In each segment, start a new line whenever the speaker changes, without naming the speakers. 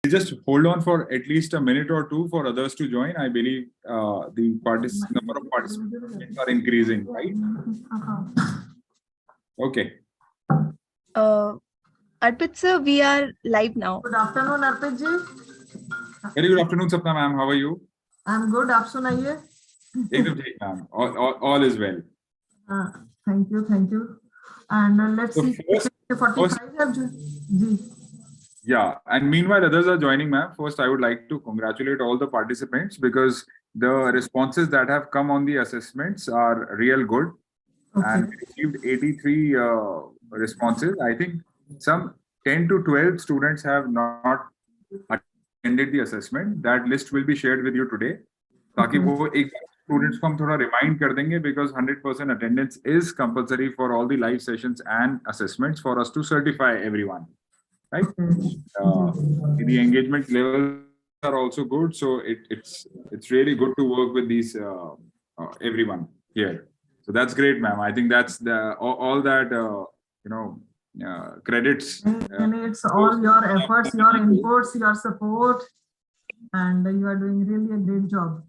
just hold on for at least a minute or two for others to join. I believe the number of participants are increasing, right? Okay.
Arpit sir, we are live now.
Good afternoon, Arpit ji.
Very good afternoon, Sapna ma'am. How are you?
I'm good. आप सुनाइए?
Ma'am. All is well.
Thank you. And let's
So
see. 45
Yeah, and meanwhile others are joining, ma'am. First, I would like to congratulate all the participants because the responses that have come on the assessments are real good. Okay. And we received 83 responses. I think some 10 to 12 students have not attended the assessment. That list will be shared with you today. ताकि वो एक students को हम थोड़ा remind कर देंगे because 100% attendance is compulsory for all the live sessions and assessments for us to certify everyone, right? The engagement levels are also good, so it's really good to work with these everyone here. So that's great, ma'am. I think that's the all that credits.
And it's all your efforts, your inputs, your support, and you are doing really a great job.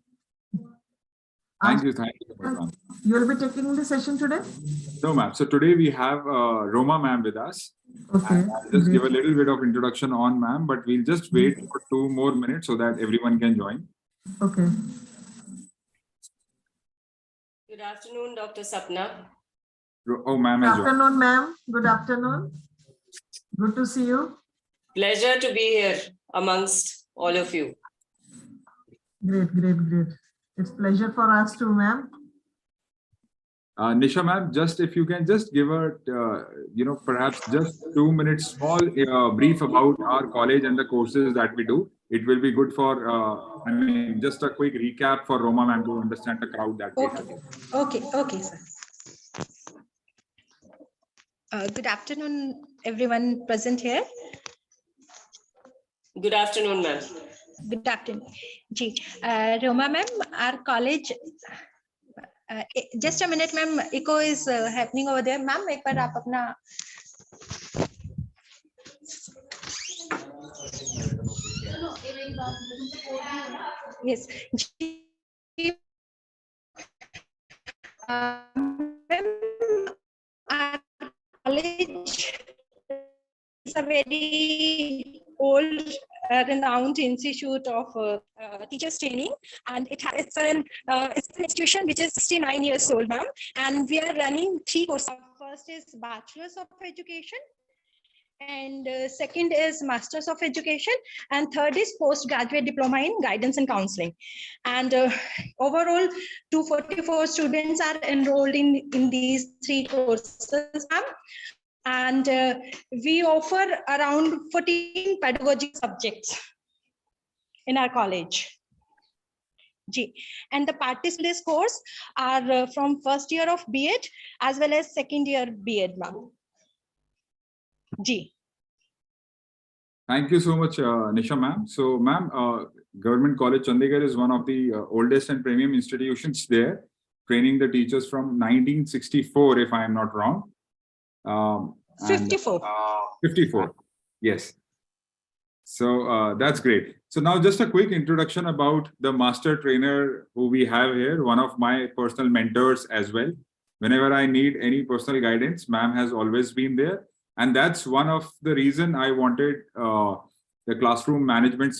Thank you so much, ma'am.
You will be taking the session today?
No, ma'am. So today we have Roma ma'am with us.
Okay.
I'll just give a little bit of introduction on ma'am, but we'll just wait for 2 more minutes so that everyone can join.
Okay.
Good afternoon, Dr. Sapna.
Oh, ma'am.
Good afternoon, ma'am. Good afternoon. Good to see you.
Pleasure to be here amongst all of you.
Great. It's pleasure for us too, ma'am.
Nisha ma'am, just if you can just give a, perhaps just 2 minutes small brief about our college and the courses that we do. It will be good for, just a quick recap for Roma ma'am to understand the crowd that we have.
Okay, sir. Good afternoon, everyone present here.
Good afternoon, ma'am.
Good afternoon. Roma ma'am, our college. Just a minute, ma'am. Echo is happening over there, ma'am. एक बार आप अपना yes. Our college is a very old renowned institute of teachers training, and it's an institution which is 69 years old, ma'am, and we are running 3 courses. First is Bachelor's of Education, and second is Masters of Education, and third is Postgraduate Diploma in Guidance and Counseling. And overall 244 students are enrolled in these 3 courses, ma'am. And we offer around 14 pedagogic subjects in our college. And the participants in this course are from first year of B.Ed as well as second year B.Ed, ma'am.
Thank you so much, Nisha ma'am. So ma'am, Government College Chandigarh is one of the oldest and premium institutions there, training the teachers from 1964, if I am not wrong.
54.
54, yes. So that's great. So now just a quick introduction about the master trainer who we have here, one of my personal mentors as well. Whenever I need any personal guidance, ma'am has always been there. And that's one of the reason I wanted the classroom management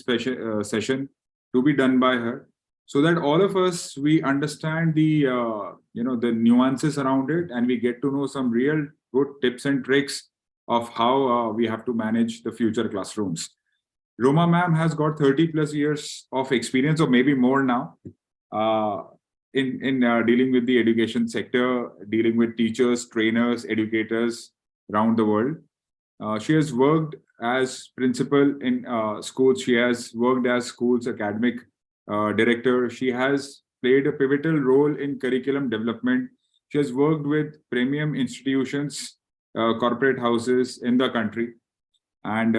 session to be done by her, so that all of us, we understand the, the nuances around it, and we get to know some real good tips and tricks of how we have to manage the future classrooms. Roma ma'am has got 30 plus years of experience, or maybe more now, in dealing with the education sector, dealing with teachers, trainers, educators around the world. She has worked as principal in schools. She has worked as schools academic director. She has played a pivotal role in curriculum development. She has worked with premium institutions, corporate houses in the country, and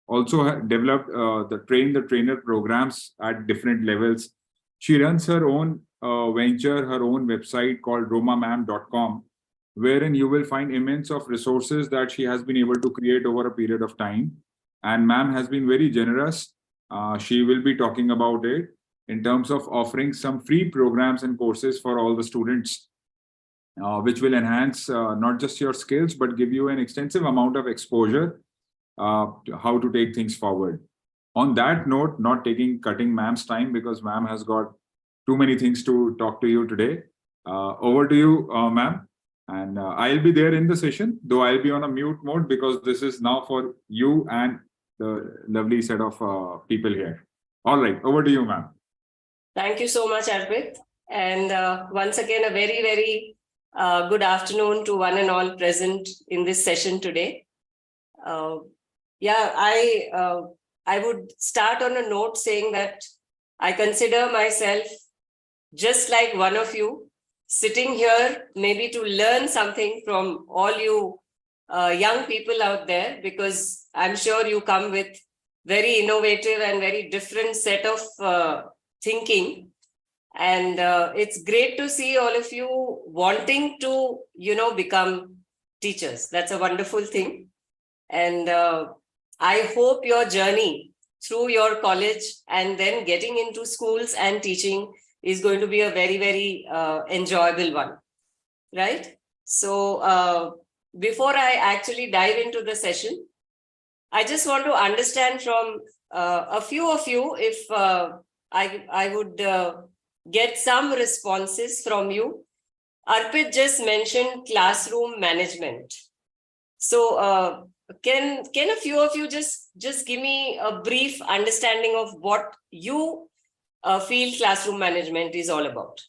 also developed the trainer programs at different levels. She runs her own venture, her own website called romamam.com, wherein you will find immense of resources that she has been able to create over a period of time. And ma'am has been very generous. She will be talking about it in terms of offering some free programs and courses for all the students, which will enhance not just your skills, but give you an extensive amount of exposure to how to take things forward. On that note, not cutting ma'am's time, because ma'am has got too many things to talk to you today. Over to you, ma'am. And I'll be there in the session, though I'll be on a mute mode because this is now for you and the lovely set of people here. All right, over to you, ma'am.
Thank you so much, Arpit. And once again, a very, very good afternoon to one and all present in this session today. I would start on a note saying that I consider myself just like one of you, sitting here maybe to learn something from all you young people out there, because I'm sure you come with very innovative and very different set of thinking. And it's great to see all of you wanting to, become teachers. That's a wonderful thing. And I hope your journey through your college and then getting into schools and teaching is going to be a very, very enjoyable one, right? So before I actually dive into the session, I just want to understand from a few of you, if I would get some responses from you. Arpit just mentioned classroom management. So can a few of you just give me a brief understanding of what you feel classroom management is all about?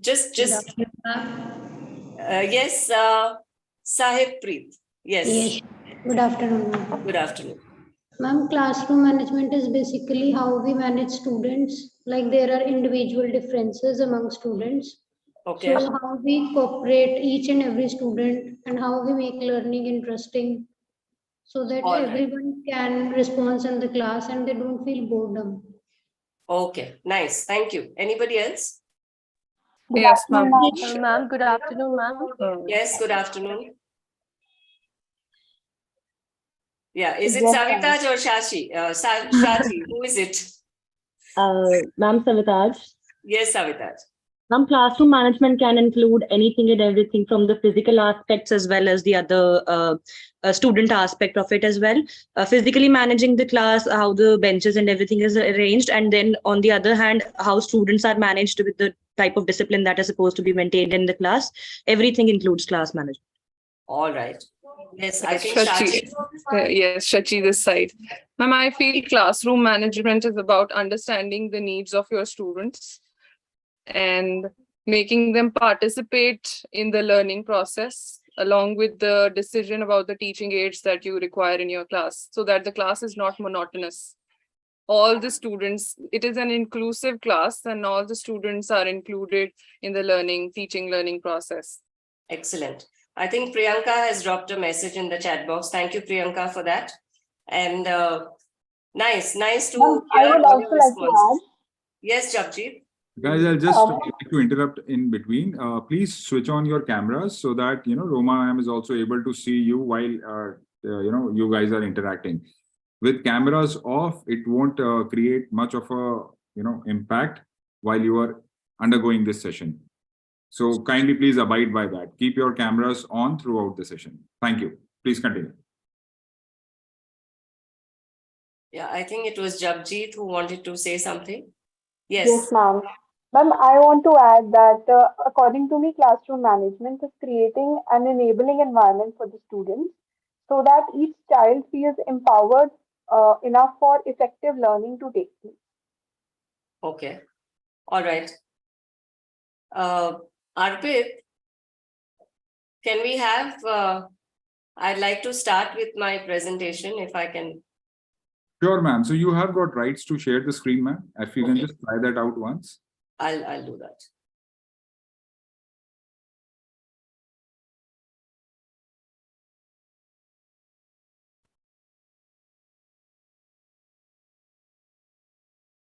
Yes, Sahib Preet. Yes.
Yes. Good afternoon, ma'am.
Good afternoon.
Ma'am, classroom management is basically how we manage students. Like there are individual differences among students.
Okay.
So how we cooperate each and every student and how we make learning interesting so that
All right.
everyone can respond in the class and they don't feel boredom.
Okay, nice. Thank you. Anybody else?
Yes, ma'am. Ma'am, good afternoon, ma'am.
Yes, good afternoon. Yeah, is it
Yes,
Savitaj or Shashi? Shashi, who is it?
Ma'am Savitaj.
Yes, Savitaj.
Ma'am, classroom management can include anything and everything from the physical aspects as well as the other student aspect of it as well. Physically managing the class, how the benches and everything is arranged, and then on the other hand, how students are managed with the type of discipline that is supposed to be maintained in the class. Everything includes class management.
All right. Yes, I think
Shachi. Yes, Shachi this side. Ma'am, I feel classroom management is about understanding the needs of your students and making them participate in the learning process along with the decision about the teaching aids that you require in your class, so that the class is not monotonous. All the students, it is an inclusive class and all the students are included in the teaching learning process.
Excellent. I think Priyanka has dropped a message in the chat box. Thank you, Priyanka, for that. And nice to hear all your responses. Yes, Japjit.
Guys, I'll just like to interrupt in between. Please switch on your cameras so that Roma ma'am is also able to see you while you guys are interacting. With cameras off, it won't create much of a impact while you are undergoing this session. So kindly please abide by that. Keep your cameras on throughout the session. Thank you. Please continue.
Yeah, I think it was Japjit who wanted to say something. Yes.
Yes, ma'am. Ma'am, I want to add that according to me, classroom management is creating an enabling environment for the students so that each child feels empowered enough for effective learning to take place.
Okay. All right. Arpit, can we have, I'd like to start with my presentation if I can.
Sure, ma'am. So you have got rights to share the screen, ma'am. If you can just try that out once.
I'll do that.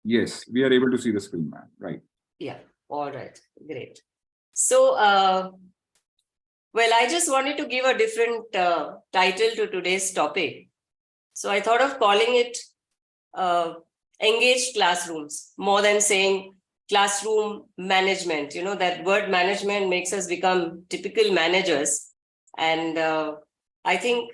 Yes, we are able to see the screen, ma'am. Right.
Yeah. All right. Great. So, well, I just wanted to give a different title to today's topic. So I thought of calling it engaged classrooms more than saying classroom management. You know, that word management makes us become typical managers. And I think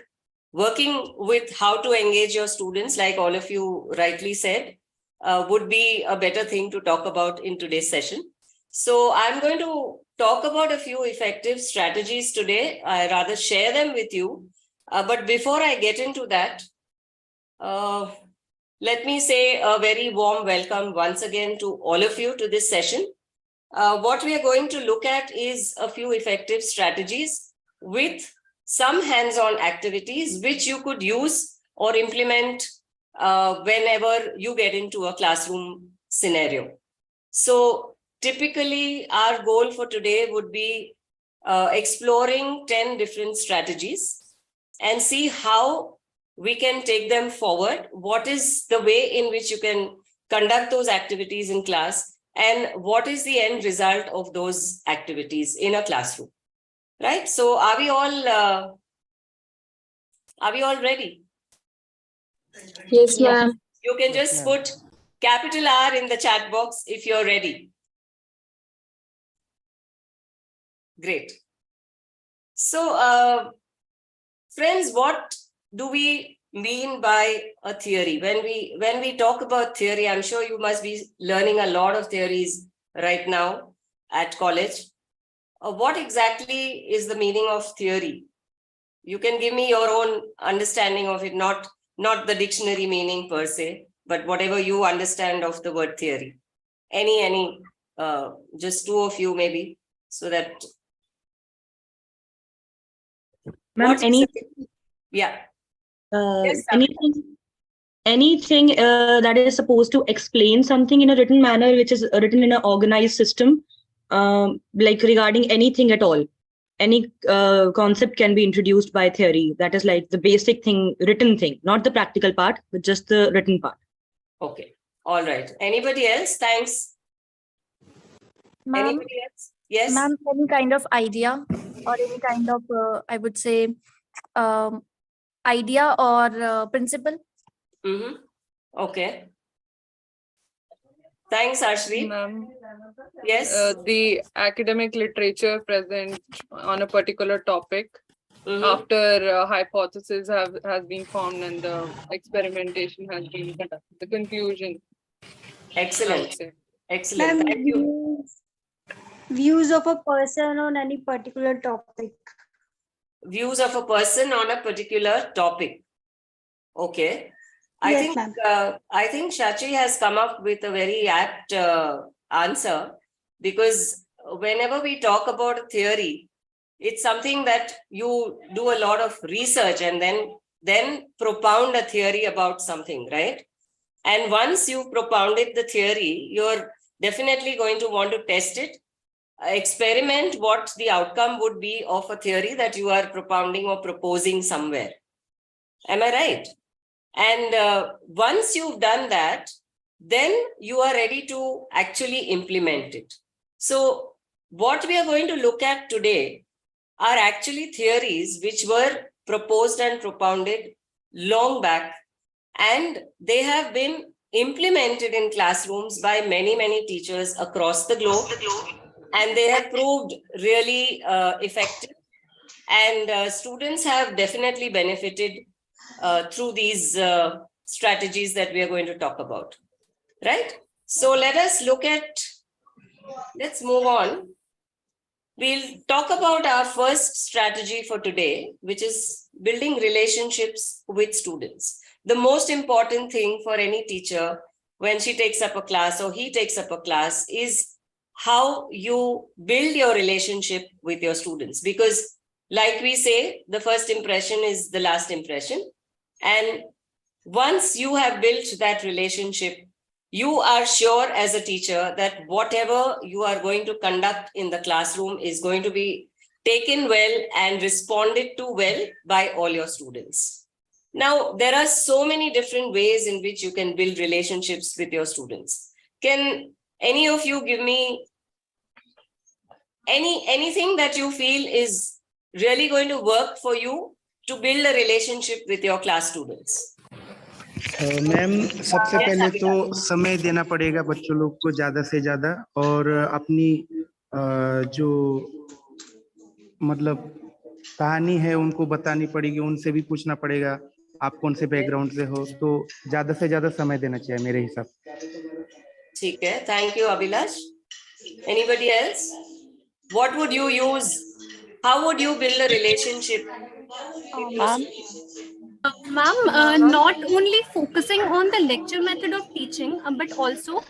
working with how to engage your students, like all of you rightly said, would be a better thing to talk about in today's session. So I'm going to talk about a few effective strategies today. I rather share them with you. But before I get into that, let me say a very warm welcome once again to all of you to this session. What we are going to look at is a few effective strategies with some hands-on activities which you could use or implement whenever you get into a classroom scenario. So typically our goal for today would be exploring 10 different strategies and see how we can take them forward. What is the way in which you can conduct those activities in class, and what is the end result of those activities in a classroom, right? So are we all ready?
Yes, ma'am.
You can just put capital R in the chat box if you're ready. Great. So friends, what do we mean by a theory? When we talk about theory, I'm sure you must be learning a lot of theories right now at college. What exactly is the meaning of theory? You can give me your own understanding of it, not the dictionary meaning per se, but whatever you understand of the word theory. Any just two of you maybe, so that.
Ma'am,
Yeah. Yes,
anything that is supposed to explain something in a written manner, which is written in an organized system, like regarding anything at all. Any concept can be introduced by theory. That is like the basic thing, written thing, not the practical part, but just the written part.
Okay. All right. Anybody else? Thanks. Anybody else? Yes.
Ma'am, any kind of idea or any kind of, I would say, idea or principle?
Mm-hmm. Okay. Thanks, Ashri. Yes.
The academic literature present on a particular topic after a hypothesis has been formed and the experimentation has been conducted. The conclusion.
Excellent. Excellent. Thank you.
Views of a person on any particular topic.
Views of a person on a particular topic. Okay. I think Shachi has come up with a very apt answer, because whenever we talk about a theory, it's something that you do a lot of research and then propound a theory about something, right? And once you propounded the theory, you're definitely going to want to test it, experiment what the outcome would be of a theory that you are propounding or proposing somewhere. Am I right? And once you've done that, then you are ready to actually implement it. So what we are going to look at today are actually theories which were proposed and propounded long back, and they have been implemented in classrooms by many, many teachers across the globe, and they have proved really effective, and students have definitely benefited through these strategies that we are going to talk about, right? So let's move on. We'll talk about our first strategy for today, which is building relationships with students. The most important thing for any teacher when she takes up a class or he takes up a class is how you build your relationship with your students. Because like we say, the first impression is the last impression. And once you have built that relationship, you are sure as a teacher that whatever you are going to conduct in the classroom is going to be taken well and responded to well by all your students. Now, there are so many different ways in which you can build relationships with your students. Can any of you give me anything that you feel is really going to work for you to build a relationship with your class students?
Ma'am सबसे पहले तो समय देना पड़ेगा बच्चों लोग को ज्यादा से ज्यादा, और अपनी जो मतलब कहानी है उनको बतानी पड़ेगी, उनसे भी पूछना पड़ेगा आप कौन से बैकग्राउंड से हो, तो ज्यादा से ज्यादा समय देना चाहिए मेरे हिसाब से।
ठीक है, thank you Abhilash. Anybody else? What would you use? How would you build a relationship with your
Ma'am,
students?
Not only focusing on the lecture method of teaching, but also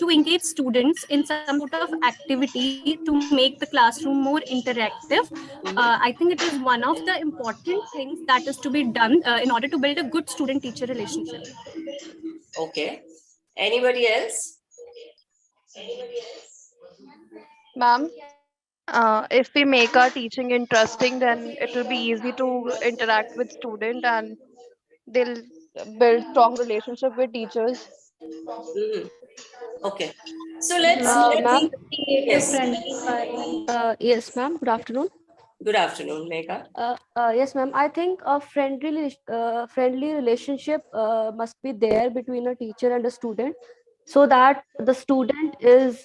to engage students in some sort of activity to make the classroom more interactive. I think it is one of the important things that is to be done in order to build a good student-teacher relationship.
Okay. Anybody else?
ma'am, if we make our teaching interesting, then it will be easy to interact with student and they'll build strong relationship with teachers.
Mhm. Okay. So let's
Ma'am,
Create a
yes.
friendly environment.
Yes, ma'am. Good afternoon.
Good afternoon, Megha.
Yes, ma'am. I think a friendly relationship must be there between a teacher and a student, so that the student is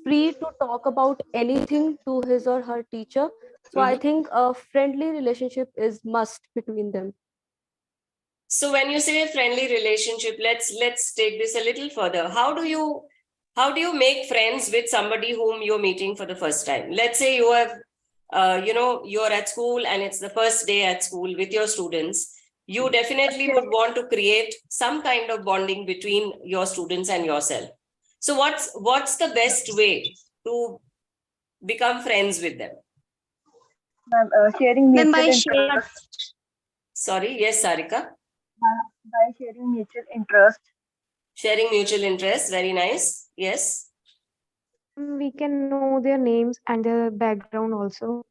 free to talk about anything to his or her teacher. So I think a friendly relationship is must between them.
So when you say friendly relationship, let's take this a little further. How do you make friends with somebody whom you're meeting for the first time? Let's say you have you're at school and it's the first day at school with your students. You definitely would want to create some kind of bonding between your students and yourself. So what's the best way to become friends with them?
Sharing mutual
by
interest.
Sorry, yes, Sarika.
By sharing mutual interest.
Sharing mutual interest, very nice. Yes.
We can know their names and their background also.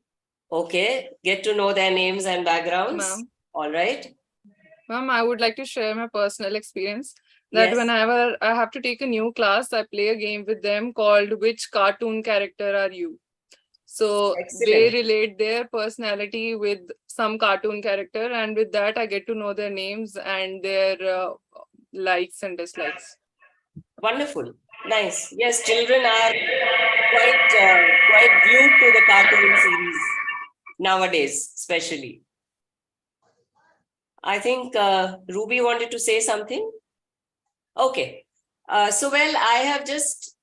Okay, get to know their names and backgrounds.
Ma'am.
All right.
Ma'am, I would like to share my personal experience that
Yes.
whenever I have to take a new class, I play a game with them called Which Cartoon Character Are You? So they
Excellent.
relate their personality with some cartoon character, and with that I get to know their names and their likes and dislikes.
Wonderful. Nice. Yes, children are quite glued to the cartoon series nowadays, especially. I think Ruby wanted to say something. Okay. So, well, I have just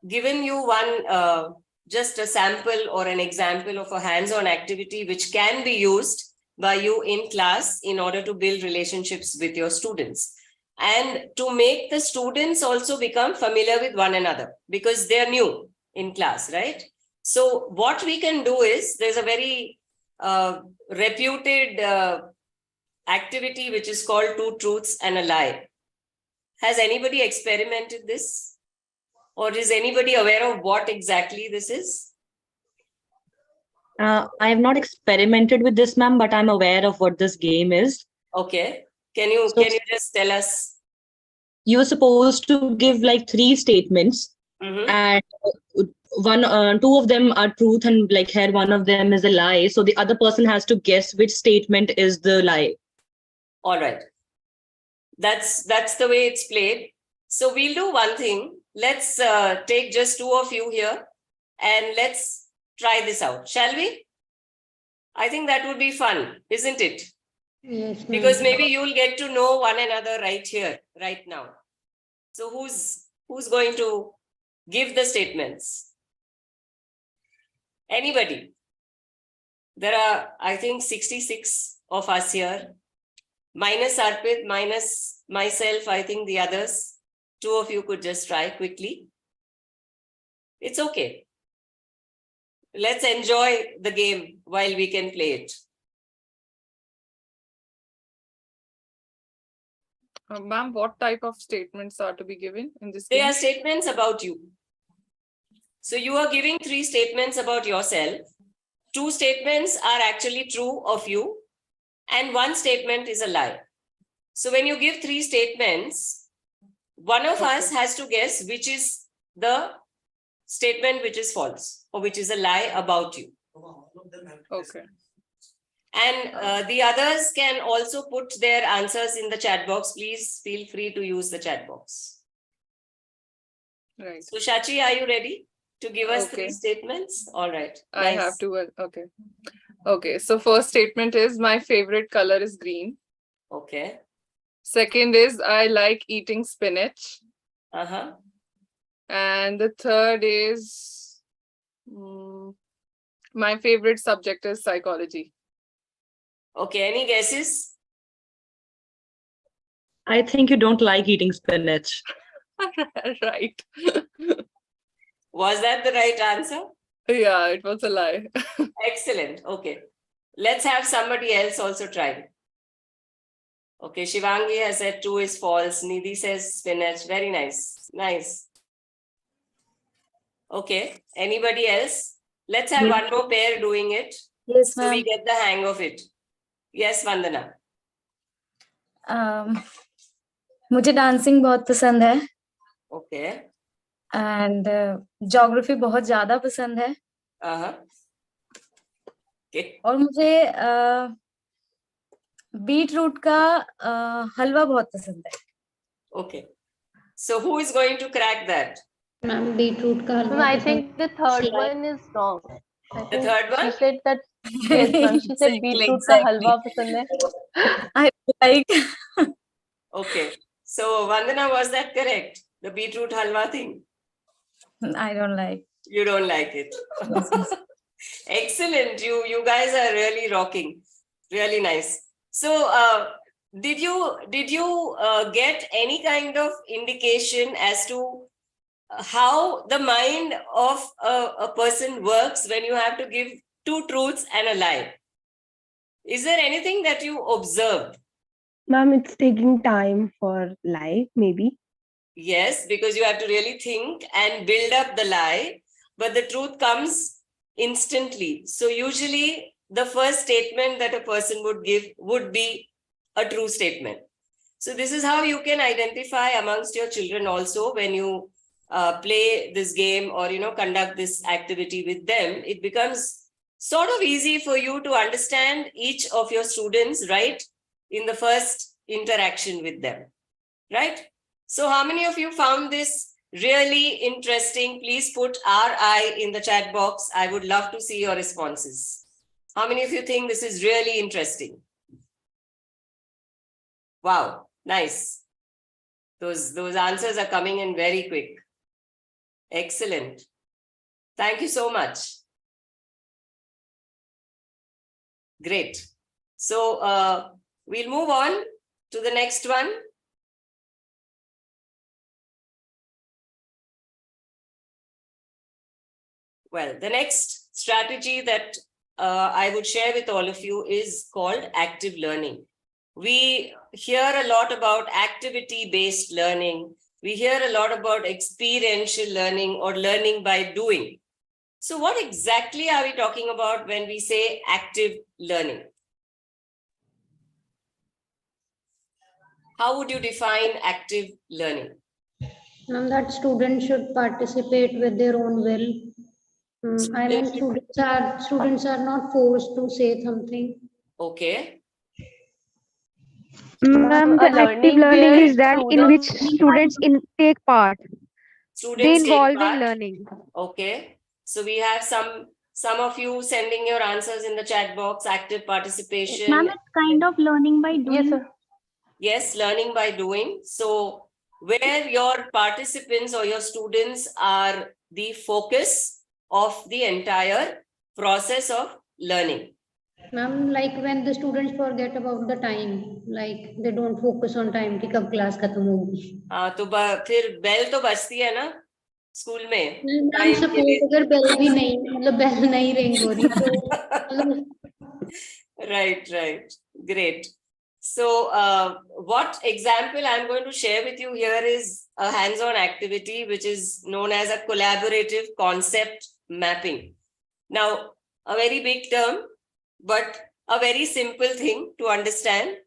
given you one, just a sample or an example of a hands-on activity which can be used by you in class in order to build relationships with your students and to make the students also become familiar with one another because they're new in class, right? So what we can do is there's a very reputed activity which is called 2 truths and a lie. Has anybody experimented this? Or is anybody aware of what exactly this is?
I have not experimented with this, ma'am, but I'm aware of what this game is.
Okay. Can you just tell us?
You're supposed to give like 3 statements, and two of them are truth, and like here one of them is a lie. So the other person has to guess which statement is the lie.
All right. That's the way it's played. So we'll do one thing. Let's take just 2 of you here and let's try this out. Shall we? I think that would be fun, isn't it?
Yes,
Because maybe you'll get to know one another right here, right now. So who's going to give the statements? Anybody? There are, I think, 66 of us here. Minus Arpit, minus myself, I think the others. 2 of you could just try quickly. It's okay. Let's enjoy the game while we can play it.
Ma'am, what type of statements are to be given in this
They
game?
are statements about you. So you are giving 3 statements about yourself. 2 statements are actually true of you, and 1 statement is a lie. So when you give 3 statements, one of us has to guess which is the statement which is false or which is a lie about you.
Okay.
And the others can also put their answers in the chat box. Please feel free to use the chat box.
Right.
So Shachi, are you ready to give us 3
Okay.
statements? All right.
I
Nice.
have to, okay. Okay, so first statement is my favorite color is green.
Okay.
Second is I like eating spinach.
Uh-huh.
And the third is my favorite subject is psychology.
Okay, any guesses?
I think you don't like eating spinach.
Right.
Was that the right answer?
Yeah, it was a lie.
Excellent. Okay. Let's have somebody else also try. Okay, Shivangi has said 2 is false. Nidhi says spinach. Very nice. Nice. Okay. Anybody else? Let's have one more pair doing it.
Yes,
So we
ma'am.
get the hang of it. Yes, Vandana.
मुझे dancing बहुत पसंद है
Okay.
And geography बहुत ज्यादा पसंद है
Uh-huh. Okay.
और मुझे बीट रूट का हलवा बहुत पसंद है.
Okay. So who is going to crack that?
Ma'am, beetroot ka halwa.
Ma'am, I think the third one is wrong. I
The
think
third one?
She said that, yes, ma'am. She said beetroot ka halwa pasand hai.
I like.
Okay. So Vandana, was that correct? The beetroot halwa thing?
I don't like.
You don't like it. Excellent. You guys are really rocking. Really nice. So did you get any kind of indication as to how the mind of a person works when you have to give 2 truths and a lie? Is there anything that you observed?
Ma'am, it's taking time for lie, maybe.
Yes, because you have to really think and build up the lie, but the truth comes instantly. So usually the first statement that a person would give would be a true statement. So this is how you can identify amongst your children also when you play this game or conduct this activity with them. It becomes sort of easy for you to understand each of your students right in the first interaction with them, right? So how many of you found this really interesting? Please put RI in the chat box. I would love to see your responses. How many of you think this is really interesting? Wow, nice. Those answers are coming in very quick. Excellent. Thank you so much. Great. So we'll move on to the next one. Well, the next strategy that I would share with all of you is called active learning. We hear a lot about activity-based learning. We hear a lot about experiential learning or learning by doing. So what exactly are we talking about when we say active learning? How would you define active learning?
Ma'am, that students should participate with their own will. I mean, students are not forced to say something.
Okay.
Ma'am, the active learning is that in which students take part.
Students
They involve
take part
in learning.
Okay. So we have some of you sending your answers in the chat box, active participation.
Ma'am, it's kind of learning by doing.
Yes, sir.
Yes, learning by doing. So where your participants or your students are the focus of the entire process of learning.
Ma'am, like when the students forget about the time, like they don't focus on time कि कब class खत्म होगी.
हाँ तो फिर bell तो बजती है ना स्कूल में.
मैम सपोज अगर बेल भी नहीं मतलब बेल नहीं रिंग हो रही तो
Right. Great. So what example I'm going to share with you here is a hands-on activity which is known as a collaborative concept mapping. Now, a very big term, but a very simple thing to understand.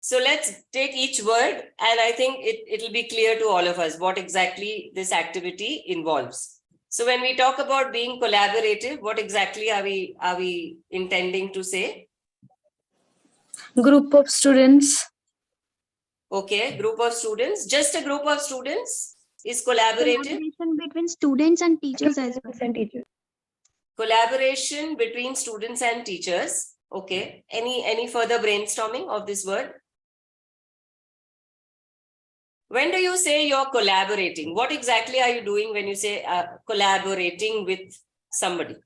So let's take each word and I think it'll be clear to all of us what exactly this activity involves. So when we talk about being collaborative, what exactly are we intending to say?
Group of students.
Okay, group of students. Just a group of students is collaborative.
Collaboration between students and teachers as well.
Collaboration between students and teachers. Okay. Any further brainstorming of this word? When do you say you're collaborating? What exactly are you doing when you say collaborating with somebody?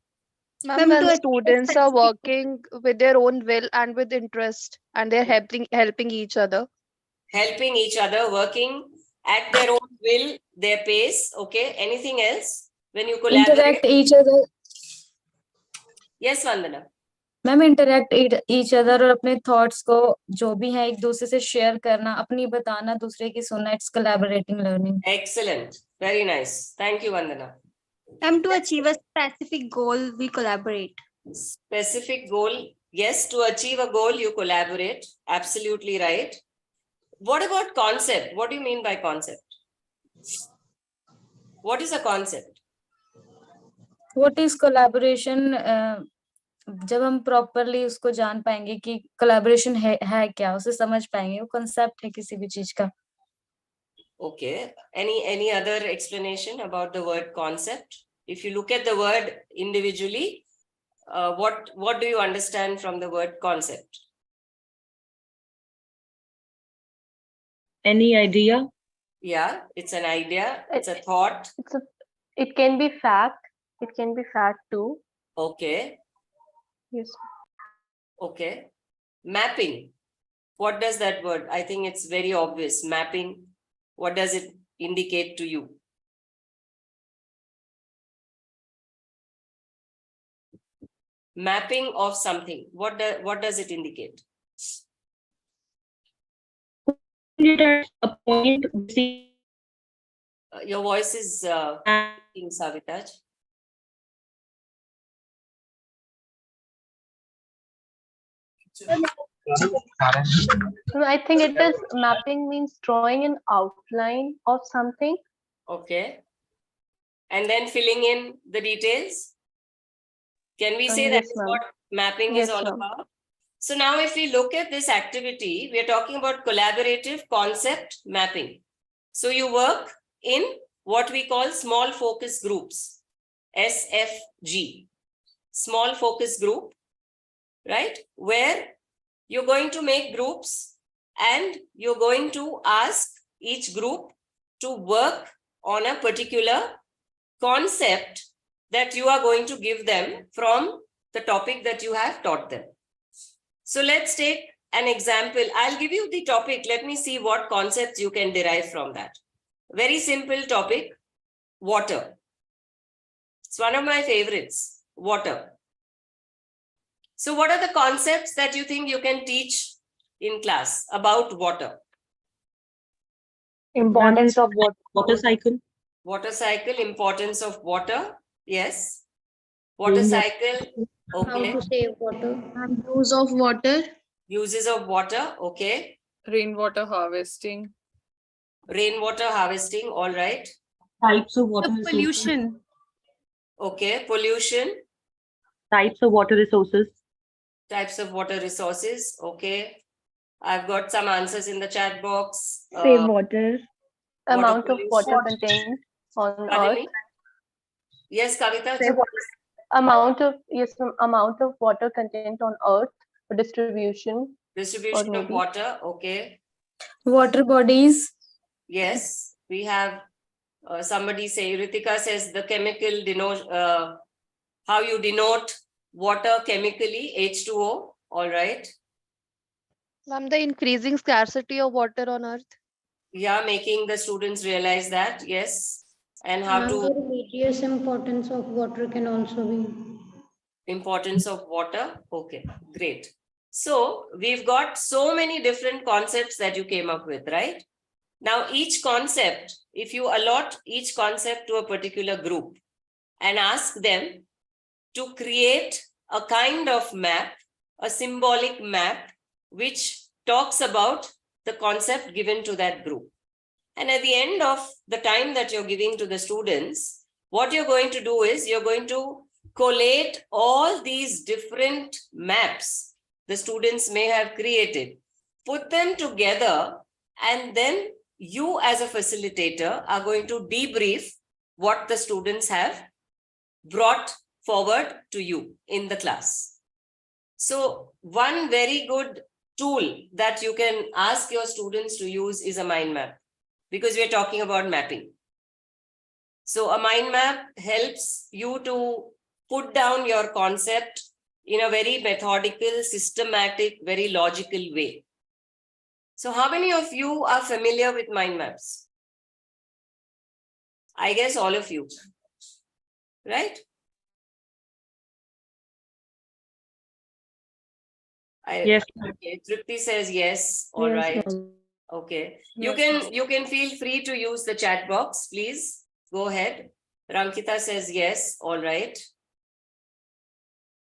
Ma'am, when students are working with their own will and with interest, and they're helping each other.
Helping each other, working at their own will, their pace. Okay. Anything else? When you collaborate?
Interact each other.
Yes, Vandana.
Ma'am interact each other और अपने thoughts को जो भी है एक दूसरे से share करना, अपनी बताना, दूसरे की सुनना. It's collaborating learning.
Excellent. Very nice. Thank you, Vandana.
To achieve a specific goal, we collaborate.
Specific goal. Yes, to achieve a goal, you collaborate. Absolutely right. What about concept? What do you mean by concept? What is a concept?
What is collaboration? जब हम properly उसको जान पाएंगे कि collaboration है क्या, उसे समझ पाएंगे, वो कांसेप्ट है किसी भी चीज का.
Okay. Any other explanation about the word concept? If you look at the word individually, what do you understand from the word concept?
Any idea?
Yeah, it's an idea. It's a thought.
It can be fact. It can be fact too.
Okay.
Yes.
Okay. Mapping. What does that word? I think it's very obvious. Mapping. What does it indicate to you? Mapping of something. What does it indicate?
A point.
Your voice is in Savitaj.
I think it is mapping means drawing an outline of something.
Okay. And then filling in the details. Can we say
Yes,
that's
ma'am.
what mapping
Yes,
is all
ma'am.
about? So now if we look at this activity, we are talking about collaborative concept mapping. So you work in what we call small focus groups, SFG, small focus group, right? Where you're going to make groups and you're going to ask each group to work on a particular concept that you are going to give them from the topic that you have taught them. So let's take an example. I'll give you the topic. Let me see what concepts you can derive from that. Very simple topic, water. It's one of my favorites, water. So what are the concepts that you think you can teach in class about water?
Importance of water cycle.
Water cycle, importance of water. Yes. Water cycle. Okay.
How to save water.
And use of water.
Uses of water. Okay.
Rainwater harvesting.
Rainwater harvesting. All right.
Types of water
Pollution.
Okay. Pollution.
Types of water resources.
Types of water resources. Okay. I've got some answers in the chat box.
Save water.
Amount of water contained on
Pardon
Earth.
me? Yes, Kavita.
Amount of water contained on Earth for distribution.
Distribution of water. Okay.
Water bodies.
Yes, we have somebody say, Ritika says the chemical denote, how you denote water chemically, H2O. All right.
Ma'am, the increasing scarcity of water on Earth.
Yeah, making the students realize that. Yes. And how
The
to
religious importance of water can also be.
importance of water. Okay, great. So we've got so many different concepts that you came up with, right? Now, each concept, if you allot each concept to a particular group and ask them to create a kind of map, a symbolic map, which talks about the concept given to that group. And at the end of the time that you're giving to the students, what you're going to do is you're going to collate all these different maps the students may have created, put them together, and then you as a facilitator are going to debrief what the students have brought forward to you in the class. So one very good tool that you can ask your students to use is a mind map, because we are talking about mapping. So a mind map helps you to put down your concept in a very methodical, systematic, very logical way. So how many of you are familiar with mind maps? I guess all of you, right?
Yes.
Okay, Tripti says yes. All
Yes,
right.
ma'am.
Okay.
Yes,
You can feel free to use the chat box, please. Go ahead. Rankita says yes. All right.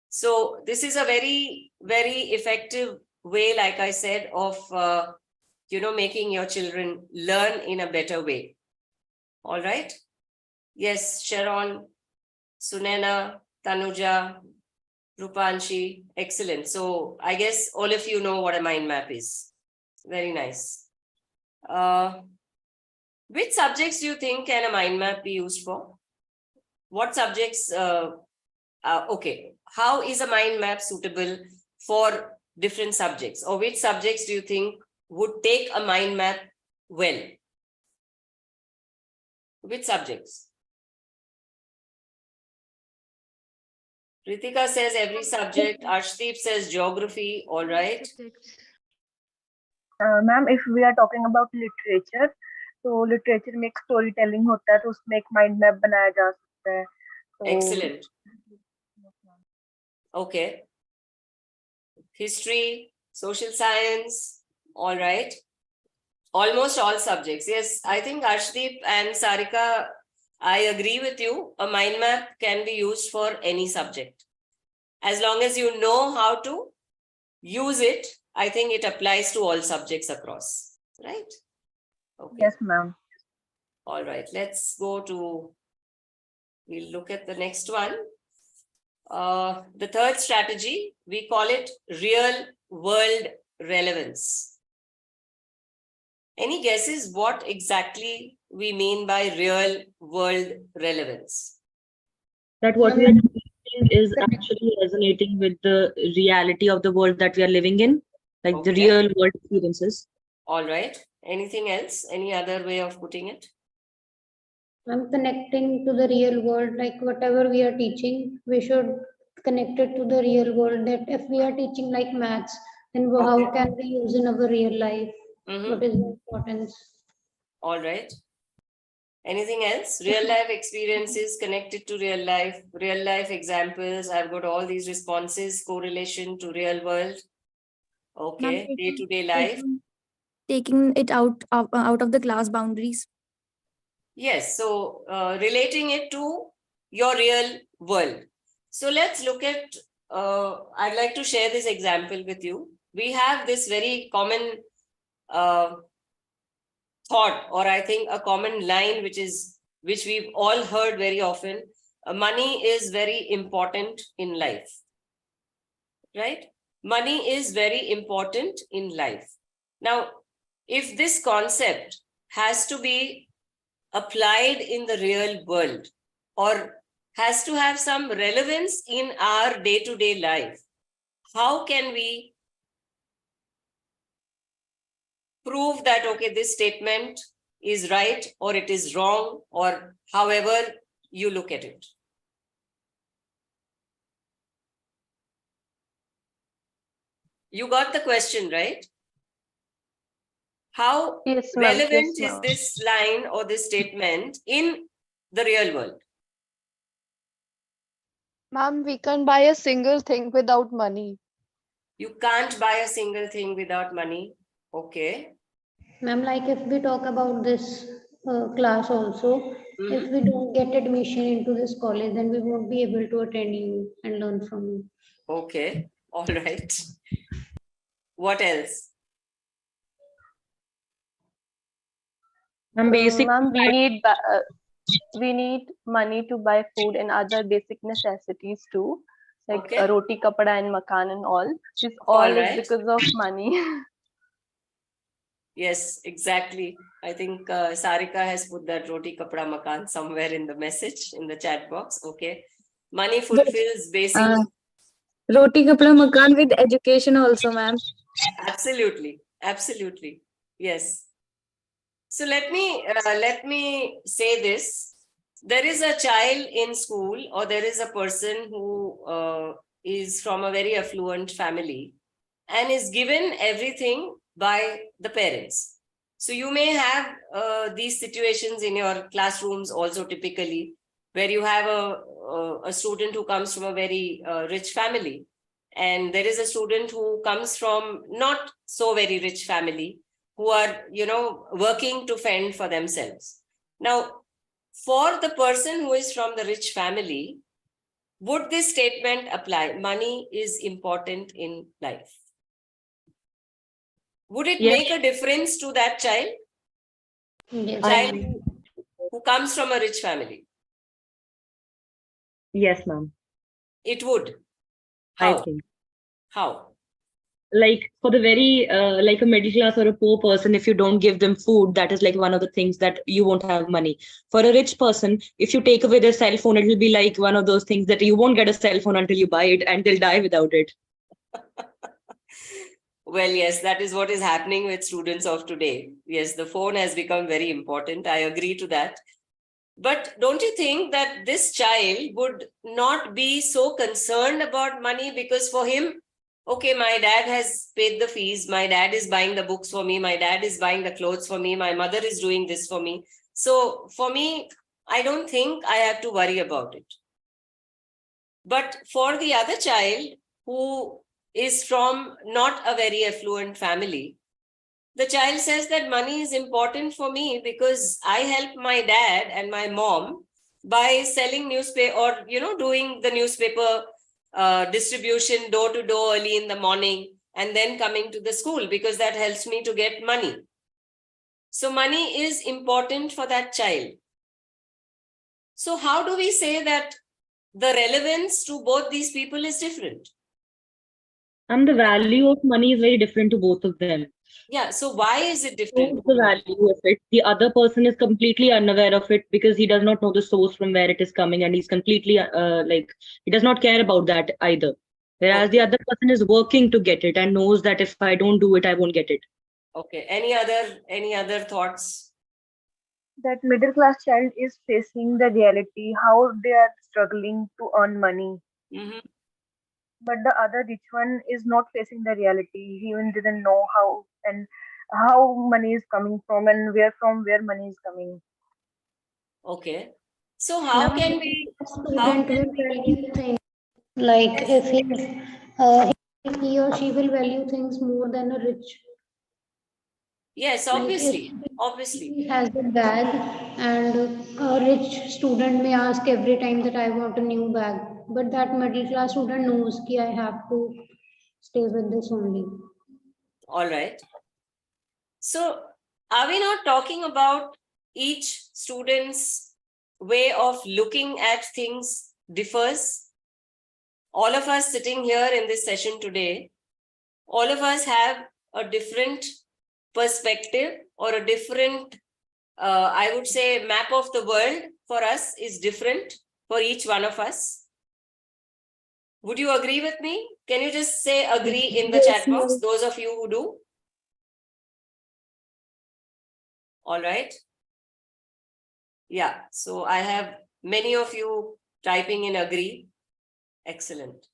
So this is a very, very effective way, like I said, of making your children learn in a better way. All right. Yes, Sharon, Sunena, Tanuja, Rupanshi, excellent. So I guess all of you know what a mind map is. Very nice. Which subjects do you think can a mind map be used for? What subjects? Okay, how is a mind map suitable for different subjects? Or which subjects do you think would take a mind map well? Which subjects? Ritika says every subject. Arshdeep says geography. All right.
Ma'am if we are talking about literature, तो literature में एक story telling होता है, तो उसमें एक mind map बनाया जा सकता है.
Excellent. Okay. History, social science. All right. Almost all subjects. Yes, I think Arshdeep and Sarika, I agree with you. A mind map can be used for any subject. As long as you know how to use it, I think it applies to all subjects across, right? Okay.
Yes, ma'am.
All right, let's go to, we'll look at the next one. The third strategy, we call it real world relevance. Any guesses what exactly we mean by real world relevance?
That what we are doing is actually resonating with the reality of the world that we are living in, like the real world experiences.
All right. Anything else? Any other way of putting it?
I'm connecting to the real world, like whatever we are teaching, we should connect it to the real world. That if we are teaching like maths, then how can we use in our real life? What is the importance?
All right. Anything else? Real life experiences connected to real life examples. I've got all these responses, correlation to real world. Okay, day-to-day life.
Taking it out of the class boundaries.
Yes, so relating it to your real world. So let's look at, I'd like to share this example with you. We have this very common thought, or I think a common line, which we've all heard very often. Money is very important in life, right? Money is very important in life. Now, if this concept has to be applied in the real world, or has to have some relevance in our day-to-day life, how can we prove that, okay, this statement is right or it is wrong, or however you look at it? You got the question, right? How relevant is this line or this statement in the real world?
Ma'am, we can buy a single thing without money.
You can't buy a single thing without money. Okay.
Ma'am, like if we talk about this class also, if we don't get admission into this college, then we won't be able to attend you and learn from you.
Okay. All right. What else?
And basically,
Ma'am, we need money to buy food and other basic necessities too.
like
Okay.
roti, kapda, and makan and all. This
All
all is
right.
because of money.
Yes, exactly. I think Sarika has put that roti kapda makan somewhere in the message in the chat box. Okay. Money fulfills basic.
Roti kapda makan with education also, ma'am.
Absolutely. Absolutely. Yes. So let me say this. There is a child in school, or there is a person who is from a very affluent family and is given everything by the parents. So you may have these situations in your classrooms also, typically, where you have a student who comes from a very rich family, and there is a student who comes from not so very rich family, who are, working to fend for themselves. Now, for the person who is from the rich family, would this statement apply? Money is important in life. Would it
Yes.
make a difference to that child?
Yes.
Child who comes from a rich family?
Yes, ma'am.
It would.
I
How?
think.
How?
Like for the very like a middle class or a poor person, if you don't give them food, that is like one of the things that you won't have money. For a rich person, if you take away their cell phone, it will be like one of those things that you won't get a cell phone until you buy it, and they'll die without it.
Well, yes, that is what is happening with students of today. Yes, the phone has become very important. I agree to that. But don't you think that this child would not be so concerned about money, because for him, okay, my dad has paid the fees, my dad is buying the books for me, my dad is buying the clothes for me, my mother is doing this for me. So for me, I don't think I have to worry about it. But for the other child who is from not a very affluent family, the child says that money is important for me because I help my dad and my mom by selling newspaper, or doing the newspaper distribution door to door early in the morning and then coming to the school, because that helps me to get money. So money is important for that child. So how do we say that the relevance to both these people is different?
And the value of money is very different to both of them.
Yeah, so why is it
Knows
different?
the value of it. The other person is completely unaware of it because he does not know the source from where it is coming, and he's completely like he does not care about that either. Whereas the other person is working to get it and knows that if I don't do it, I won't get it.
Okay. Any other thoughts?
That middle class child is facing the reality, how they are struggling to earn money.
Mm-hmm.
But the other rich one is not facing the reality. He even didn't know how money is coming from and where money is coming.
Okay. So how can we?
Student will value things like if he or she will value things more than a rich.
Yes,
Like
obviously.
if
Obviously.
he has a bag and a rich student may ask every time that I want a new bag, but that middle class student knows that I have to stay with this only.
All right. So are we not talking about each student's way of looking at things differs? All of us sitting here in this session today, all of us have a different perspective, or a different, I would say, map of the world for us is different for each one of us. Would you agree with me? Can you just say agree in the chat box, those of you who do? All right. Yeah, so I have many of you typing in agree. Excellent.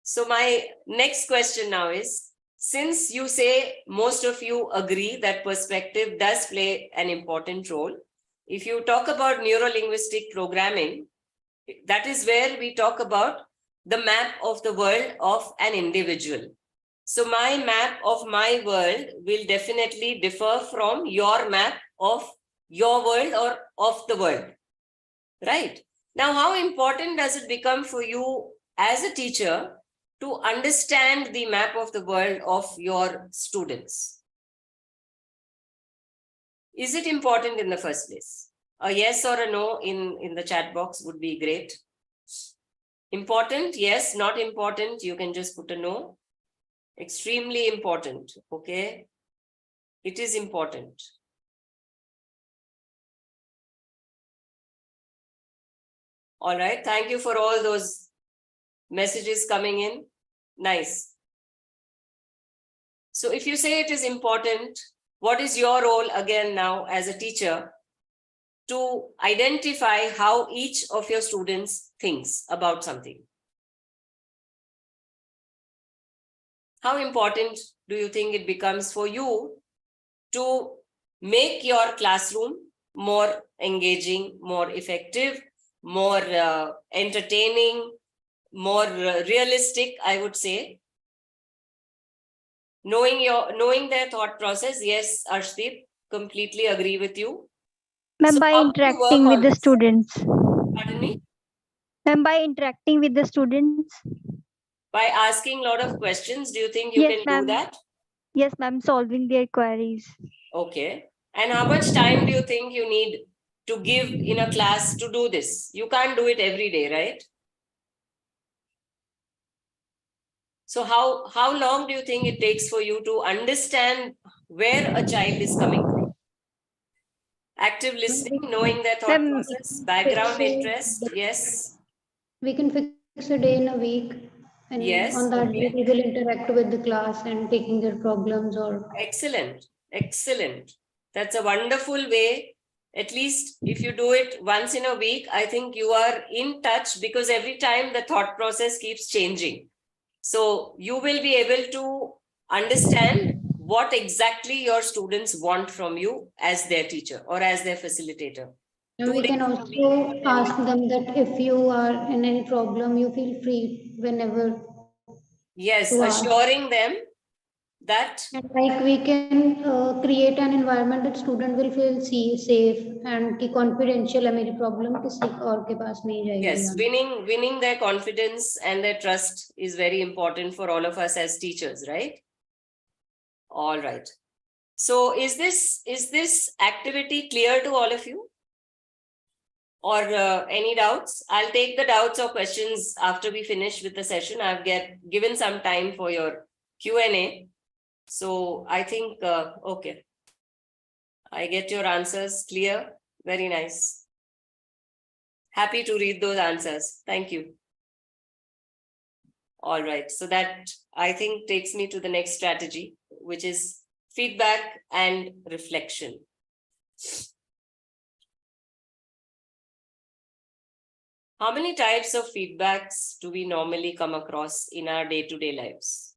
So my next question now is, since you say most of you agree that perspective does play an important role, if you talk about neuro-linguistic programming, that is where we talk about the map of the world of an individual. So my map of my world will definitely differ from your map of your world or of the world, right? Now, how important does it become for you as a teacher to understand the map of the world of your students? Is it important in the first place? A yes or a no in the chat box would be great. Important? Yes. Not important? You can just put a no. Extremely important. Okay. It is important. All right. Thank you for all those messages coming in. Nice. So if you say it is important, what is your role again now as a teacher to identify how each of your students thinks about something? How important do you think it becomes for you to make your classroom more engaging, more effective, more entertaining, more realistic, I would say? Knowing their thought process, yes, Arshdeep, completely agree with you.
Ma'am,
So
by
how do you work
interacting with
on
the
this?
students.
Pardon me?
Ma'am, by interacting with the students.
By asking a lot of questions, do you think you
Yes,
can do
ma'am.
that?
Yes, ma'am, solving their queries.
Okay. And how much time do you think you need to give in a class to do this? You can't do it every day, right? So how long do you think it takes for you to understand where a child is coming from? Active listening, knowing their thought
Ma'am,
process, background interest, yes.
We can fix a day in a week, and
Yes,
on that day
okay.
we will interact with the class and taking their problems or.
Excellent, excellent. That's a wonderful way. At least if you do it once in a week, I think you are in touch, because every time the thought process keeps changing. So you will be able to understand what exactly your students want from you as their teacher or as their facilitator.
And we can also ask them that if you are in any problem, you feel free whenever.
Yes,
to ask.
assuring them that.
And like we can create an environment that student will feel safe and कि confidential है मेरी problem किसी और के पास नहीं जाएगी.
Yes, winning their confidence and their trust is very important for all of us as teachers, right? All right. So is this activity clear to all of you? Or any doubts? I'll take the doubts or questions after we finish with the session. I've given some time for your Q&A. So I think, okay. I get your answers clear. Very nice. Happy to read those answers. Thank you. All right. So that, I think, takes me to the next strategy, which is feedback and reflection. How many types of feedbacks do we normally come across in our day-to-day lives?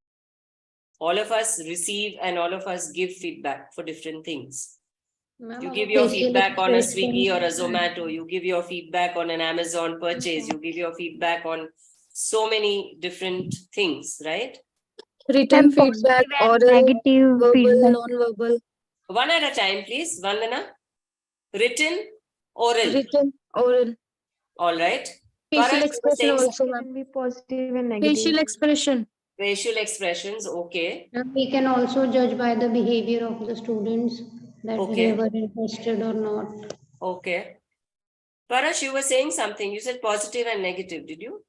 All of us receive and all of us give feedback for different things. You give your feedback on a Swiggy or a Zomato. You give your feedback on an Amazon purchase. You give your feedback on so many different things, right?
Written feedback, oral,
negative
verbal,
feedback.
non-verbal.
One at a time, please. Vandana. Written, oral.
Written, oral.
All right.
Facial
Bharat, you were
expression
saying
also,
something?
ma'am.
Be positive and negative.
Facial expression.
Facial expressions, okay.
And we can also judge by the behavior of the students that
Okay.
they were interested or not.
Okay. Parash, you were saying something. You said positive and negative, did you?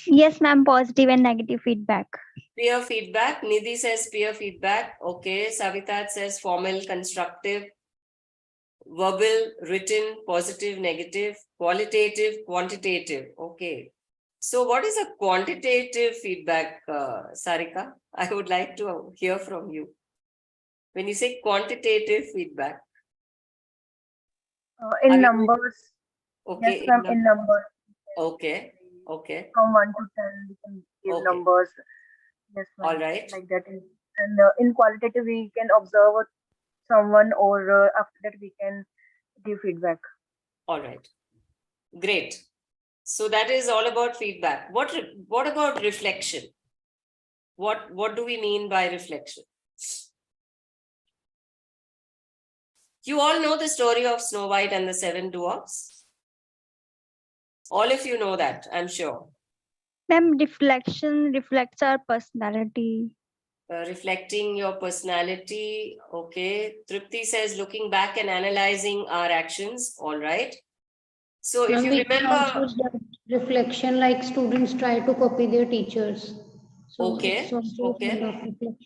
Yes, ma'am, positive and negative feedback.
Peer feedback. Nidhi says peer feedback. Okay. Savitat says formal, constructive. Verbal, written, positive, negative. Qualitative, quantitative. Okay. So what is a quantitative feedback, Sarika? I would like to hear from you. When you say quantitative feedback.
In numbers.
Okay.
Yes, ma'am, in numbers.
Okay. Okay.
From 1 to 10, we can give
Okay.
numbers. Yes, ma'am.
All right.
Like that. And in qualitative, we can observe someone, or after that, we can give feedback.
All right. Great. So that is all about feedback. What about reflection? What do we mean by reflection? You all know the story of Snow White and the Seven Dwarfs? All of you know that, I'm sure.
Ma'am, reflection reflects our personality.
Reflecting your personality. Okay. Tripti says looking back and analyzing our actions. All right. So if
Ma'am,
you
we can
remember,
also judge reflection like students try to copy their teachers. So it's
okay,
also a kind
okay.
of reflection.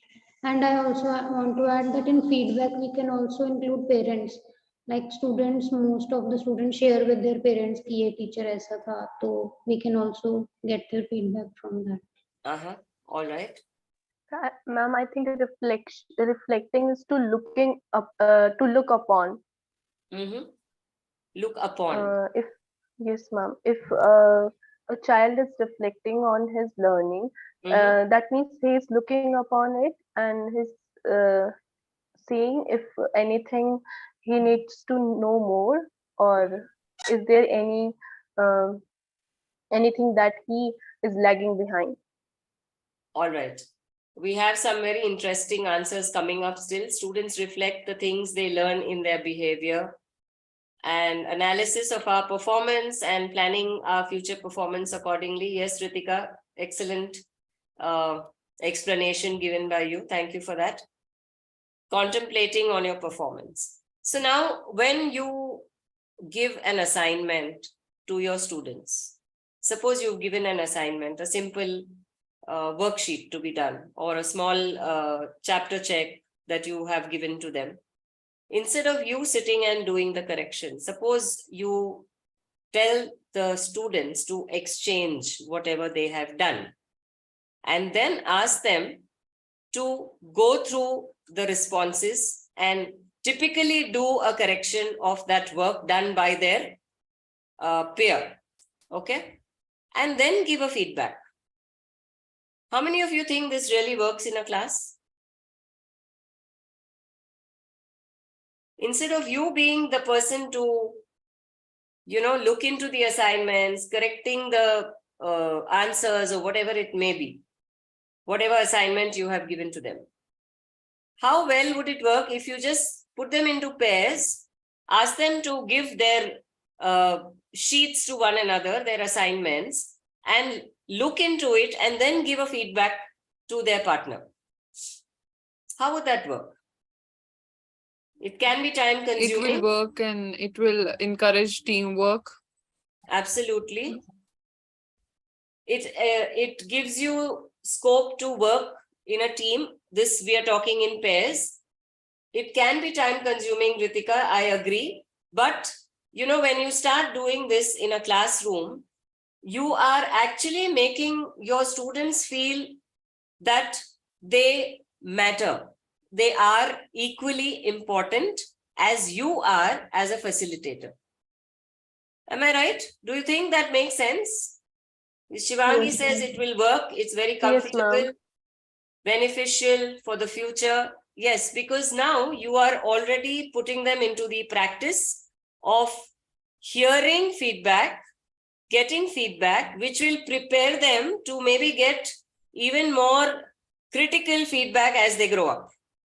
And I also want to add that in feedback, we can also include parents. Like students, most of the students share with their parents कि ये teacher ऐसा था, so we can also get their feedback from that.
All right.
Ma'am, I think reflecting is to looking up, to look upon.
Look upon.
If yes, ma'am. If a child is reflecting on his learning, that means he is looking upon it and he's seeing if anything he needs to know more, or is there anything that he is lagging behind.
All right. We have some very interesting answers coming up still. Students reflect the things they learn in their behavior, and analysis of our performance and planning our future performance accordingly. Yes, Ritika, excellent explanation given by you. Thank you for that. Contemplating on your performance. So now when you give an assignment to your students, suppose you've given an assignment, a simple worksheet to be done, or a small chapter check that you have given to them. Instead of you sitting and doing the correction, suppose you tell the students to exchange whatever they have done and then ask them to go through the responses and typically do a correction of that work done by their peer. Okay? And then give a feedback. How many of you think this really works in a class? Instead of you being the person to, look into the assignments, correcting the answers or whatever it may be, whatever assignment you have given to them. How well would it work if you just put them into pairs, ask them to give their sheets to one another, their assignments, and look into it and then give a feedback to their partner? How would that work? It can be time consuming.
It will work and it will encourage teamwork.
Absolutely. It gives you scope to work in a team. This we are talking in pairs. It can be time consuming, Ritika, I agree. But, when you start doing this in a classroom, you are actually making your students feel that they matter. They are equally important as you are as a facilitator. Am I right? Do you think that makes sense? Shivangi says it will work. It's very comfortable, beneficial for the future. Yes, because now you are already putting them into the practice of hearing feedback, getting feedback, which will prepare them to maybe get even more critical feedback as they grow up.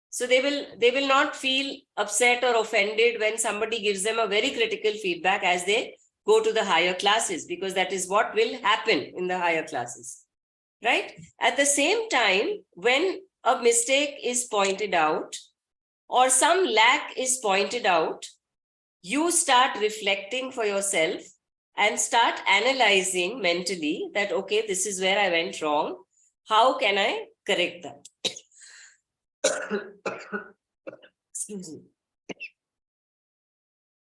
So they will not feel upset or offended when somebody gives them a very critical feedback as they go to the higher classes, because that is what will happen in the higher classes, right? At the same time, when a mistake is pointed out or some lack is pointed out, you start reflecting for yourself and start analyzing mentally that, okay, this is where I went wrong. How can I correct that? Excuse me.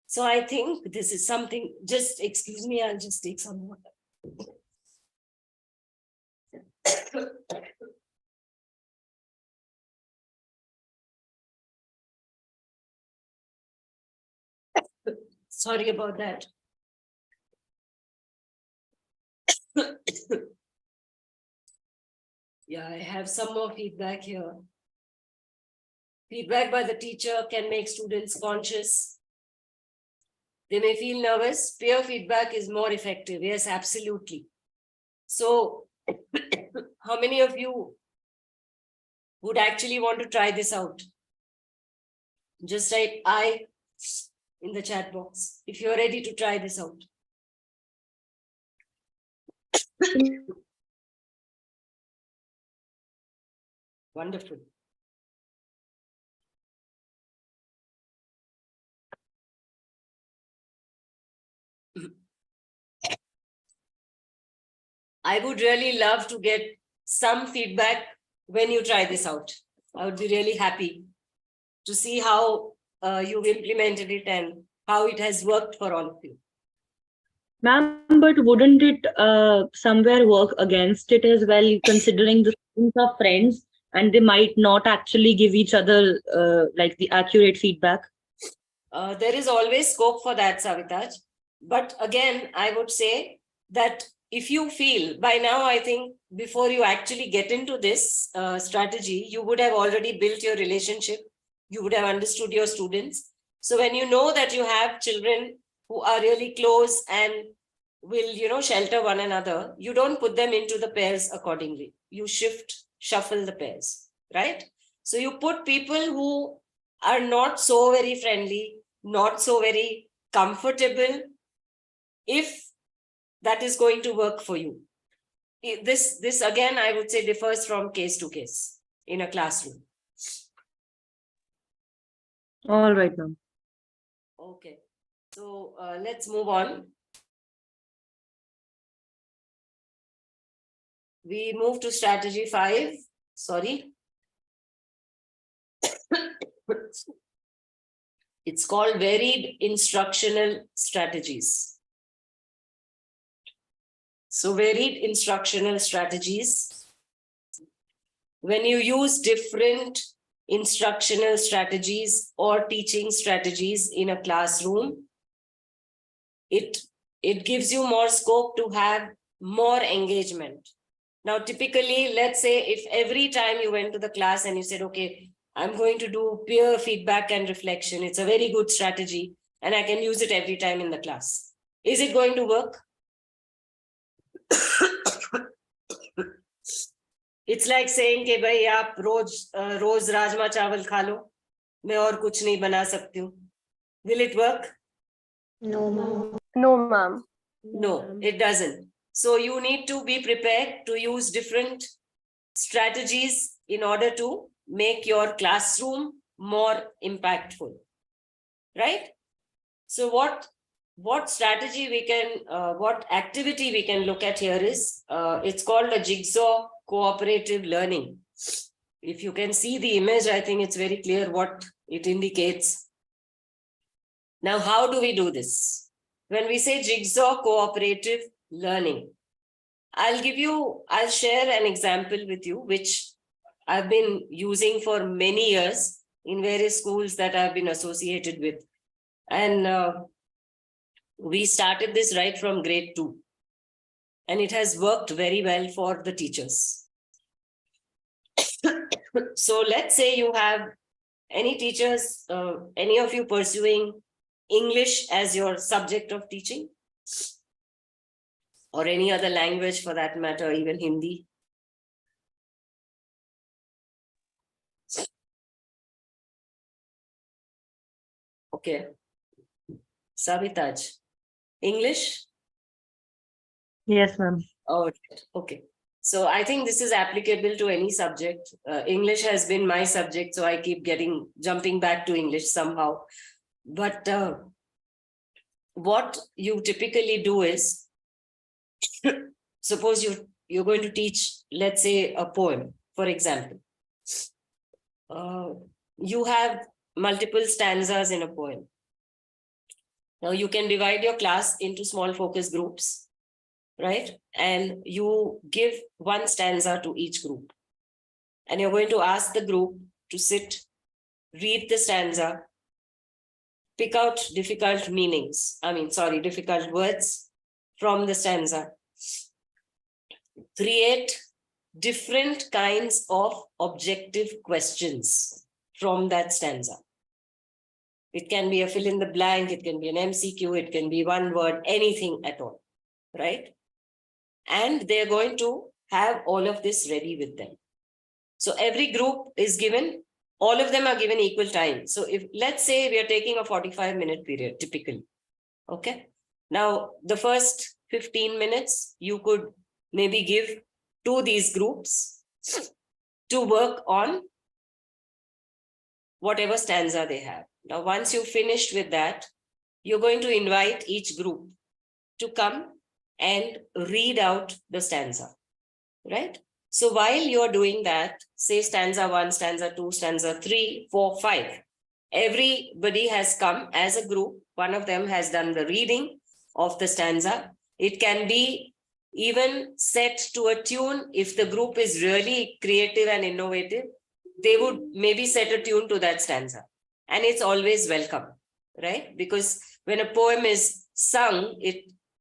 So I think this is something, just excuse me, I'll just take some water. Sorry about that. Yeah, I have some more feedback here. Feedback by the teacher can make students conscious. They may feel nervous. Peer feedback is more effective. Yes, absolutely. So, how many of you would actually want to try this out? Just write I in the chat box if you're ready to try this out. Wonderful. I would really love to get some feedback when you try this out. I would be really happy to see how you've implemented it and how it has worked for all of you.
Ma'am, but wouldn't it somewhere work against it as well, considering the students are friends and they might not actually give each other like the accurate feedback?
There is always scope for that, Savitaj. But again, I would say that if you feel by now, I think before you actually get into this strategy, you would have already built your relationship. You would have understood your students. So when you know that you have children who are really close and will, shelter one another, you don't put them into the pairs accordingly. You shuffle the pairs, right? So you put people who are not so very friendly, not so very comfortable, if that is going to work for you. This again, I would say, differs from case to case in a classroom.
All right, ma'am.
Okay, so let's move on. We move to strategy 5. Sorry. It's called varied instructional strategies. So varied instructional strategies. When you use different instructional strategies or teaching strategies in a classroom, it gives you more scope to have more engagement. Now, typically, let's say if every time you went to the class and you said, okay, I'm going to do peer feedback and reflection, it's a very good strategy and I can use it every time in the class. Is it going to work? It's like saying कि भाई आप रोज राजमा चावल खा लो, मैं और कुछ नहीं बना सकती हूँ. Will it work?
No, ma'am.
No, ma'am.
No, it doesn't. So you need to be prepared to use different strategies in order to make your classroom more impactful, right? So what strategy we can, what activity we can look at here is, it's called a jigsaw cooperative learning. If you can see the image, I think it's very clear what it indicates. Now, how do we do this? When we say jigsaw cooperative learning, I'll share an example with you, which I've been using for many years in various schools that I've been associated with. And we started this right from grade 2. And it has worked very well for the teachers. So let's say you have any teachers, any of you pursuing English as your subject of teaching, or any other language for that matter, even Hindi. Okay. Savitaj, English?
Yes, ma'am.
Oh, okay. So I think this is applicable to any subject. English has been my subject, so I keep jumping back to English somehow. But what you typically do is, suppose you're going to teach, let's say, a poem, for example. You have multiple stanzas in a poem. Now you can divide your class into small focus groups, right? And you give one stanza to each group. And you're going to ask the group to sit, read the stanza, pick out difficult words from the stanza, create different kinds of objective questions from that stanza. It can be a fill in the blank, it can be an MCQ, it can be one word, anything at all, right? And they're going to have all of this ready with them. So every group is given, all of them are given equal time. So if, let's say we are taking a 45-minute period, typically, okay? Now, the first 15 minutes, you could maybe give to these groups to work on whatever stanza they have. Now, once you've finished with that, you're going to invite each group to come and read out the stanza, right? So while you're doing that, say stanza 1, stanza 2, stanza 3, 4, 5, everybody has come as a group. One of them has done the reading of the stanza. It can be even set to a tune. If the group is really creative and innovative, they would maybe set a tune to that stanza. And it's always welcome, right? Because when a poem is sung,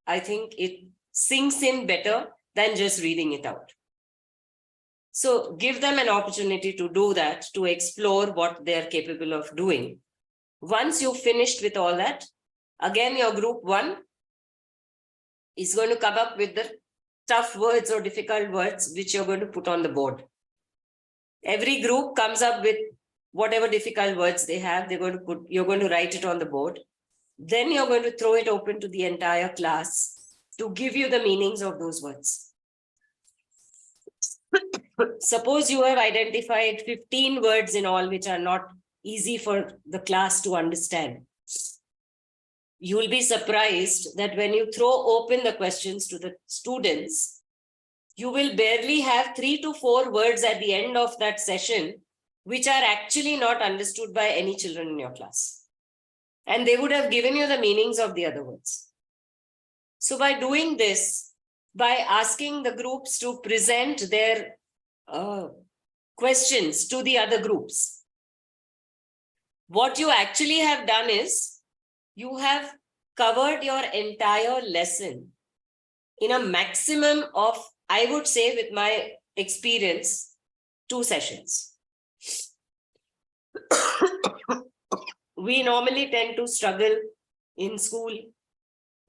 I think it sinks in better than just reading it out. So give them an opportunity to do that, to explore what they're capable of doing. Once you've finished with all that, again, your group 1 is going to come up with the tough words or difficult words which you're going to put on the board. Every group comes up with whatever difficult words they have, you're going to write it on the board. Then you're going to throw it open to the entire class to give you the meanings of those words. Suppose you have identified 15 words in all which are not easy for the class to understand. You will be surprised that when you throw open the questions to the students, you will barely have 3 to 4 words at the end of that session which are actually not understood by any children in your class. And they would have given you the meanings of the other words. So by doing this, by asking the groups to present their questions to the other groups, what you actually have done is you have covered your entire lesson in a maximum of, I would say with my experience, 2 sessions. We normally tend to struggle in school.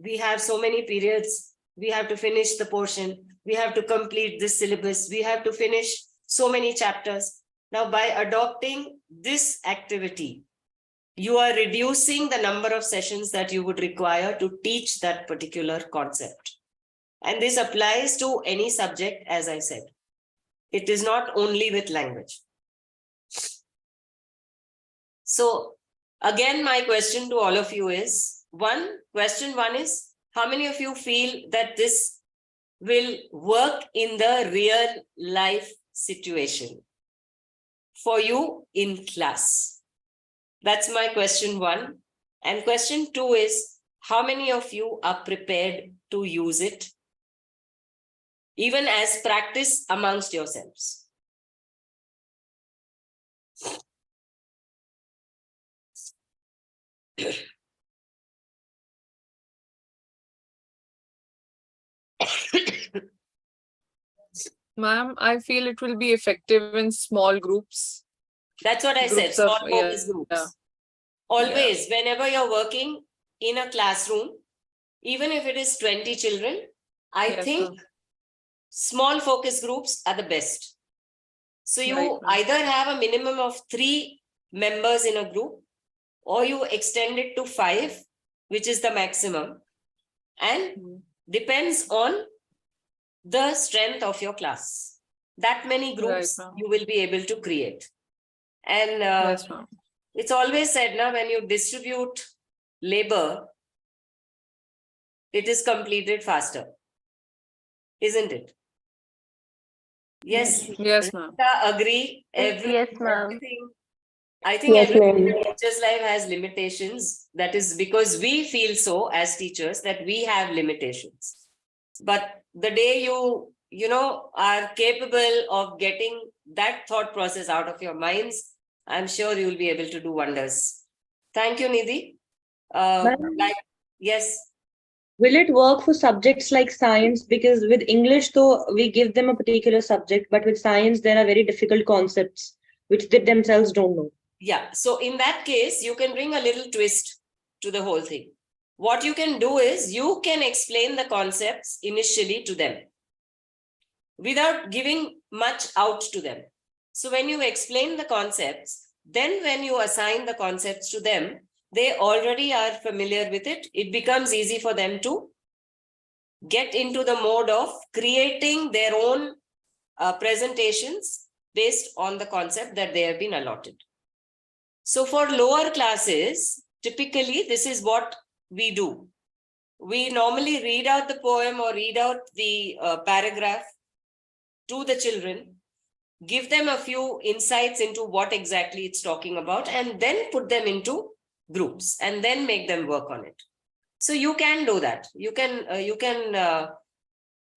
We have so many periods. We have to finish the portion. We have to complete this syllabus. We have to finish so many chapters. Now, by adopting this activity, you are reducing the number of sessions that you would require to teach that particular concept. And this applies to any subject, as I said. It is not only with language. So again, my question to all of you is, question one is, how many of you feel that this will work in the real life situation for you in class? That's my question 1. And question 2 is, how many of you are prepared to use it, even as practice amongst yourselves?
Ma'am, I feel it will be effective in small groups.
That's what I said, small focus groups.
Yeah.
Always, whenever you're working in a classroom, even if it is 20 children, I think small focus groups are the best. So you either have a minimum of 3 members in a group, or you extend it to 5, which is the maximum, and depends on the strength of your class. That many groups you will be able to create. And it's always said now, when you distribute labor, it is completed faster, isn't it? Yes.
Yes, ma'am.
Agree.
Yes, ma'am.
I think
Yes,
every
ma'am.
teacher's life has limitations. That is because we feel so as teachers that we have limitations. But the day you know, are capable of getting that thought process out of your minds, I'm sure you will be able to do wonders. Thank you, Nidhi. Yes.
Will it work for subjects like science? Because with English, though, we give them a particular subject, but with science, there are very difficult concepts which they themselves don't know.
Yeah. So in that case, you can bring a little twist to the whole thing. What you can do is you can explain the concepts initially to them without giving much out to them. So when you explain the concepts, then when you assign the concepts to them, they already are familiar with it. It becomes easy for them to get into the mode of creating their own presentations based on the concept that they have been allotted. So for lower classes, typically this is what we do. we normally read out the poem or read out the paragraph to the children, give them a few insights into what exactly it's talking about, and then put them into groups and then make them work on it. So you can do that.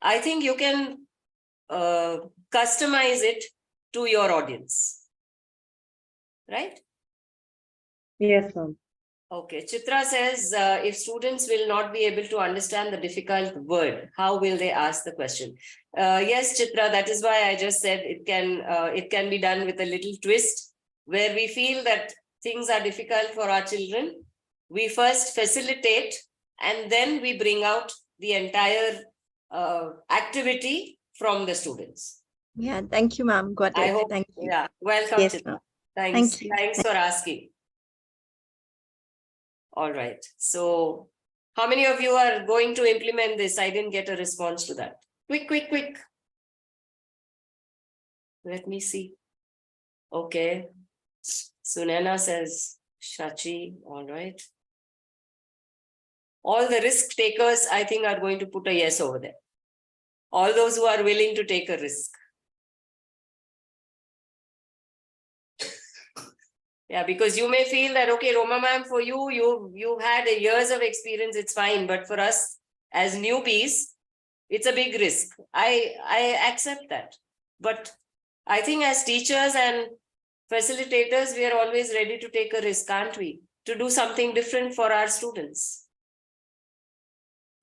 I think you can customize it to your audience, right?
Yes, ma'am.
Okay, Chitra says, if students will not be able to understand the difficult word, how will they ask the question? Yes, Chitra, that is why I just said it can be done with a little twist, where we feel that things are difficult for our children. We first facilitate, and then we bring out the entire activity from the students.
Yeah, thank you, ma'am. Got it.
I hope.
Thank you.
Yeah, welcome,
Yes,
Chitra.
ma'am.
Thanks.
Thank you.
Thanks for asking. All right. So how many of you are going to implement this? I didn't get a response to that. Quick. Let me see. Okay. Sunana says, Shachi. All right. All the risk takers, I think, are going to put a yes over there. All those who are willing to take a risk. Yeah, because you may feel that, okay, Roma ma'am, for you've had years of experience, it's fine. But for us as newbies, it's a big risk. I accept that. But I think as teachers and facilitators, we are always ready to take a risk, aren't we? To do something different for our students.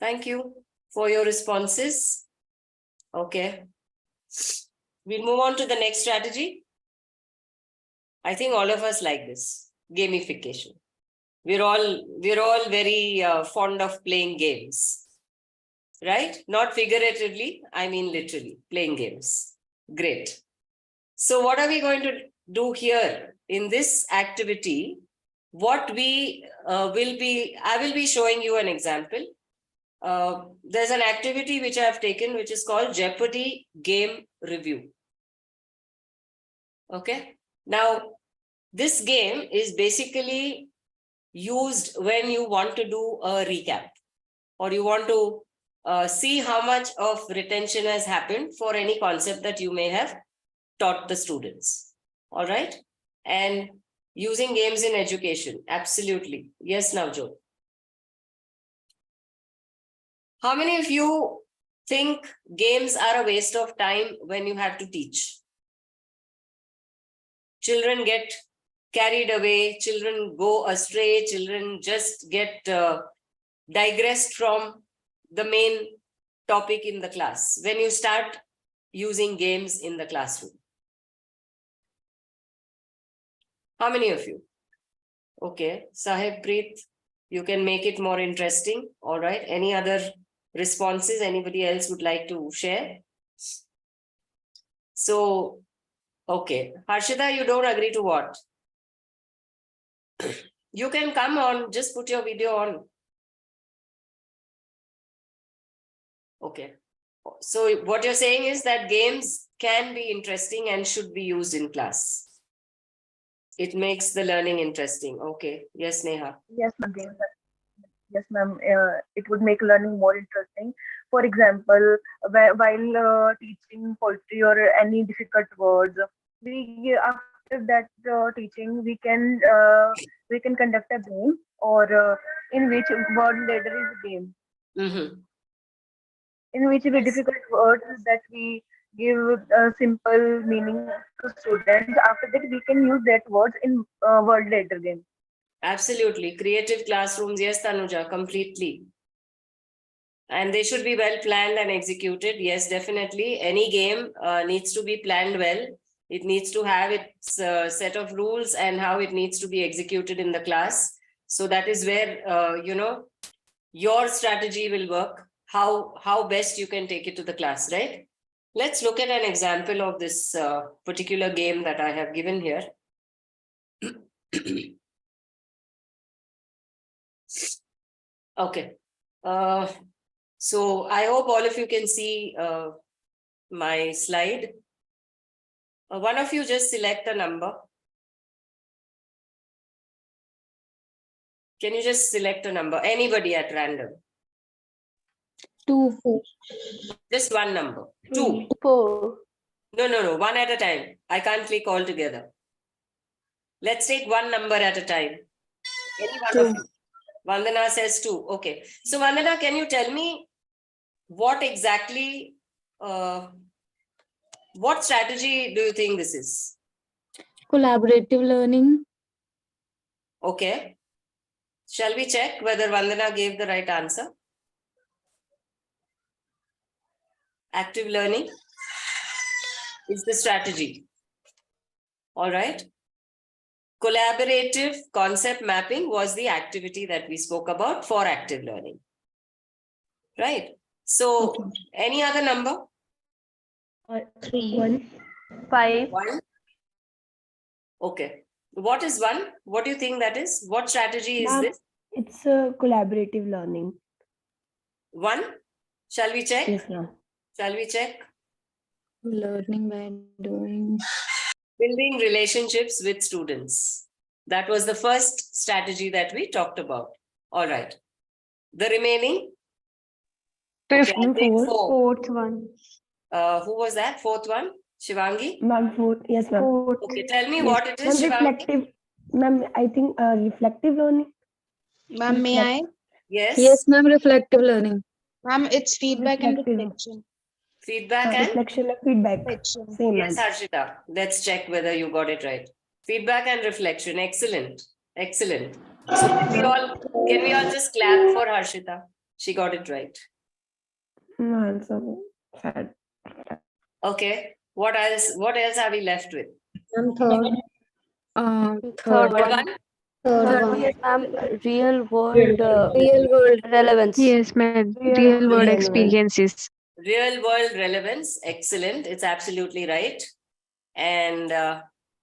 Thank you for your responses. Okay. We'll move on to the next strategy. I think all of us like this, gamification. We're all very fond of playing games, right? Not figuratively, I mean literally, playing games. Great. So what are we going to do here in this activity? What I will be showing you an example. There's an activity which I have taken, which is called Jeopardy Game Review. Okay. Now, this game is basically used when you want to do a recap, or you want to see how much of retention has happened for any concept that you may have taught the students. All right. And using games in education. Absolutely. Yes, Navjot. How many of you think games are a waste of time when you have to teach? Children get carried away, children go astray, children just get digressed from the main topic in the class when you start using games in the classroom. How many of you? Okay, Sahib Preet, you can make it more interesting. All right, any other responses anybody else would like to share? So, okay, Harshita, you don't agree to what? You can come on, just put your video on. Okay. So what you're saying is that games can be interesting and should be used in class. It makes the learning interesting. Okay. Yes, Neha.
Yes, ma'am. Yes, ma'am. It would make learning more interesting. For example, while teaching poetry or any difficult words, after that teaching we can conduct a game, or in which word ladder is a game.
Mm-hmm.
In which the difficult words that we give a simple meaning to students. After that, we can use that words in word ladder game.
Absolutely. Creative classrooms. Yes, Tanuja, completely. And they should be well planned and executed. Yes, definitely. Any game needs to be planned well. It needs to have its set of rules and how it needs to be executed in the class. So that is where, your strategy will work, how best you can take it to the class, right? Let's look at an example of this particular game that I have given here. Okay. So I hope all of you can see my slide. One of you just select a number. Can you just select a number? Anybody at random.
2.
Just one number. 2.
4.
No. One at a time. I can't click all together. Let's take one number at a time. Any one of you. Vandana says 2. Okay. So Vandana, can you tell me what exactly, what strategy do you think this is?
Collaborative learning.
Okay. Shall we check whether Vandana gave the right answer? Active learning is the strategy. All right. Collaborative concept mapping was the activity that we spoke about for active learning. Right. So any other number?
3. 1. 5.
1. Okay. What is 1? What do you think that is? What strategy is this?
It's collaborative learning.
1. Shall we check?
Yes, ma'am.
Shall we check?
Learning by doing.
Building relationships with students. That was the first strategy that we talked about. All right. The remaining? Okay, I'll take 4.
Fourth one.
Who was that? 4th one? Shivangi?
Ma'am, fourth. Yes, ma'am.
Okay, tell me what it is,
Ma'am,
Shivangi.
reflective. Ma'am, I think reflective learning.
Ma'am, may I?
Yes.
Yes, ma'am, reflective learning.
Ma'am, it's feedback and reflection.
Feedback and?
Reflection and feedback. Same,
Yes,
ma'am.
Harshita. Let's check whether you got it right. Feedback and reflection. Excellent. Excellent. So can we all just clap for Harshita? She got it right.
No, I'm so sad.
Okay. What else? What else are we left with?
Third.
Third
What
one.
one?
Third one is real world relevance.
Yes, ma'am. Real world experiences.
Real world relevance. Excellent. It's absolutely right. And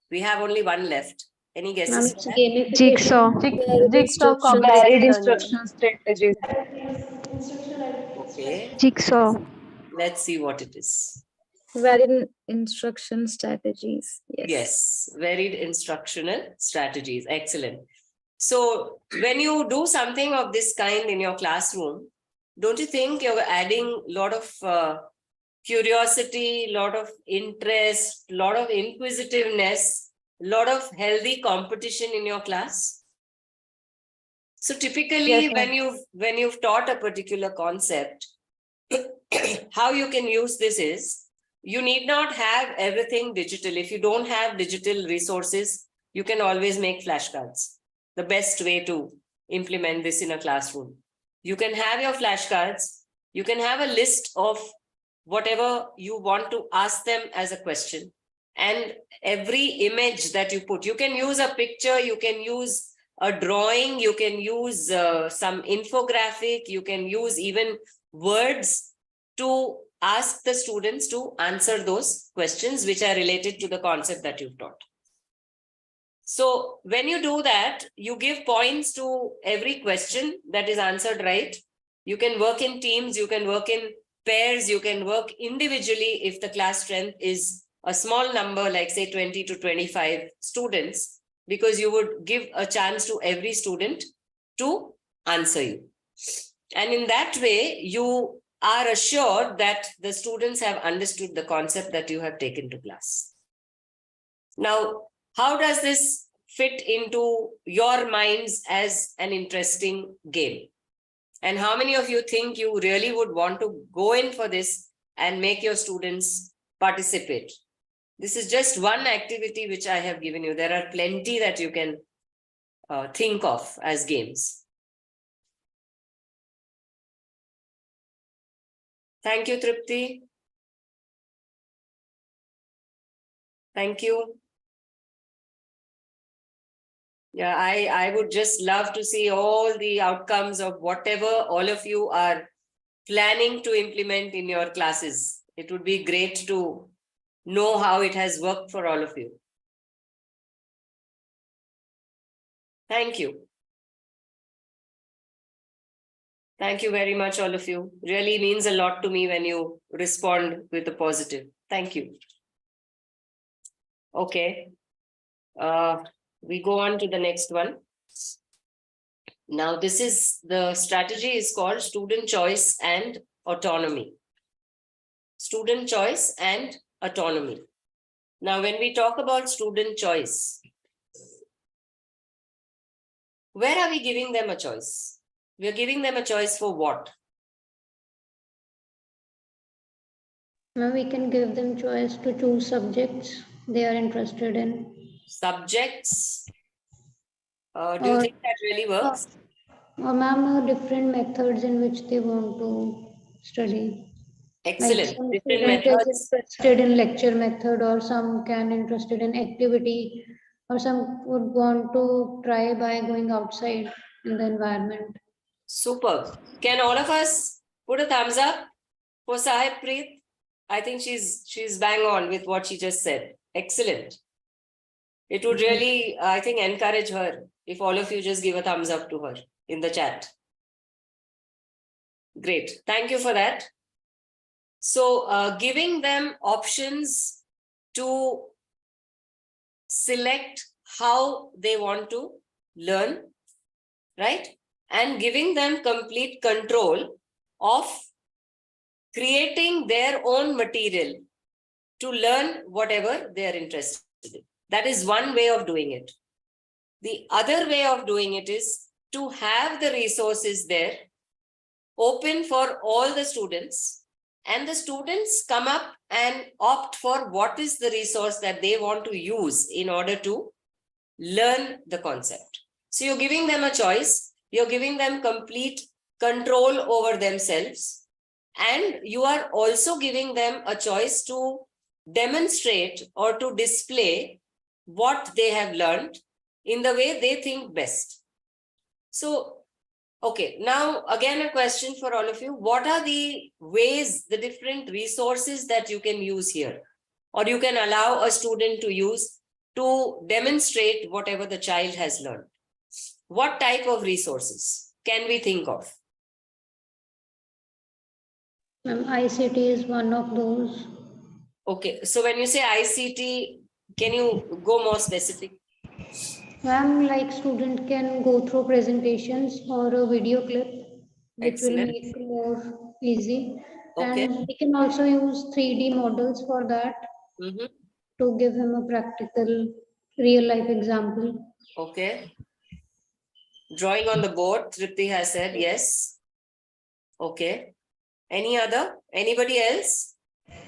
we have only one left. Any guesses?
Jigsaw.
Jigsaw.
Varied instruction strategies.
Okay.
Jigsaw.
Let's see what it is.
Varied instruction strategies.
Yes, varied instructional strategies. Excellent. So when you do something of this kind in your classroom, don't you think you're adding a lot of curiosity, a lot of interest, a lot of inquisitiveness, a lot of healthy competition in your class? So typically when you've taught a particular concept, how you can use this is, you need not have everything digital. If you don't have digital resources, you can always make flashcards. The best way to implement this in a classroom. You can have your flashcards. You can have a list of whatever you want to ask them as a question. And every image that you put, you can use a picture, you can use a drawing, you can use some infographic, you can use even words to ask the students to answer those questions which are related to the concept that you've taught. So when you do that, you give points to every question that is answered right. You can work in teams, you can work in pairs, you can work individually if the class strength is a small number, like say 20 to 25 students, because you would give a chance to every student to answer you. And in that way, you are assured that the students have understood the concept that you have taken to class. Now, how does this fit into your minds as an interesting game? And how many of you think you really would want to go in for this and make your students participate? This is just one activity which I have given you. There are plenty that you can think of as games. Thank you, Tripti. Thank you. Yeah, I would just love to see all the outcomes of whatever all of you are planning to implement in your classes. It would be great to know how it has worked for all of you. Thank you. Thank you very much, all of you. Really means a lot to me when you respond with a positive. Thank you. Okay. We go on to the next one. Now, this is the strategy is called student choice and autonomy. Student choice and autonomy. Now, when we talk about student choice, where are we giving them a choice? We are giving them a choice for what?
Now we can give them choice to choose subjects they are interested in.
Subjects. Do you think that really works?
Or ma'am, different methods in which they want to study.
Excellent.
Like some
Different
student
methods.
is interested in lecture method, or some can interested in activity, or some would want to try by going outside in the environment.
Super. Can all of us put a thumbs up for Sahib Preet? I think she's bang on with what she just said. Excellent. It would really, I think, encourage her if all of you just give a thumbs up to her in the chat. Great. Thank you for that. So giving them options to select how they want to learn, right? And giving them complete control of creating their own material to learn whatever they are interested in. That is one way of doing it. The other way of doing it is to have the resources there open for all the students, and the students come up and opt for what is the resource that they want to use in order to learn the concept. So you're giving them a choice, you're giving them complete control over themselves, and you are also giving them a choice to demonstrate or to display what they have learned in the way they think best. So, okay, now again a question for all of you. What are the ways, the different resources that you can use here, or you can allow a student to use to demonstrate whatever the child has learned? What type of resources can we think of?
ICT is one of those.
Okay, so when you say ICT, can you go more specific?
Ma'am, like student can go through presentations or a video clip, which
Excellent.
will make more easy.
Okay.
And we can also use 3D models for that to give him a practical, real life example.
Okay. Drawing on the board, Tripti has said, yes. Okay. Any other? Anybody else?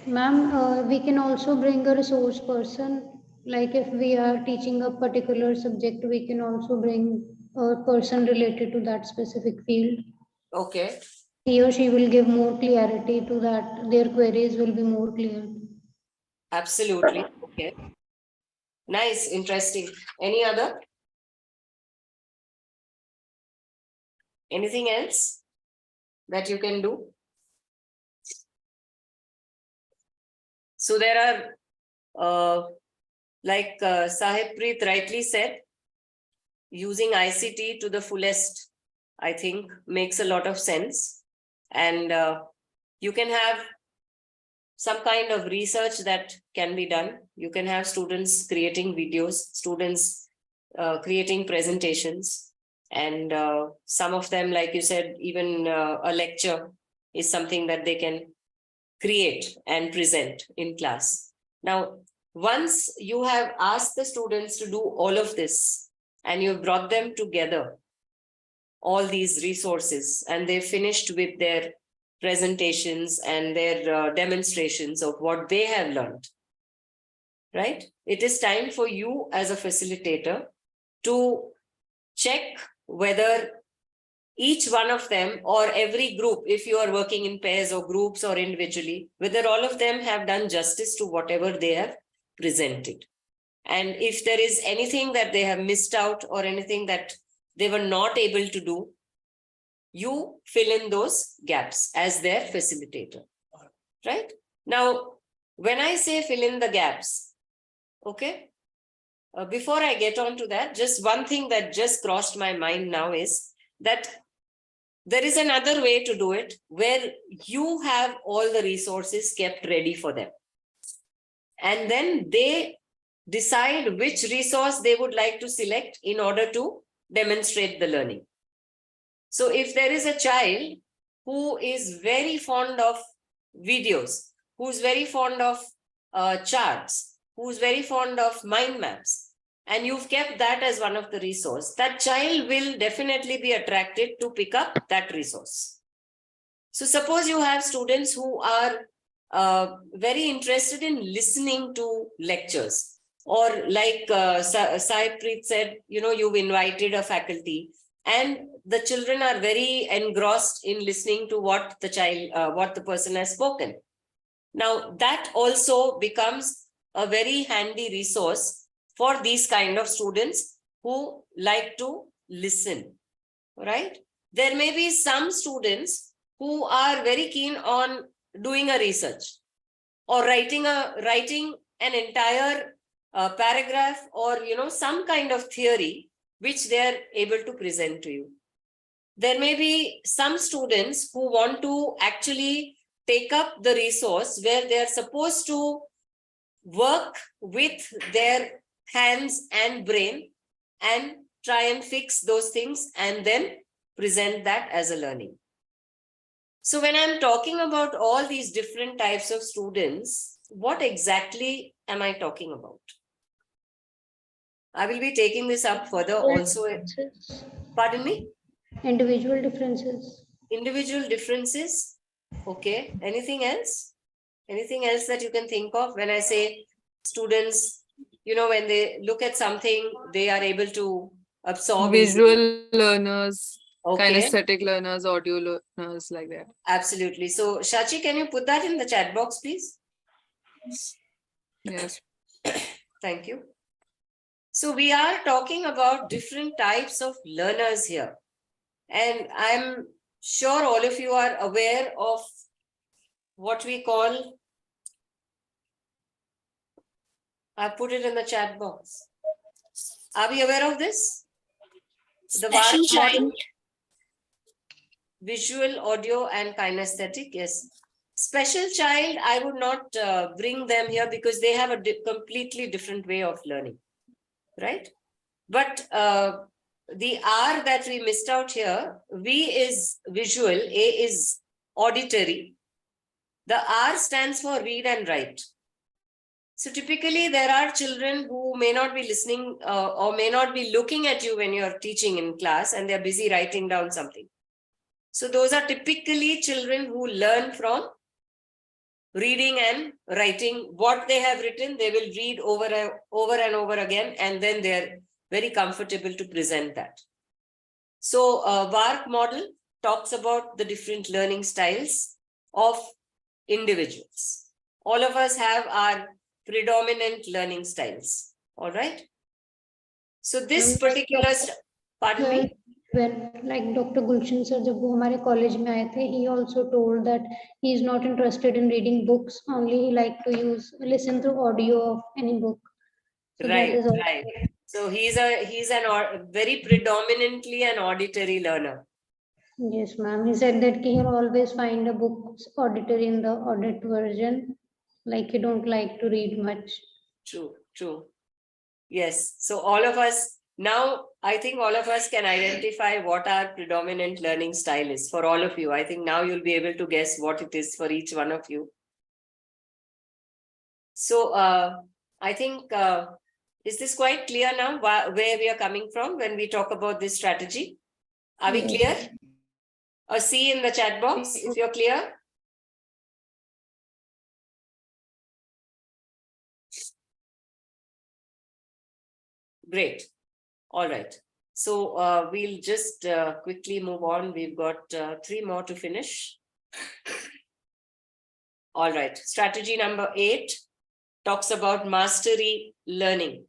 Ma'am, we can also bring a resource person. Like if we are teaching a particular subject, we can also bring a person related to that specific field.
Okay.
He or she will give more clarity to that. Their queries will be more clear.
Absolutely. Okay. Nice, interesting. Any other? Anything else that you can do? So there are, like Sahib Preet rightly said, using ICT to the fullest, I think, makes a lot of sense. And you can have some kind of research that can be done. You can have students creating videos, students creating presentations, and some of them, like you said, even a lecture is something that they can create and present in class. Now, once you have asked the students to do all of this and you've brought them together, all these resources, and they've finished with their presentations and their demonstrations of what they have learned, right? It is time for you as a facilitator to check whether each one of them, or every group, if you are working in pairs or groups or individually, whether all of them have done justice to whatever they have presented. And if there is anything that they have missed out or anything that they were not able to do, you fill in those gaps as their facilitator, right? Now, when I say fill in the gaps, okay, before I get on to that, just one thing that just crossed my mind now is that there is another way to do it where you have all the resources kept ready for them. And then they decide which resource they would like to select in order to demonstrate the learning. So if there is a child who is very fond of videos, who's very fond of charts, who's very fond of mind maps, and you've kept that as one of the resource, that child will definitely be attracted to pick up that resource. So suppose you have students who are very interested in listening to lectures, or like Saipreet said, you've invited a faculty and the children are very engrossed in listening to what the person has spoken. Now that also becomes a very handy resource for these kind of students who like to listen, right? There may be some students who are very keen on doing a research or writing an entire paragraph, or some kind of theory which they are able to present to you. There may be some students who want to actually take up the resource where they are supposed to work with their hands and brain and try and fix those things and then present that as a learning. So when I'm talking about all these different types of students, what exactly am I talking about? I will be taking this up further also. Pardon me?
Individual differences.
Individual differences. Okay. Anything else? Anything else that you can think of when I say students, when they look at something, they are able to absorb
Visual learners,
Okay.
kinesthetic learners, audio learners, like that.
Absolutely. So Shachi, can you put that in the chat box, please?
Yes.
Thank you. So we are talking about different types of learners here. And I'm sure all of you are aware of what we call, I put it in the chat box. Are we aware of this? The
Special
VARC model?
child.
Visual, audio, and kinesthetic, yes. Special child, I would not bring them here because they have a completely different way of learning, right? But the R that we missed out here, V is visual, A is auditory. The R stands for read and write. So typically there are children who may not be listening or may not be looking at you when you're teaching in class and they're busy writing down something. So those are typically children who learn from reading and writing. What they have written, they will read over and over again, and then they're very comfortable to present that. So VARC model talks about the different learning styles of individuals. All of us have our predominant learning styles, all right? So this particular, pardon me?
When like Dr. Gulshan sir जब वो हमारे college में आए थे, he also told that he is not interested in reading books. Only he like to listen to audio of any book. So
Right,
that is also
right. So he's very predominantly an auditory learner.
Yes, ma'am. He said that he'll always find a book auditory in the audit version. Like he don't like to read much.
True, true. Yes. So all of us, now I think all of us can identify what our predominant learning style is for all of you. I think now you'll be able to guess what it is for each one of you. So I think, is this quite clear now where we are coming from when we talk about this strategy? Are we clear? A C in the chat box if you're clear. Great. All right. So we'll just quickly move on. We've got 3 more to finish. All right. Strategy number 8 talks about mastery learning.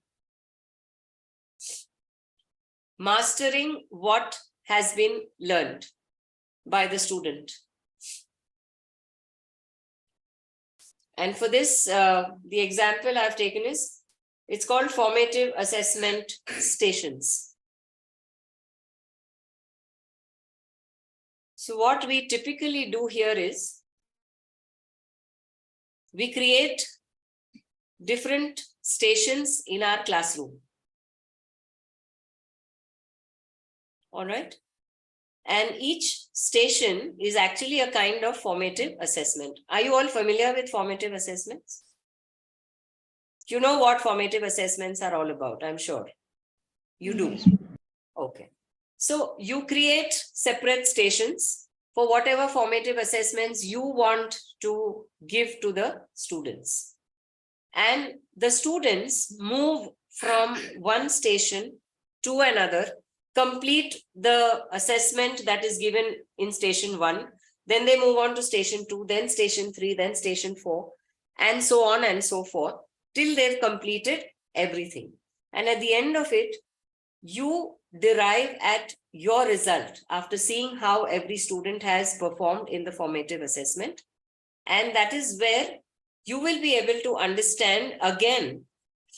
Mastering what has been learned by the student. And for this, the example I've taken is, it's called formative assessment stations. So what we typically do here is, we create different stations in our classroom. All right. And each station is actually a kind of formative assessment. Are you all familiar with formative assessments? You know what formative assessments are all about, I'm sure. You do. Okay. So you create separate stations for whatever formative assessments you want to give to the students. And the students move from one station to another, complete the assessment that is given in station 1, then they move on to station 2, then station 3, then station 4, and so on and so forth, till they've completed everything. And at the end of it, you derive at your result after seeing how every student has performed in the formative assessment. And that is where you will be able to understand again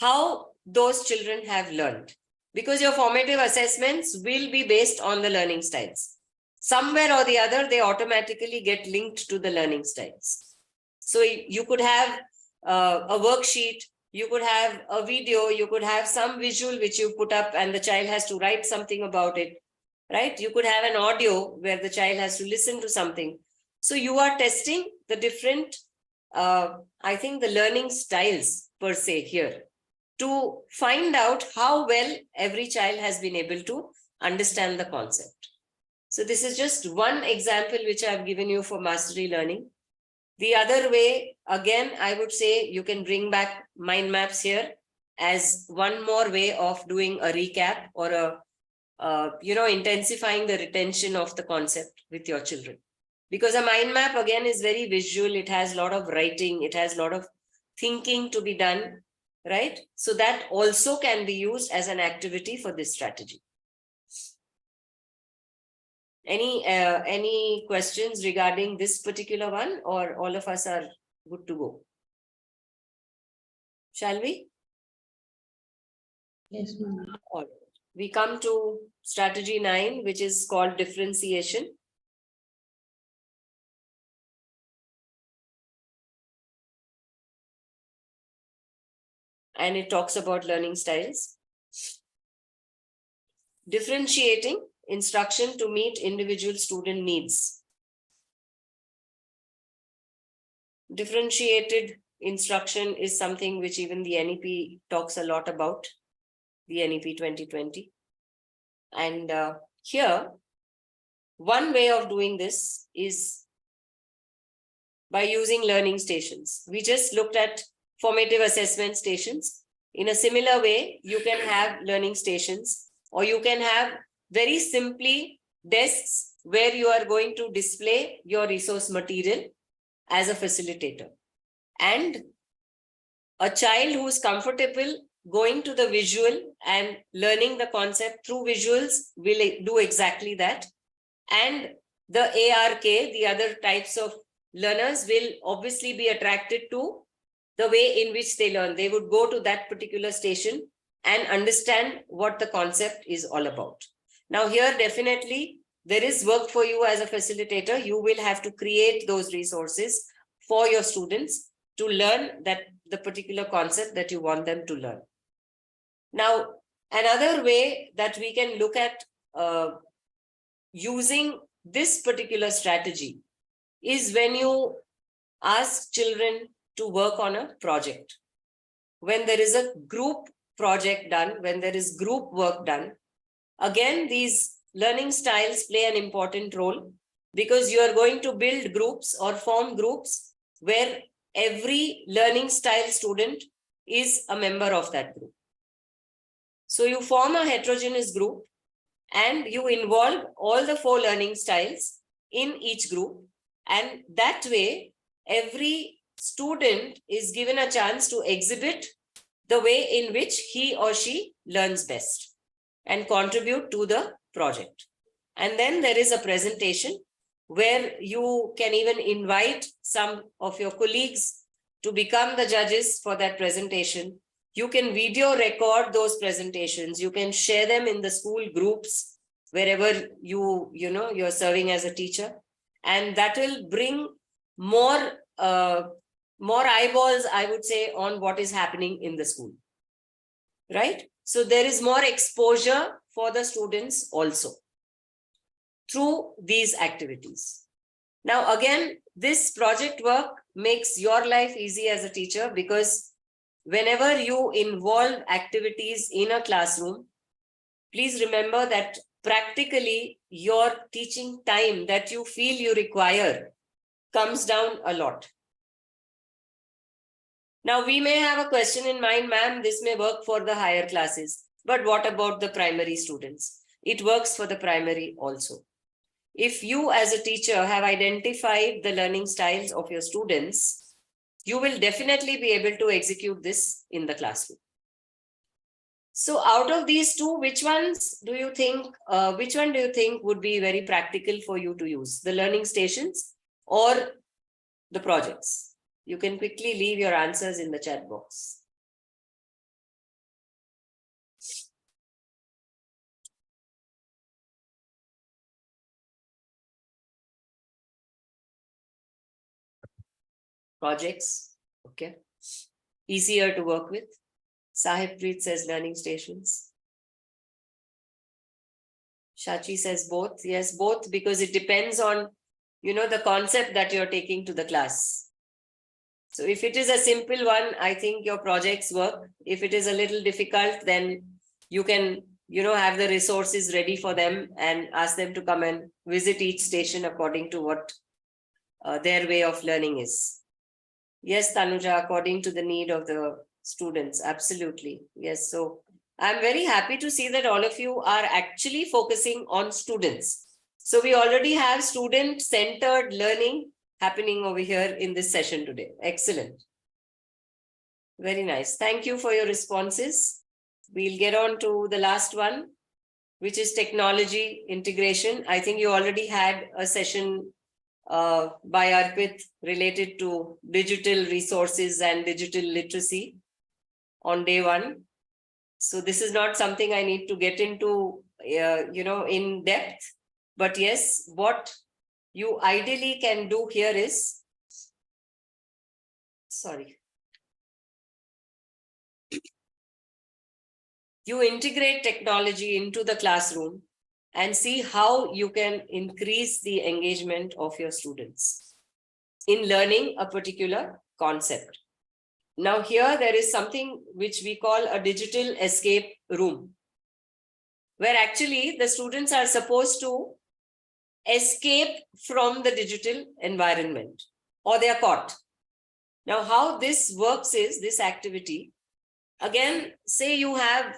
how those children have learned. Because your formative assessments will be based on the learning styles. Somewhere or the other, they automatically get linked to the learning styles. So you could have a worksheet, you could have a video, you could have some visual which you put up and the child has to write something about it, right? You could have an audio where the child has to listen to something. So you are testing the different, I think the learning styles per se here, to find out how well every child has been able to understand the concept. So this is just one example which I've given you for mastery learning. The other way, again, I would say you can bring back mind maps here as one more way of doing a recap or intensifying the retention of the concept with your children. Because a mind map, again, is very visual. It has a lot of writing. It has a lot of thinking to be done, right? So that also can be used as an activity for this strategy. Any questions regarding this particular one, or all of us are good to go? Shall we?
Yes, ma'am.
All right. We come to strategy 9, which is called differentiation. And it talks about learning styles. Differentiating instruction to meet individual student needs. Differentiated instruction is something which even the NEP talks a lot about, the NEP 2020. And here, one way of doing this is by using learning stations. We just looked at formative assessment stations. In a similar way, you can have learning stations, or you can have very simply desks where you are going to display your resource material as a facilitator. And a child who is comfortable going to the visual and learning the concept through visuals will do exactly that. And the ARK, the other types of learners, will obviously be attracted to the way in which they learn. They would go to that particular station and understand what the concept is all about. Now here, definitely, there is work for you as a facilitator. You will have to create those resources for your students to learn that the particular concept that you want them to learn. Now, another way that we can look at using this particular strategy is when you ask children to work on a project. When there is a group project done, when there is group work done, again, these learning styles play an important role, because you are going to build groups or form groups where every learning style student is a member of that group. So you form a heterogeneous group and you involve all the 4 learning styles in each group. And that way, every student is given a chance to exhibit the way in which he or she learns best and contribute to the project. And then there is a presentation where you can even invite some of your colleagues to become the judges for that presentation. You can video record those presentations. You can share them in the school groups wherever you're serving as a teacher. And that will bring more eyeballs, I would say, on what is happening in the school. Right? So there is more exposure for the students also. through these activities. Now, again, this project work makes your life easy as a teacher, because whenever you involve activities in a classroom, please remember that practically your teaching time that you feel you require comes down a lot. Now, we may have a question in mind, ma'am, this may work for the higher classes, but what about the primary students? It works for the primary also. If you as a teacher have identified the learning styles of your students, you will definitely be able to execute this in the classroom. So out of these two, which one do you think would be very practical for you to use? The learning stations or the projects? You can quickly leave your answers in the chat box. Projects, okay. Easier to work with. Sahib Preet says learning stations. Shachi says both. Yes, both, because it depends on, the concept that you're taking to the class. So if it is a simple one, I think your projects work. If it is a little difficult, then you can, have the resources ready for them and ask them to come and visit each station according to what their way of learning is. Yes, Tanuja, according to the need of the students. Absolutely. Yes. So I'm very happy to see that all of you are actually focusing on students. So we already have student-centered learning happening over here in this session today. Excellent. Very nice. Thank you for your responses. We'll get on to the last one, which is technology integration. I think you already had a session by Arpit related to digital resources and digital literacy on day one. So this is not something I need to get into, in depth. But yes, what you ideally can do here is, you integrate technology into the classroom and see how you can increase the engagement of your students in learning a particular concept. Now here there is something which we call a digital escape room, where actually the students are supposed to escape from the digital environment, or they are caught. Now how this works is, this activity, again, say you have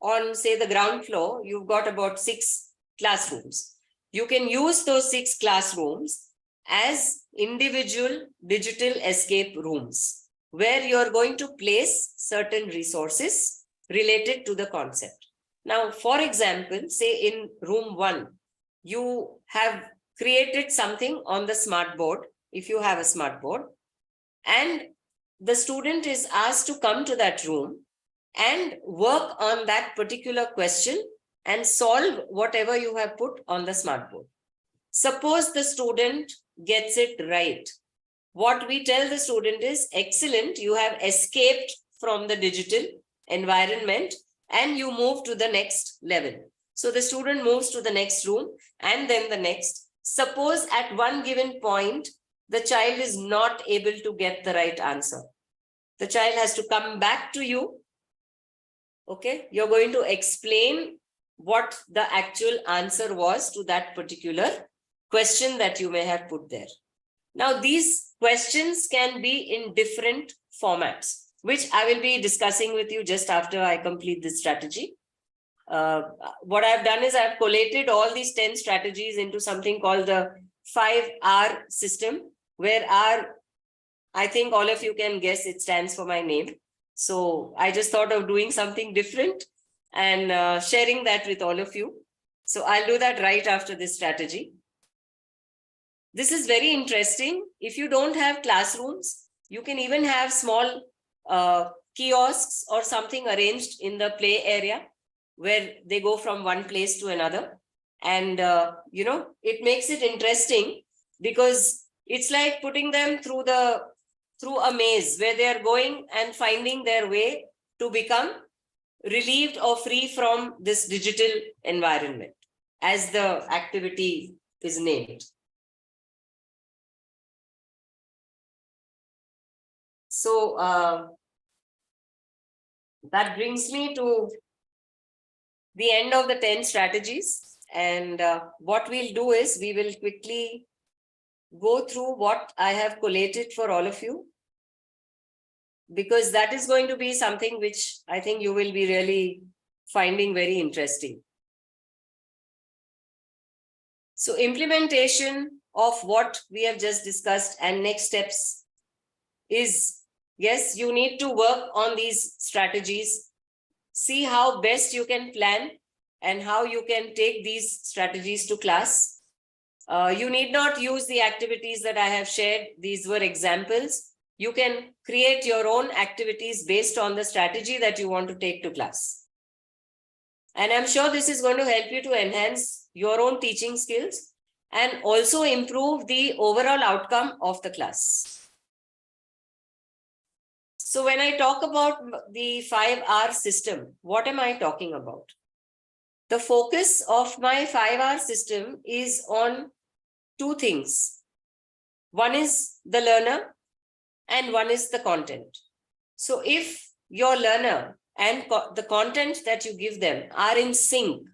on, say, the ground floor, you've got about 6 classrooms. You can use those 6 classrooms as individual digital escape rooms, where you're going to place certain resources related to the concept. Now, for example, say in room 1, you have created something on the smart board, if you have a smart board, and the student is asked to come to that room and work on that particular question and solve whatever you have put on the smart board. Suppose the student gets it right. What we tell the student is, excellent, you have escaped from the digital environment and you move to the next level. So the student moves to the next room and then the next. Suppose at one given point, the child is not able to get the right answer. The child has to come back to you. Okay, you're going to explain what the actual answer was to that particular question that you may have put there. Now, these questions can be in different formats, which I will be discussing with you just after I complete this strategy. What I've done is I've collated all these 10 strategies into something called the 5R system, where R, I think all of you can guess, it stands for my name. So I just thought of doing something different and sharing that with all of you. So I'll do that right after this strategy. This is very interesting. If you don't have classrooms, you can even have small kiosks or something arranged in the play area where they go from one place to another. And, it makes it interesting because it's like putting them through a maze where they are going and finding their way to become relieved or free from this digital environment. as the activity is named. So that brings me to the end of the 10 strategies. And what we'll do is we will quickly go through what I have collated for all of you, because that is going to be something which I think you will be really finding very interesting. So implementation of what we have just discussed and next steps is, yes, you need to work on these strategies, see how best you can plan and how you can take these strategies to class. You need not use the activities that I have shared. These were examples. You can create your own activities based on the strategy that you want to take to class. And I'm sure this is going to help you to enhance your own teaching skills and also improve the overall outcome of the class. So when I talk about the 5R system, what am I talking about? The focus of my 5R system is on two things. One is the learner and one is the content. So if your learner and the content that you give them are in sync,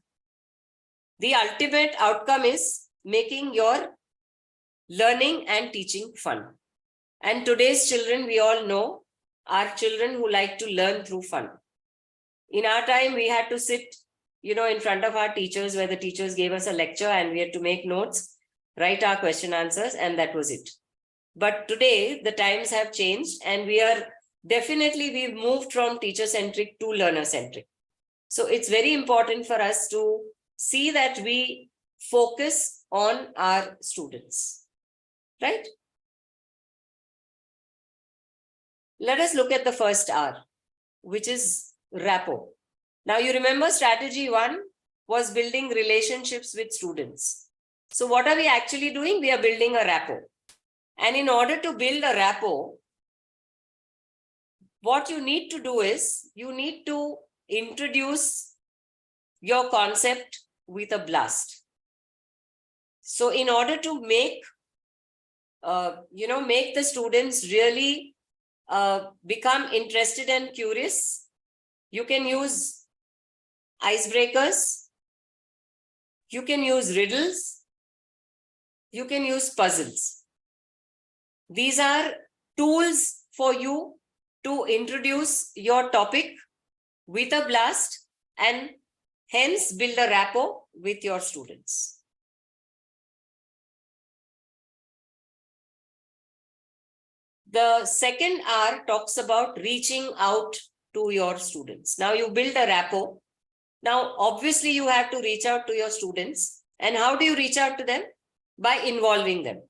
the ultimate outcome is making your learning and teaching fun. And today's children, we all know, are children who like to learn through fun. In our time, we had to sit, in front of our teachers where the teachers gave us a lecture and we had to make notes, write our question answers, and that was it. But today, the times have changed and we've moved from teacher-centric to learner-centric. So it's very important for us to see that we focus on our students, right? Let us look at the first R, which is rapport. Now you remember strategy 1 was building relationships with students. So what are we actually doing? We are building a rapport. And in order to build a rapport, what you need to do is you need to introduce your concept with a blast. So in order to make the students really become interested and curious, you can use icebreakers, you can use riddles, you can use puzzles. These are tools for you to introduce your topic with a blast and hence build a rapport with your students. The second R talks about reaching out to your students. Now you build a rapport. Now, obviously you have to reach out to your students. And how do you reach out to them? By involving them.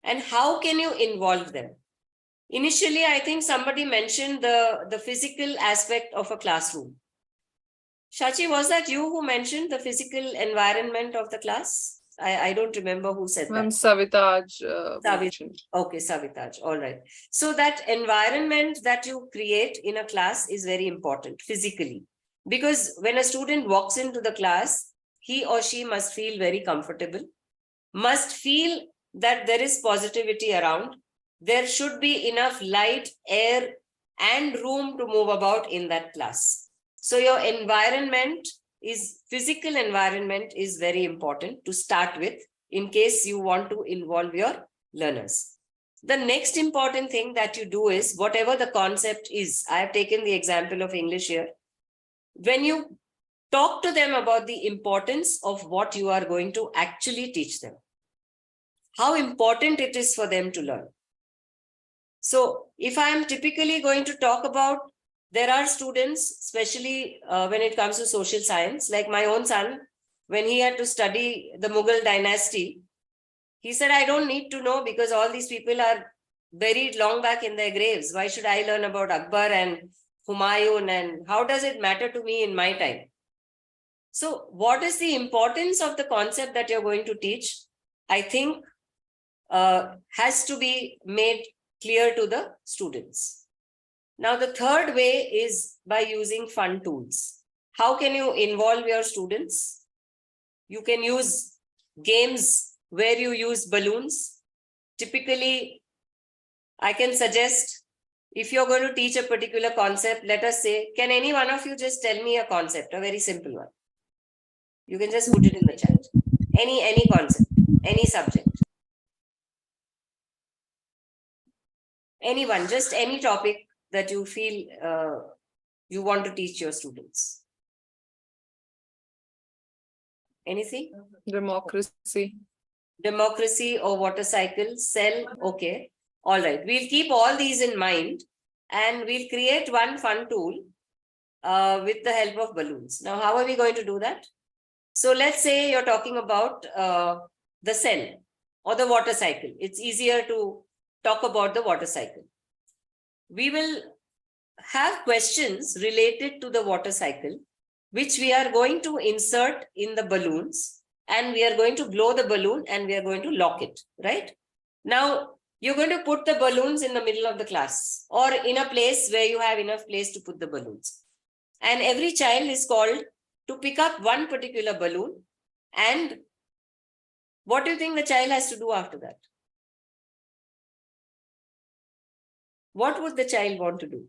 And how can you involve them? Initially, I think somebody mentioned the physical aspect of a classroom. Shachi, was that you who mentioned the physical environment of the class? I don't remember who said that.
Savitaj.
Okay, Savitaj. All right. So that environment that you create in a class is very important physically. Because when a student walks into the class, he or she must feel very comfortable, must feel that there is positivity around. There should be enough light, air, and room to move about in that class. So your physical environment is very important to start with in case you want to involve your learners. The next important thing that you do is whatever the concept is. I have taken the example of English here. When you talk to them about the importance of what you are going to actually teach them, how important it is for them to learn. So if I am typically going to talk about, there are students, especially when it comes to social science, like my own son, when he had to study the Mughal dynasty, he said, I don't need to know because all these people are buried long back in their graves. Why should I learn about Akbar and Humayun, and how does it matter to me in my time? So what is the importance of the concept that you're going to teach? I think has to be made clear to the students. Now, the third way is by using fun tools. How can you involve your students? You can use games where you use balloons. Typically, I can suggest, if you're going to teach a particular concept, let us say, can any one of you just tell me a concept, a very simple one? You can just put it in the chat. Any concept, any subject. Anyone, just any topic that you feel you want to teach your students. Anything?
Democracy.
Democracy or water cycle, cell, okay. All right, we'll keep all these in mind and we'll create one fun tool with the help of balloons. Now, how are we going to do that? So let's say you're talking about the cell or the water cycle. It's easier to talk about the water cycle. We will have questions related to the water cycle, which we are going to insert in the balloons, and we are going to blow the balloon and we are going to lock it, right? Now, you're going to put the balloons in the middle of the class or in a place where you have enough place to put the balloons. And every child is called to pick up one particular balloon. And what do you think the child has to do after that? What would the child want to do?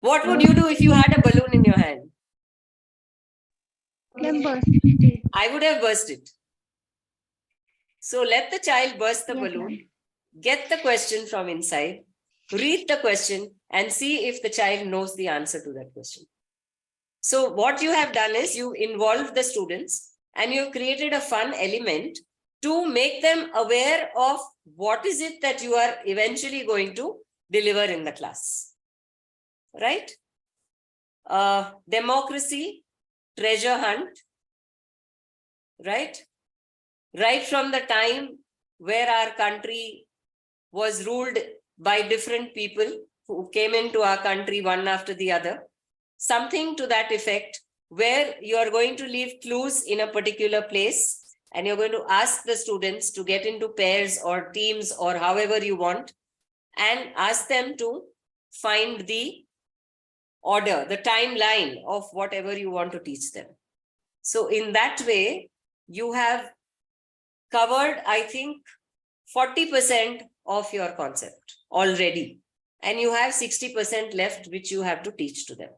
What would you do if you had a balloon in your hand? I would have burst it. So let the child burst the balloon, get the question from inside, read the question, and see if the child knows the answer to that question. So what you have done is you involved the students and you've created a fun element to make them aware of what is it that you are eventually going to deliver in the class. Right? Democracy, treasure hunt, right? Right from the time where our country was ruled by different people who came into our country one after the other, something to that effect, where you are going to leave clues in a particular place and you're going to ask the students to get into pairs or teams or however you want and ask them to find the order, the timeline of whatever you want to teach them. So in that way, you have covered, I think, 40% of your concept already. And you have 60% left, which you have to teach to them.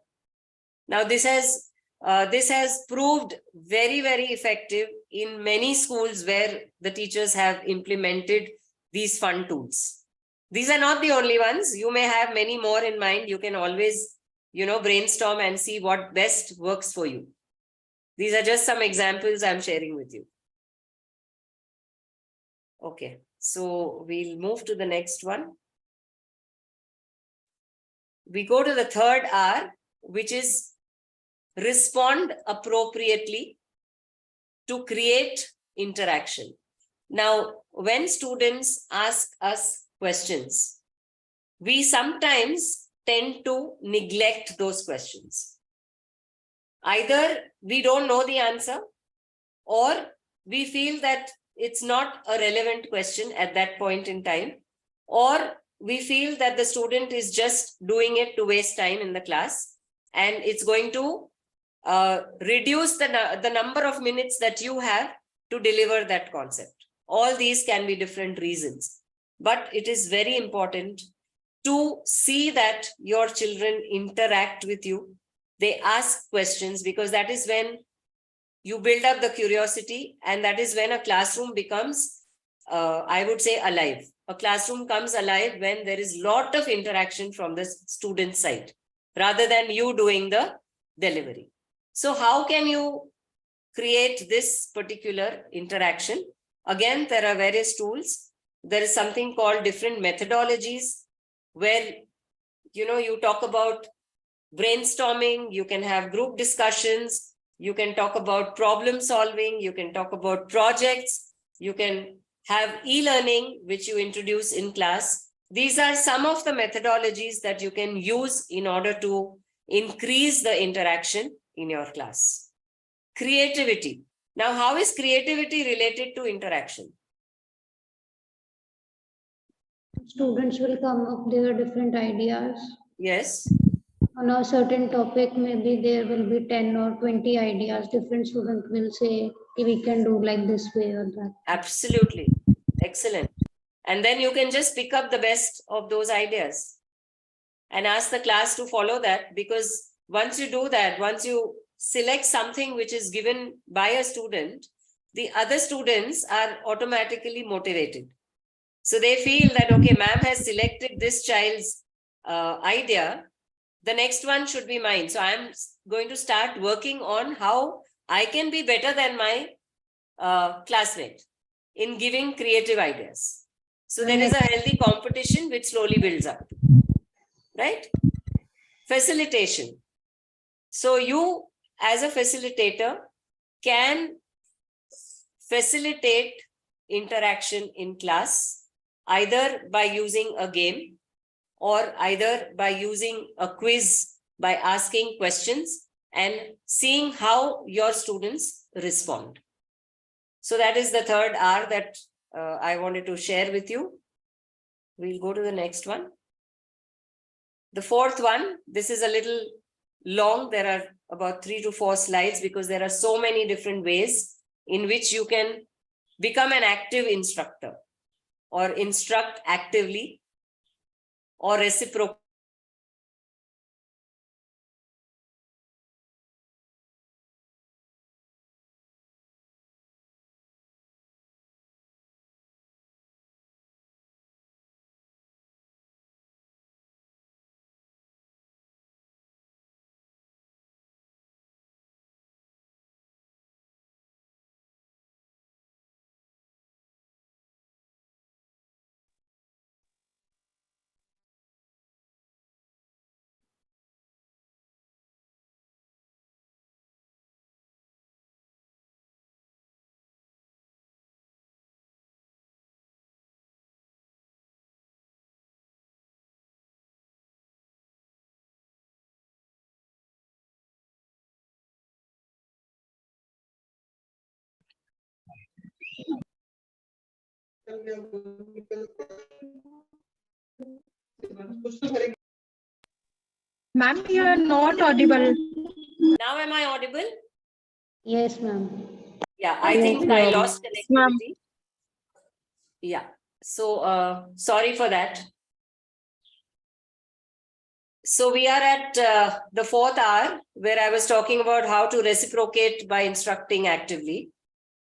Now, this has proved very, very effective in many schools where the teachers have implemented these fun tools. These are not the only ones. You may have many more in mind. You can always, brainstorm and see what best works for you. These are just some examples I'm sharing with you. Okay, so we'll move to the next one. We go to the third R, which is respond appropriately to create interaction. Now, when students ask us questions, we sometimes tend to neglect those questions. Either we don't know the answer, or we feel that it's not a relevant question at that point in time, or we feel that the student is just doing it to waste time in the class, and it's going to reduce the number of minutes that you have to deliver that concept. All these can be different reasons, but it is very important to see that your children interact with you. They ask questions, because that is when you build up the curiosity, and that is when a classroom becomes, I would say, alive. A classroom comes alive when there is a lot of interaction from the student side, rather than you doing the delivery. So how can you create this particular interaction? Again, there are various tools. There is something called different methodologies, where you talk about brainstorming, you can have group discussions, you can talk about problem solving, you can talk about projects, you can have e-learning, which you introduce in class. These are some of the methodologies that you can use in order to increase the interaction in your class. Creativity. Now, how is creativity related to interaction?
Students will come up with their different ideas.
Yes.
On a certain topic, maybe there will be 10 or 20 ideas. Different students will say, we can do like this way or that.
Absolutely. Excellent. And then you can just pick up the best of those ideas and ask the class to follow that, because once you do that, once you select something which is given by a student, the other students are automatically motivated. So they feel that, okay, ma'am has selected this child's idea, the next one should be mine. So I'm going to start working on how I can be better than my classmate in giving creative ideas. So there is a healthy competition which slowly builds up, right? Facilitation. So you as a facilitator can facilitate interaction in class either by using a game or either by using a quiz, by asking questions and seeing how your students respond. So that is the third R that I wanted to share with you. We'll go to the next one. The fourth one, this is a little long. There are about 3 to 4 slides because there are so many different ways in which you can become an active instructor or instruct actively or reciprocate.
Ma'am, you are not audible.
Now am I audible?
Yes, ma'am.
Yeah, I think I lost connectivity. Yeah, so sorry for that. So we are at the fourth hour where I was talking about how to reciprocate by instructing actively.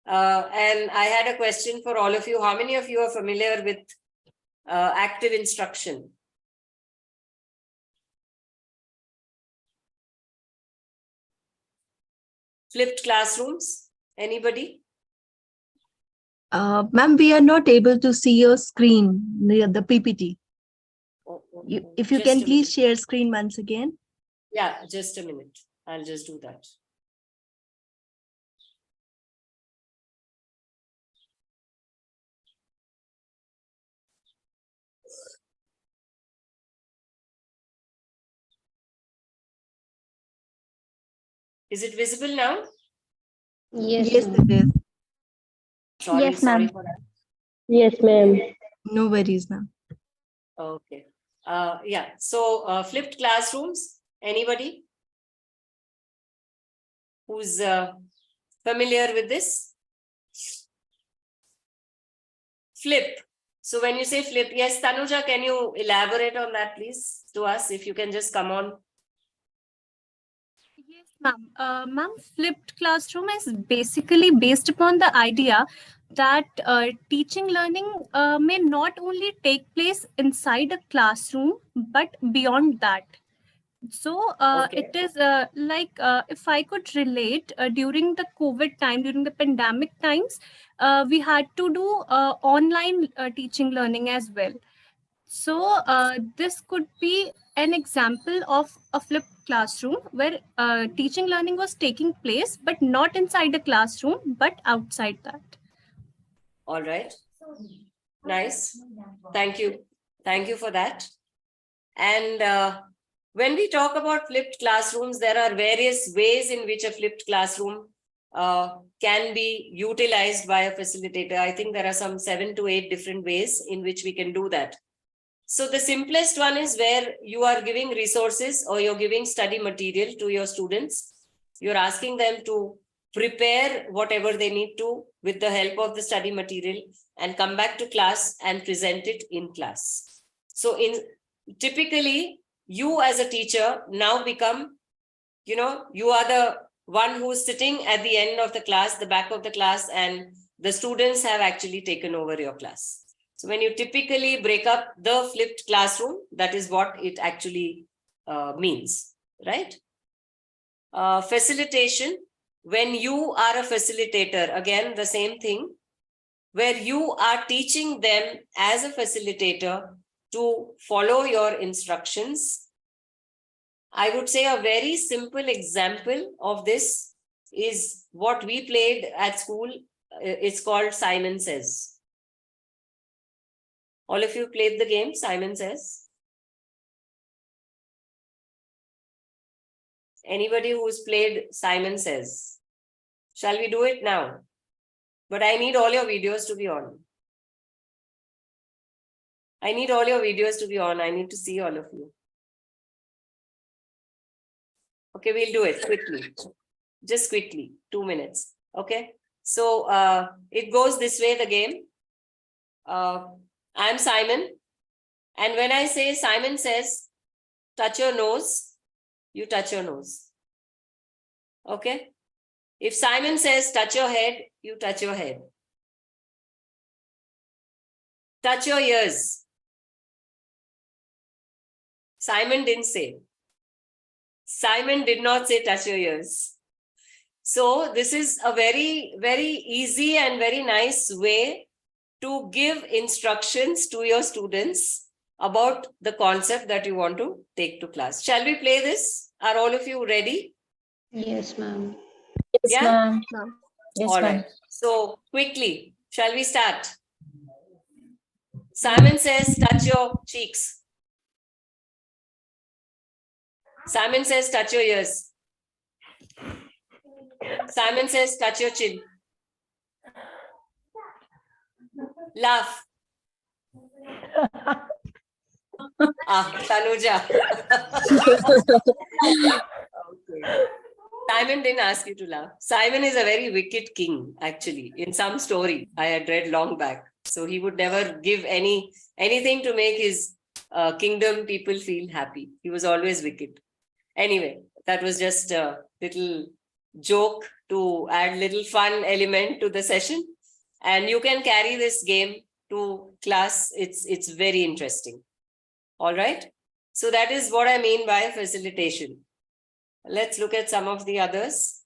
And I had a question for all of you. How many of you are familiar with active instruction? Flipped classrooms? Anybody?
Ma'am, we are not able to see your screen near the PPT. If you
Just
can
a
please share screen once again.
Yeah, just a minute. I'll just do that. Is it visible now?
Yes,
Yes, it is.
Sorry,
Yes,
sorry
ma'am.
for that.
Yes, ma'am.
No worries, ma'am.
Okay. Yeah. So flipped classrooms. Anybody who's familiar with this? Flip. So when you say flip, yes, Tanuja, can you elaborate on that, please, to us? If you can just come on.
Yes, ma'am. Ma'am, flipped classroom is basically based upon the idea that teaching learning may not only take place inside a classroom, but beyond that. So it is like if I could relate during the COVID time, during the pandemic times, we had to do online teaching learning as well. So this could be an example of a flipped classroom where teaching learning was taking place, but not inside the classroom, but outside that.
All right. Nice. Thank you. Thank you for that. And when we talk about flipped classrooms, there are various ways in which a flipped classroom can be utilized by a facilitator. I think there are some 7 to 8 different ways in which we can do that. So the simplest one is where you are giving resources or you're giving study material to your students. You're asking them to prepare whatever they need to with the help of the study material and come back to class and present it in class. So typically you as a teacher now become, you are the one who's sitting at the end of the class, the back of the class, and the students have actually taken over your class. So when you typically break up the flipped classroom, that is what it actually means, right? Facilitation, when you are a facilitator, again, the same thing, where you are teaching them as a facilitator to follow your instructions. I would say a very simple example of this is what we played at school. It's called Simon Says. All of you played the game, Simon Says? Anybody who's played Simon Says? Shall we do it now? But I need all your videos to be on. I need all your videos to be on. I need to see all of you. Okay, we'll do it quickly. Just quickly, 2 minutes. Okay. So it goes this way, the game. I'm Simon. And when I say Simon says, touch your nose, you touch your nose. Okay. If Simon says, touch your head, you touch your head. Touch your ears. Simon didn't say. Simon did not say touch your ears. So this is a very, very easy and very nice way to give instructions to your students about the concept that you want to take to class. Shall we play this? Are all of you ready?
Yes, ma'am.
Yes,
Yeah?
ma'am. Yes,
All
ma'am.
right. So quickly, shall we start? Simon says, touch your cheeks. Simon says, touch your ears. Simon says, touch your chin. Laugh. Tanuja. Okay. Simon didn't ask you to laugh. Simon is a very wicked king, actually, in some story I had read long back. So he would never give anything to make his kingdom people feel happy. He was always wicked. Anyway, that was just a little joke to add little fun element to the session. And you can carry this game to class. It's very interesting. All right. So that is what I mean by facilitation. Let's look at some of the others.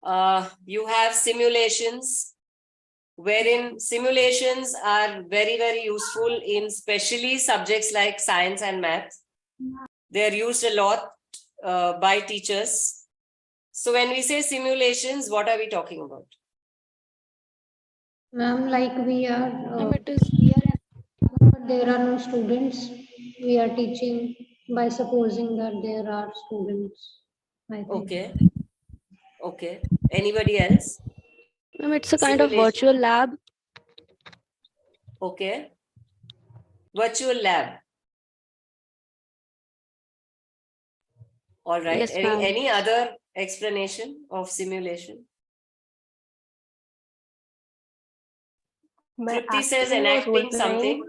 You have simulations, wherein simulations are very, very useful in especially subjects like science and math. They are used a lot by teachers. So when we say simulations, what are we talking about?
Ma'am, like we are, but there are no students. We are teaching by supposing that there are students. I think.
Okay. Okay. Anybody else?
It's a kind of virtual lab.
Okay. Virtual lab. All right.
Yes, ma'am.
Any other explanation of simulation? Tripti says enacting something.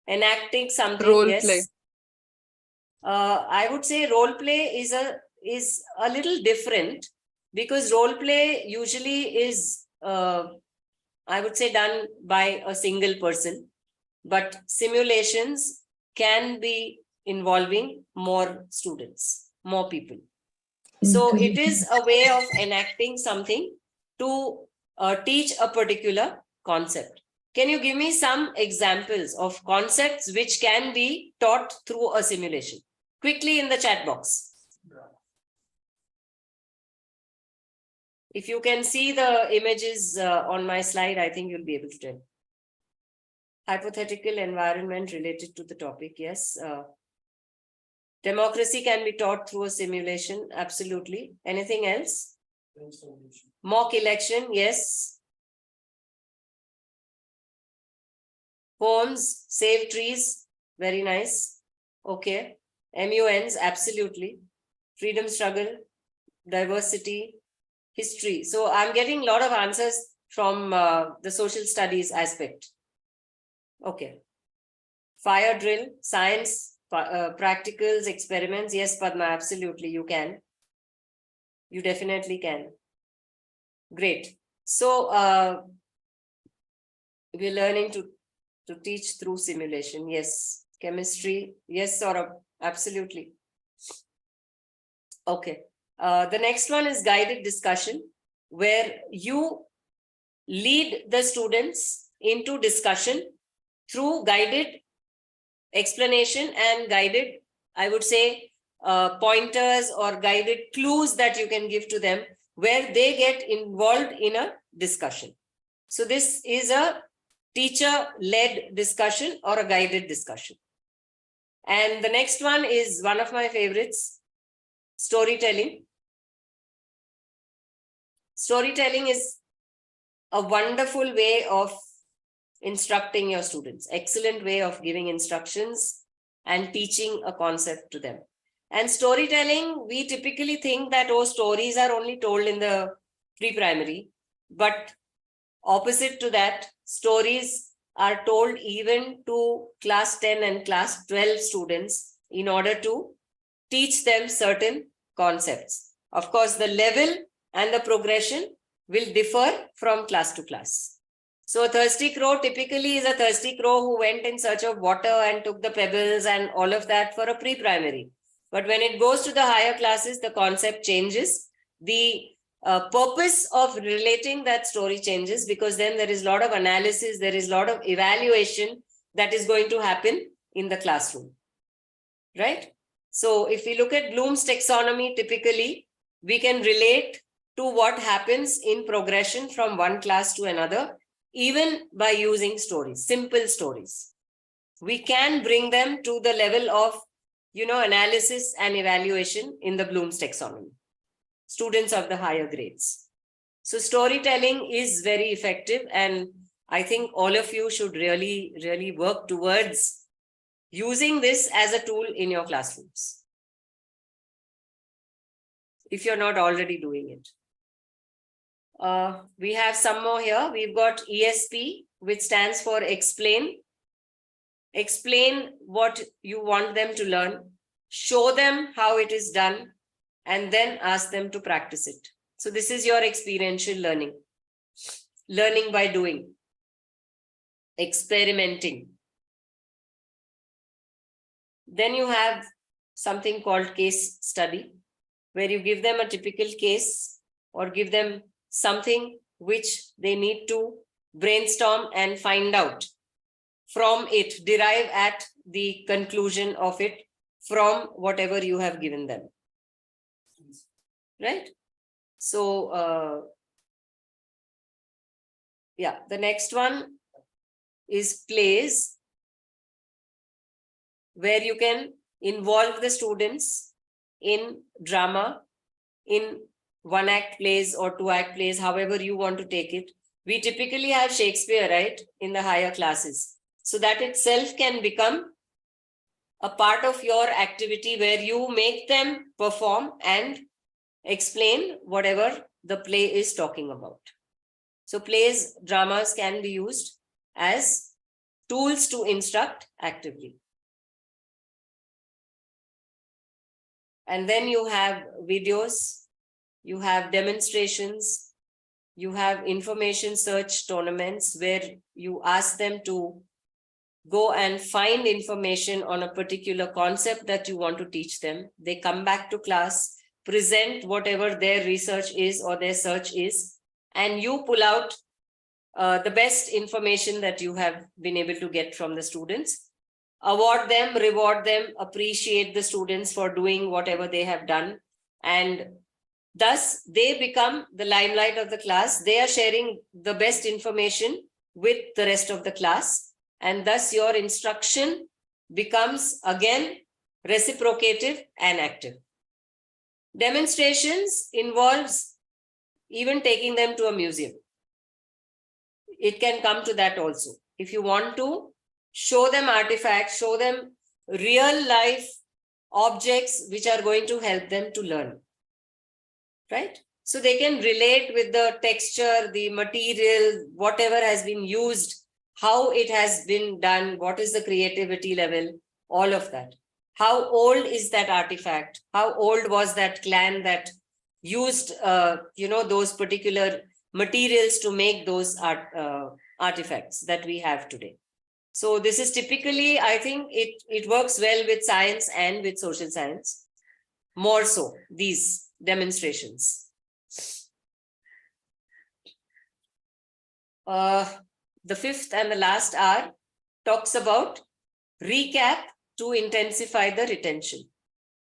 Enacting something.
Role
yes.
play.
I would say role play is a little different, because role play usually is, I would say, done by a single person, but simulations can be involving more students, more people. So it is a way of enacting something to teach a particular concept. Can you give me some examples of concepts which can be taught through a simulation? Quickly in the chat box. If you can see the images on my slide, I think you'll be able to tell. Hypothetical environment related to the topic, yes. Democracy can be taught through a simulation, absolutely. Anything else? Mock election, yes. Poems, save trees, very nice. Okay. MUNs, absolutely. Freedom struggle, diversity, history. So I'm getting a lot of answers from the social studies aspect. Okay. Fire drill, science, practicals, experiments. Yes, Padma, absolutely, you can. You definitely can. Great. So we're learning to teach through simulation. Yes. Chemistry. Yes, Saurabh, absolutely. Okay. The next one is guided discussion, where you lead the students into discussion through guided explanation and guided, I would say, pointers or guided clues that you can give to them, where they get involved in a discussion. So this is a teacher-led discussion or a guided discussion. And the next one is one of my favorites, storytelling. Storytelling is a wonderful way of instructing your students, excellent way of giving instructions and teaching a concept to them. And storytelling, we typically think that, oh, stories are only told in the pre-primary, but opposite to that, stories are told even to class 10 and class 12 students in order to teach them certain concepts. Of course, the level and the progression will differ from class to class. So a thirsty crow typically is a thirsty crow who went in search of water and took the pebbles and all of that for a pre-primary. But when it goes to the higher classes, the concept changes. The purpose of relating that story changes, because then there is a lot of analysis, there is a lot of evaluation that is going to happen in the classroom, right? So if we look at Bloom's taxonomy, typically we can relate to what happens in progression from one class to another, even by using stories, simple stories. We can bring them to the level of, analysis and evaluation in the Bloom's taxonomy, students of the higher grades. So storytelling is very effective, and I think all of you should really, really work towards using this as a tool in your classrooms, if you're not already doing it. We have some more here. We've got ESP, which stands for explain. Explain what you want them to learn, show them how it is done, and then ask them to practice it. So this is your experiential learning. Learning by doing, experimenting. Then you have something called case study, where you give them a typical case or give them something which they need to brainstorm and find out from it, derive at the conclusion of it from whatever you have given them. Right? So, the next one is plays, where you can involve the students in drama, in one-act plays or two-act plays, however you want to take it. We typically have Shakespeare, right, in the higher classes. So that itself can become a part of your activity, where you make them perform and explain whatever the play is talking about. So plays, dramas can be used as tools to instruct actively. And then you have videos, you have demonstrations, you have information search tournaments, where you ask them to go and find information on a particular concept that you want to teach them. They come back to class, present whatever their research is or their search is, and you pull out the best information that you have been able to get from the students. Award them, reward them, appreciate the students for doing whatever they have done. And thus they become the limelight of the class. They are sharing the best information with the rest of the class. And thus your instruction becomes again reciprocative and active. Demonstrations involves even taking them to a museum. It can come to that also. If you want to show them artifacts, show them real life objects which are going to help them to learn, right? So they can relate with the texture, the material, whatever has been used, how it has been done, what is the creativity level, all of that. How old is that artifact? How old was that clan that used, those particular materials to make those artifacts that we have today? So this is typically, I think it works well with science and with social science, more so these demonstrations. The fifth and the last R talks about recap to intensify the retention.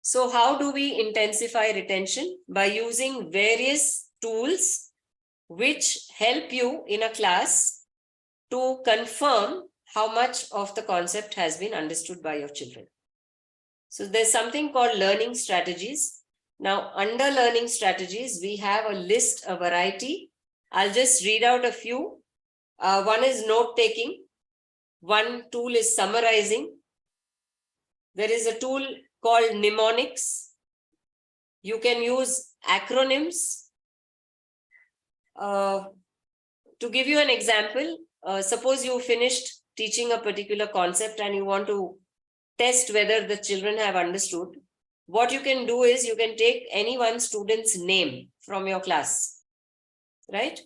So how do we intensify retention? By using various tools which help you in a class to confirm how much of the concept has been understood by your children. So there's something called learning strategies. Now, under learning strategies, we have a list, a variety. I'll just read out a few. One is note-taking. One tool is summarizing. There is a tool called mnemonics. You can use acronyms. To give you an example, suppose you finished teaching a particular concept and you want to test whether the children have understood. What you can do is you can take any one student's name from your class, right?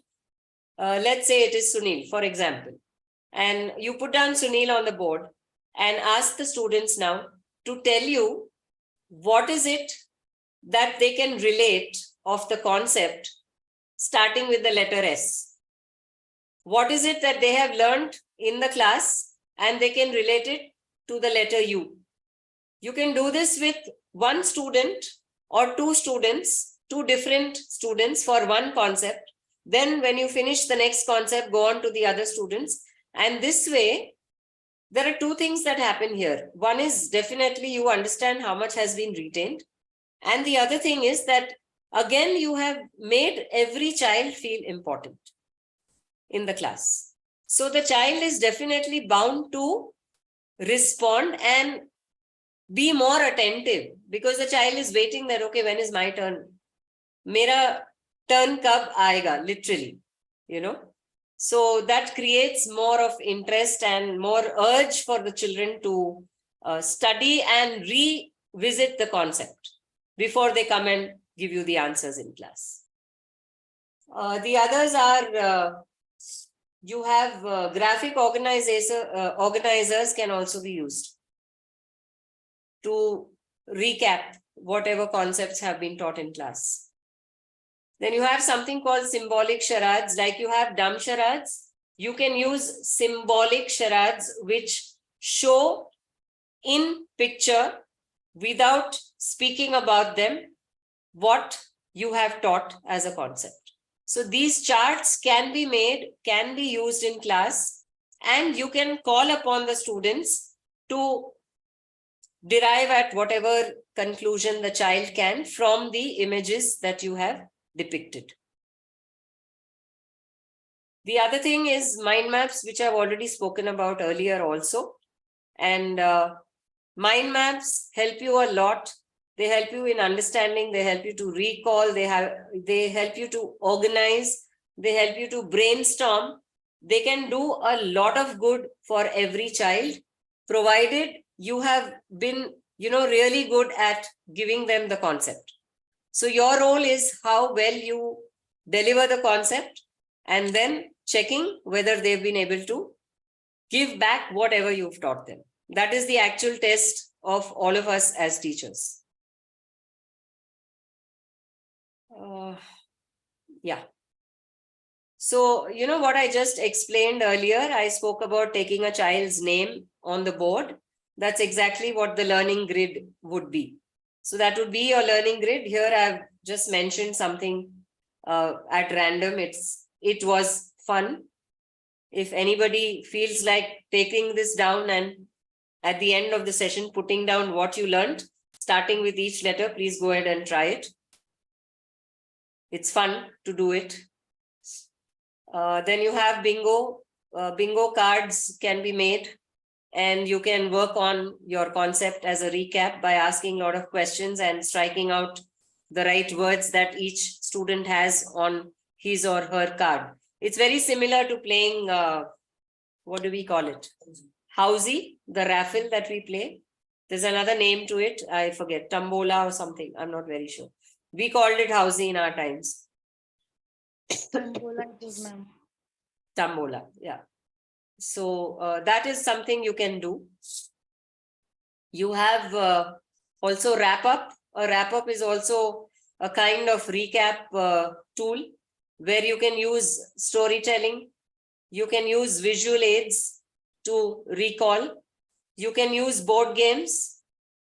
Let's say it is Sunil, for example, and you put down Sunil on the board and ask the students now to tell you what is it that they can relate of the concept starting with the letter S. What is it that they have learned in the class and they can relate it to the letter U? You can do this with one student or two students, two different students for one concept. Then when you finish the next concept, go on to the other students. And this way, there are two things that happen here. One is definitely you understand how much has been retained. And the other thing is that, again, you have made every child feel important in the class. So the child is definitely bound to respond and be more attentive, because the child is waiting that, okay, when is my turn? Mera turn kab aayega, literally, So that creates more of interest and more urge for the children to study and revisit the concept before they come and give you the answers in class. The others are, you have graphic organizers can also be used to recap whatever concepts have been taught in class. Then you have something called symbolic charades, like you have dumb charades. You can use symbolic charades which show in picture, without speaking about them, what you have taught as a concept. So these charts can be made, can be used in class, and you can call upon the students to derive at whatever conclusion the child can from the images that you have depicted. The other thing is mind maps, which I've already spoken about earlier also. And mind maps help you a lot. They help you in understanding, they help you to recall, they help you to organize, they help you to brainstorm. They can do a lot of good for every child, provided you have been, really good at giving them the concept. So your role is how well you deliver the concept and then checking whether they've been able to give back whatever you've taught them. That is the actual test of all of us as teachers. So, what I just explained earlier, I spoke about taking a child's name on the board. That's exactly what the learning grid would be. So that would be your learning grid. Here I've just mentioned something at random. It was fun. If anybody feels like taking this down and at the end of the session putting down what you learned, starting with each letter, please go ahead and try it. It's fun to do it. Then you have bingo. Bingo cards can be made. and you can work on your concept as a recap by asking a lot of questions and striking out the right words that each student has on his or her card. It's very similar to playing, what do we call it? Housey, the raffle that we play. There's another name to it. I forget, Tambola or something. I'm not very sure. We called it Housey in our times.
Tambola it is, ma'am.
Tambola, yeah. So that is something you can do. You have also wrap up. A wrap up is also a kind of recap tool where you can use storytelling. You can use visual aids to recall. You can use board games,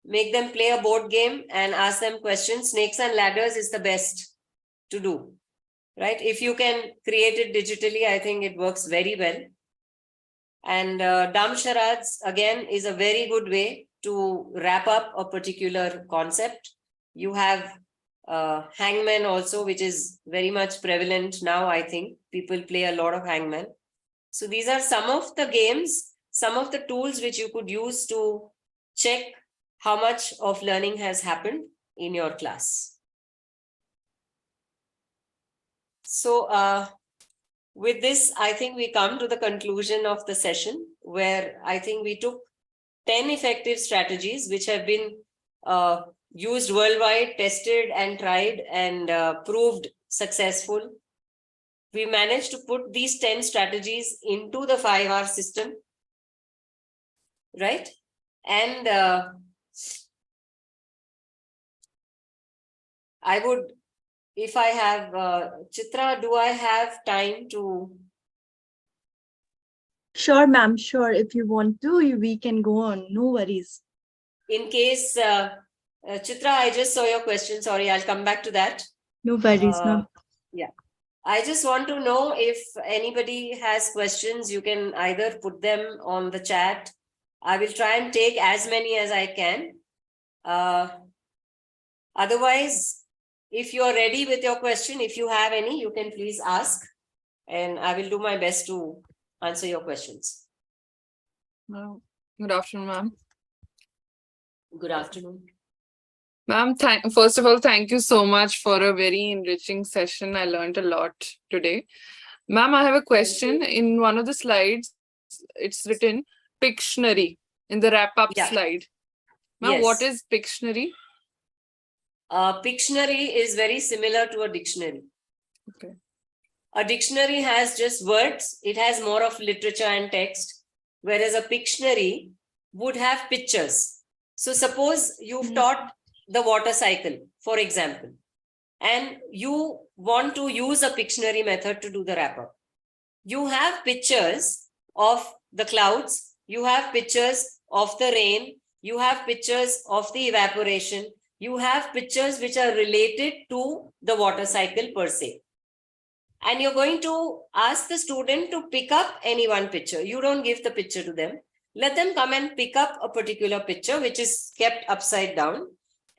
make them play a board game and ask them questions. Snakes and ladders is the best to do, right? If you can create it digitally, I think it works very well. And dumb charades, again, is a very good way to wrap up a particular concept. You have hangman also, which is very much prevalent now, I think. People play a lot of hangman. So these are some of the games, some of the tools which you could use to check how much of learning has happened in your class. So with this, I think we come to the conclusion of the session where I think we took 10 effective strategies which have been used worldwide, tested and tried and proved successful. We managed to put these 10 strategies into the 5-hour system, right? And I would, if I have, Chitra, do I have time to?
Sure, ma'am. Sure. If you want to, we can go on. No worries.
In case, Chitra, I just saw your question. Sorry, I'll come back to that.
No worries, ma'am.
Yeah. I just want to know if anybody has questions, you can either put them on the chat. I will try and take as many as I can. Otherwise, if you are ready with your question, if you have any, you can please ask and I will do my best to answer your questions.
Good afternoon, ma'am.
Good afternoon.
Ma'am, first of all, thank you so much for a very enriching session. I learned a lot today. Ma'am, I have a question. In one of the slides, it's written Pictionary in the wrap-up slide. Ma'am,
Yes.
what is Pictionary?
Pictionary is very similar to a dictionary.
Okay.
A dictionary has just words. It has more of literature and text, whereas a Pictionary would have pictures. So suppose you've taught the water cycle, for example, and you want to use a Pictionary method to do the wrap-up. You have pictures of the clouds, you have pictures of the rain, you have pictures of the evaporation, you have pictures which are related to the water cycle per se. And you're going to ask the student to pick up any one picture. You don't give the picture to them. Let them come and pick up a particular picture which is kept upside down.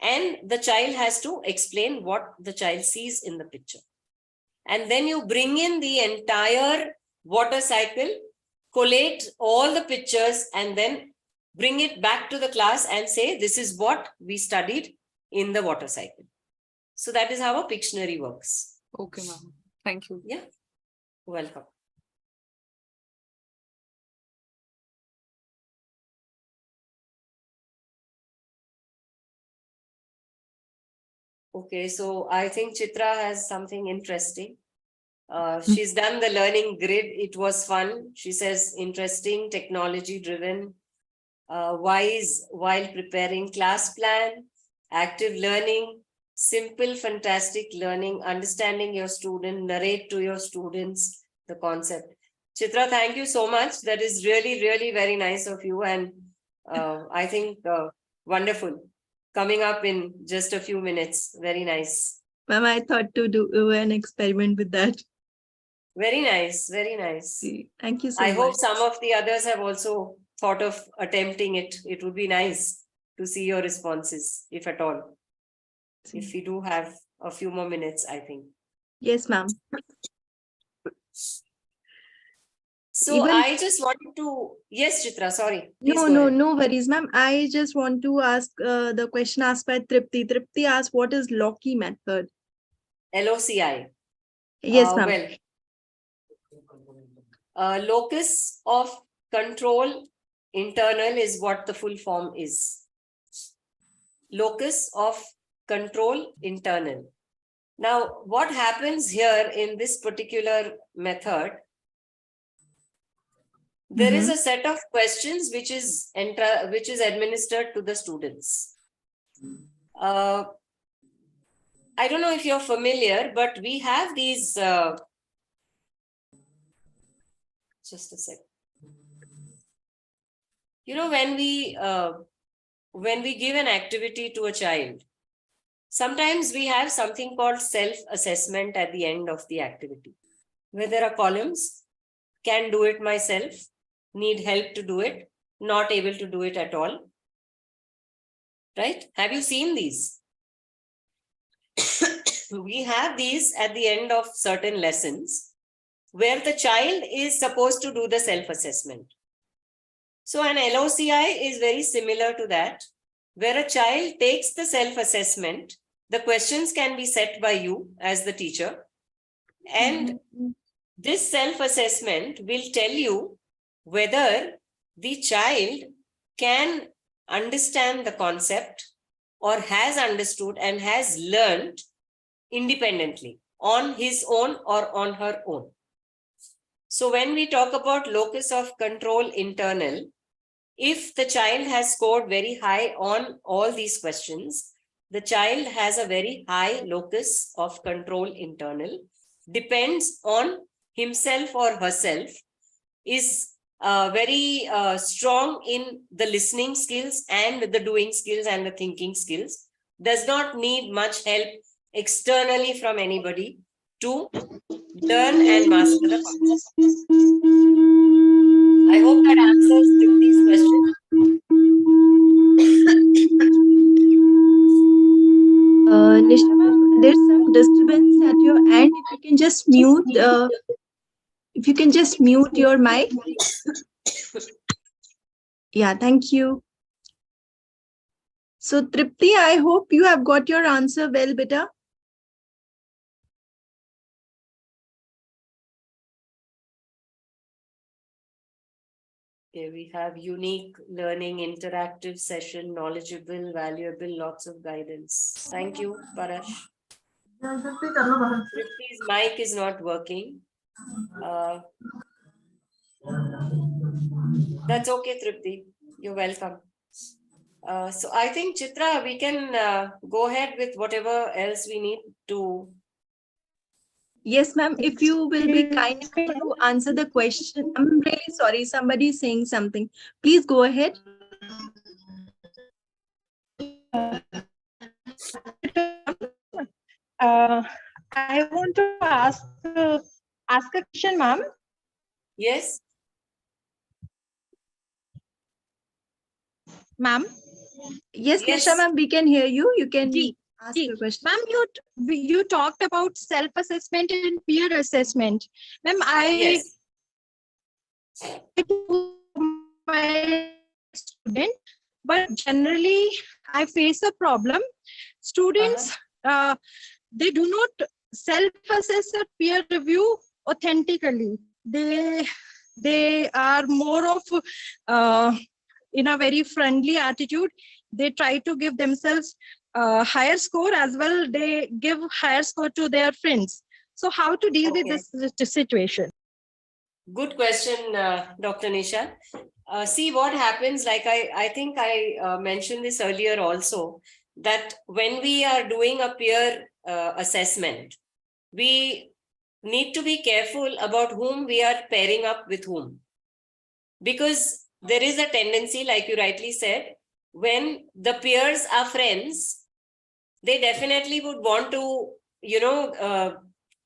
And the child has to explain what the child sees in the picture. And then you bring in the entire water cycle, collate all the pictures, and then bring it back to the class and say, this is what we studied in the water cycle. So that is how a Pictionary works.
Okay, ma'am. Thank you.
Yeah, welcome. Okay, so I think Chitra has something interesting. She's done the learning grid. It was fun. She says interesting, technology driven, wise while preparing class plan, active learning, simple, fantastic learning, understanding your student, narrate to your students the concept. Chitra, thank you so much. That is really, really very nice of you. And I think wonderful. Coming up in just a few minutes. Very nice.
Ma'am, I thought to do an experiment with that.
Very nice. Very nice.
Thank you so
I
much.
hope some of the others have also thought of attempting it. It would be nice to see your responses, if at all. If we do have a few more minutes, I think.
Yes, ma'am.
So
Even
I just wanted to, yes, Chitra, sorry. Please
no,
go
no,
ahead.
no worries, ma'am. I just want to ask the question asked by Tripti. Tripti asked, what is Loki method?
LOCI.
Yes, ma'am.
Locus of control internal is what the full form is. Locus of control internal. Now, what happens here in this particular method? There is a set of questions which is administered to the students. I don't know if you're familiar, but we have these. Just a sec. You know, when we give an activity to a child, sometimes we have something called self-assessment at the end of the activity, where there are columns: can do it myself, need help to do it, not able to do it at all. Right? Have you seen these? We have these at the end of certain lessons where the child is supposed to do the self-assessment. So an LOCI is very similar to that, where a child takes the self-assessment. The questions can be set by you as the teacher. And this self-assessment will tell you whether the child can understand the concept or has understood and has learned independently on his own or on her own. So when we talk about locus of control internal, if the child has scored very high on all these questions, the child has a very high locus of control internal, depends on himself or herself, is very strong in the listening skills and the doing skills and the thinking skills, does not need much help externally from anybody to learn and master the concept. I hope that answers these questions.
Nisha ma'am, there's some disturbance at your end. If you can just mute your mic. Yeah, thank you. So Tripti, I hope you have got your answer well, beta.
Okay, we have unique learning, interactive session, knowledgeable, valuable, lots of guidance. Thank you, Parash. Tripti's mic is not working. That's okay, Tripti. You're welcome. So I think, Chitra, we can go ahead with whatever else we need to.
Yes, ma'am. If you will be kind enough to answer the question, I'm really sorry. Somebody is saying something. Please go ahead.
I want to ask a question, ma'am.
Yes.
Ma'am.
Yes, Nisha ma'am, we can hear you. You can ask your question.
Ma'am, you talked about self-assessment and peer assessment. Ma'am,
Yes.
my student, but generally I face a problem. Students, they do not self-assess or peer review authentically. They are more of in a very friendly attitude. They try to give themselves higher score as well. They give higher score to their friends. So how to deal with this situation?
Good question, Dr. Nisha. See what happens, like I think I mentioned this earlier also, that when we are doing a peer assessment, we need to be careful about whom we are pairing up with whom. Because there is a tendency, like you rightly said, when the peers are friends, they definitely would want to,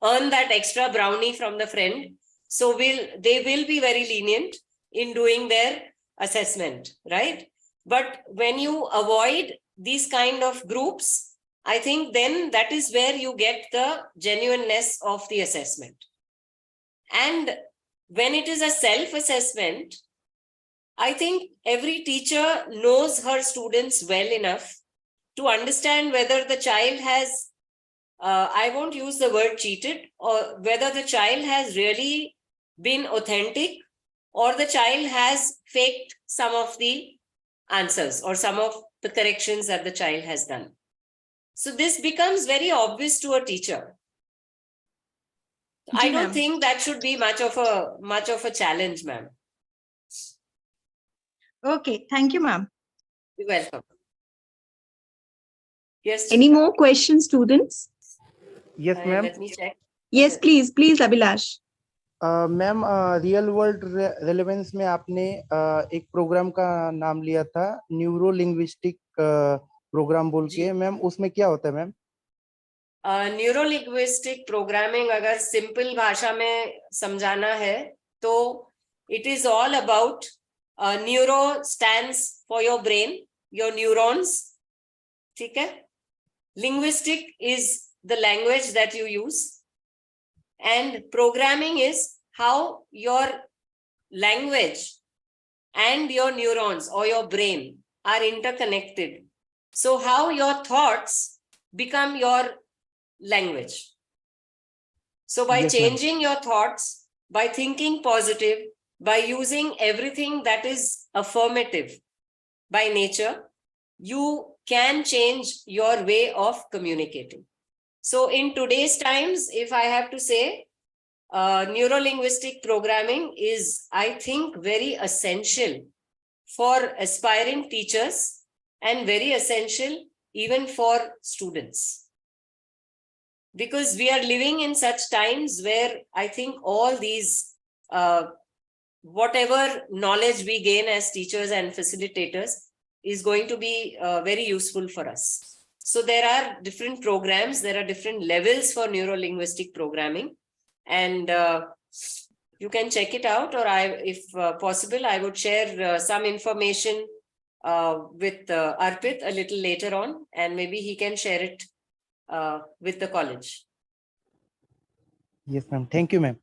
earn that extra brownie from the friend. So they will be very lenient in doing their assessment, right? But when you avoid these kind of groups, I think then that is where you get the genuineness of the assessment. And when it is a self-assessment, I think every teacher knows her students well enough to understand whether the child has, I won't use the word cheated, or whether the child has really been authentic, or the child has faked some of the answers or some of the corrections that the child has done. So this becomes very obvious to a teacher. I don't think that should be much of a challenge, ma'am.
Okay, thank you, ma'am.
You're welcome. Yes.
Any more questions, students?
Yes, ma'am.
Let me check.
Yes, please, Abhilash.
Ma'am real world relevance में आपने एक programme का नाम लिया था neuro linguistic programme बोल के, ma'am उसमें क्या होता है मैम?
न्यूरो लिंग्विस्टिक प्रोग्रामिंग अगर सिंपल भाषा में समझाना है तो it is all about neuro stands for your brain, your neurons, ठीक है? Linguistic is the language that you use, and programming is how your language and your neurons or your brain are interconnected. So how your thoughts become your language. So by changing your thoughts, by thinking positive, by using everything that is affirmative by nature, you can change your way of communicating. So in today's times, if I have to say, neuro-linguistic programming is, I think, very essential for aspiring teachers and very essential even for students. Because we are living in such times where I think all these, whatever knowledge we gain as teachers and facilitators is going to be very useful for us. So there are different programs, there are different levels for neuro-linguistic programming, and you can check it out, or if possible, I would share some information with Arpit a little later on, and maybe he can share it with the college.
Yes, ma'am. Thank you, ma'am.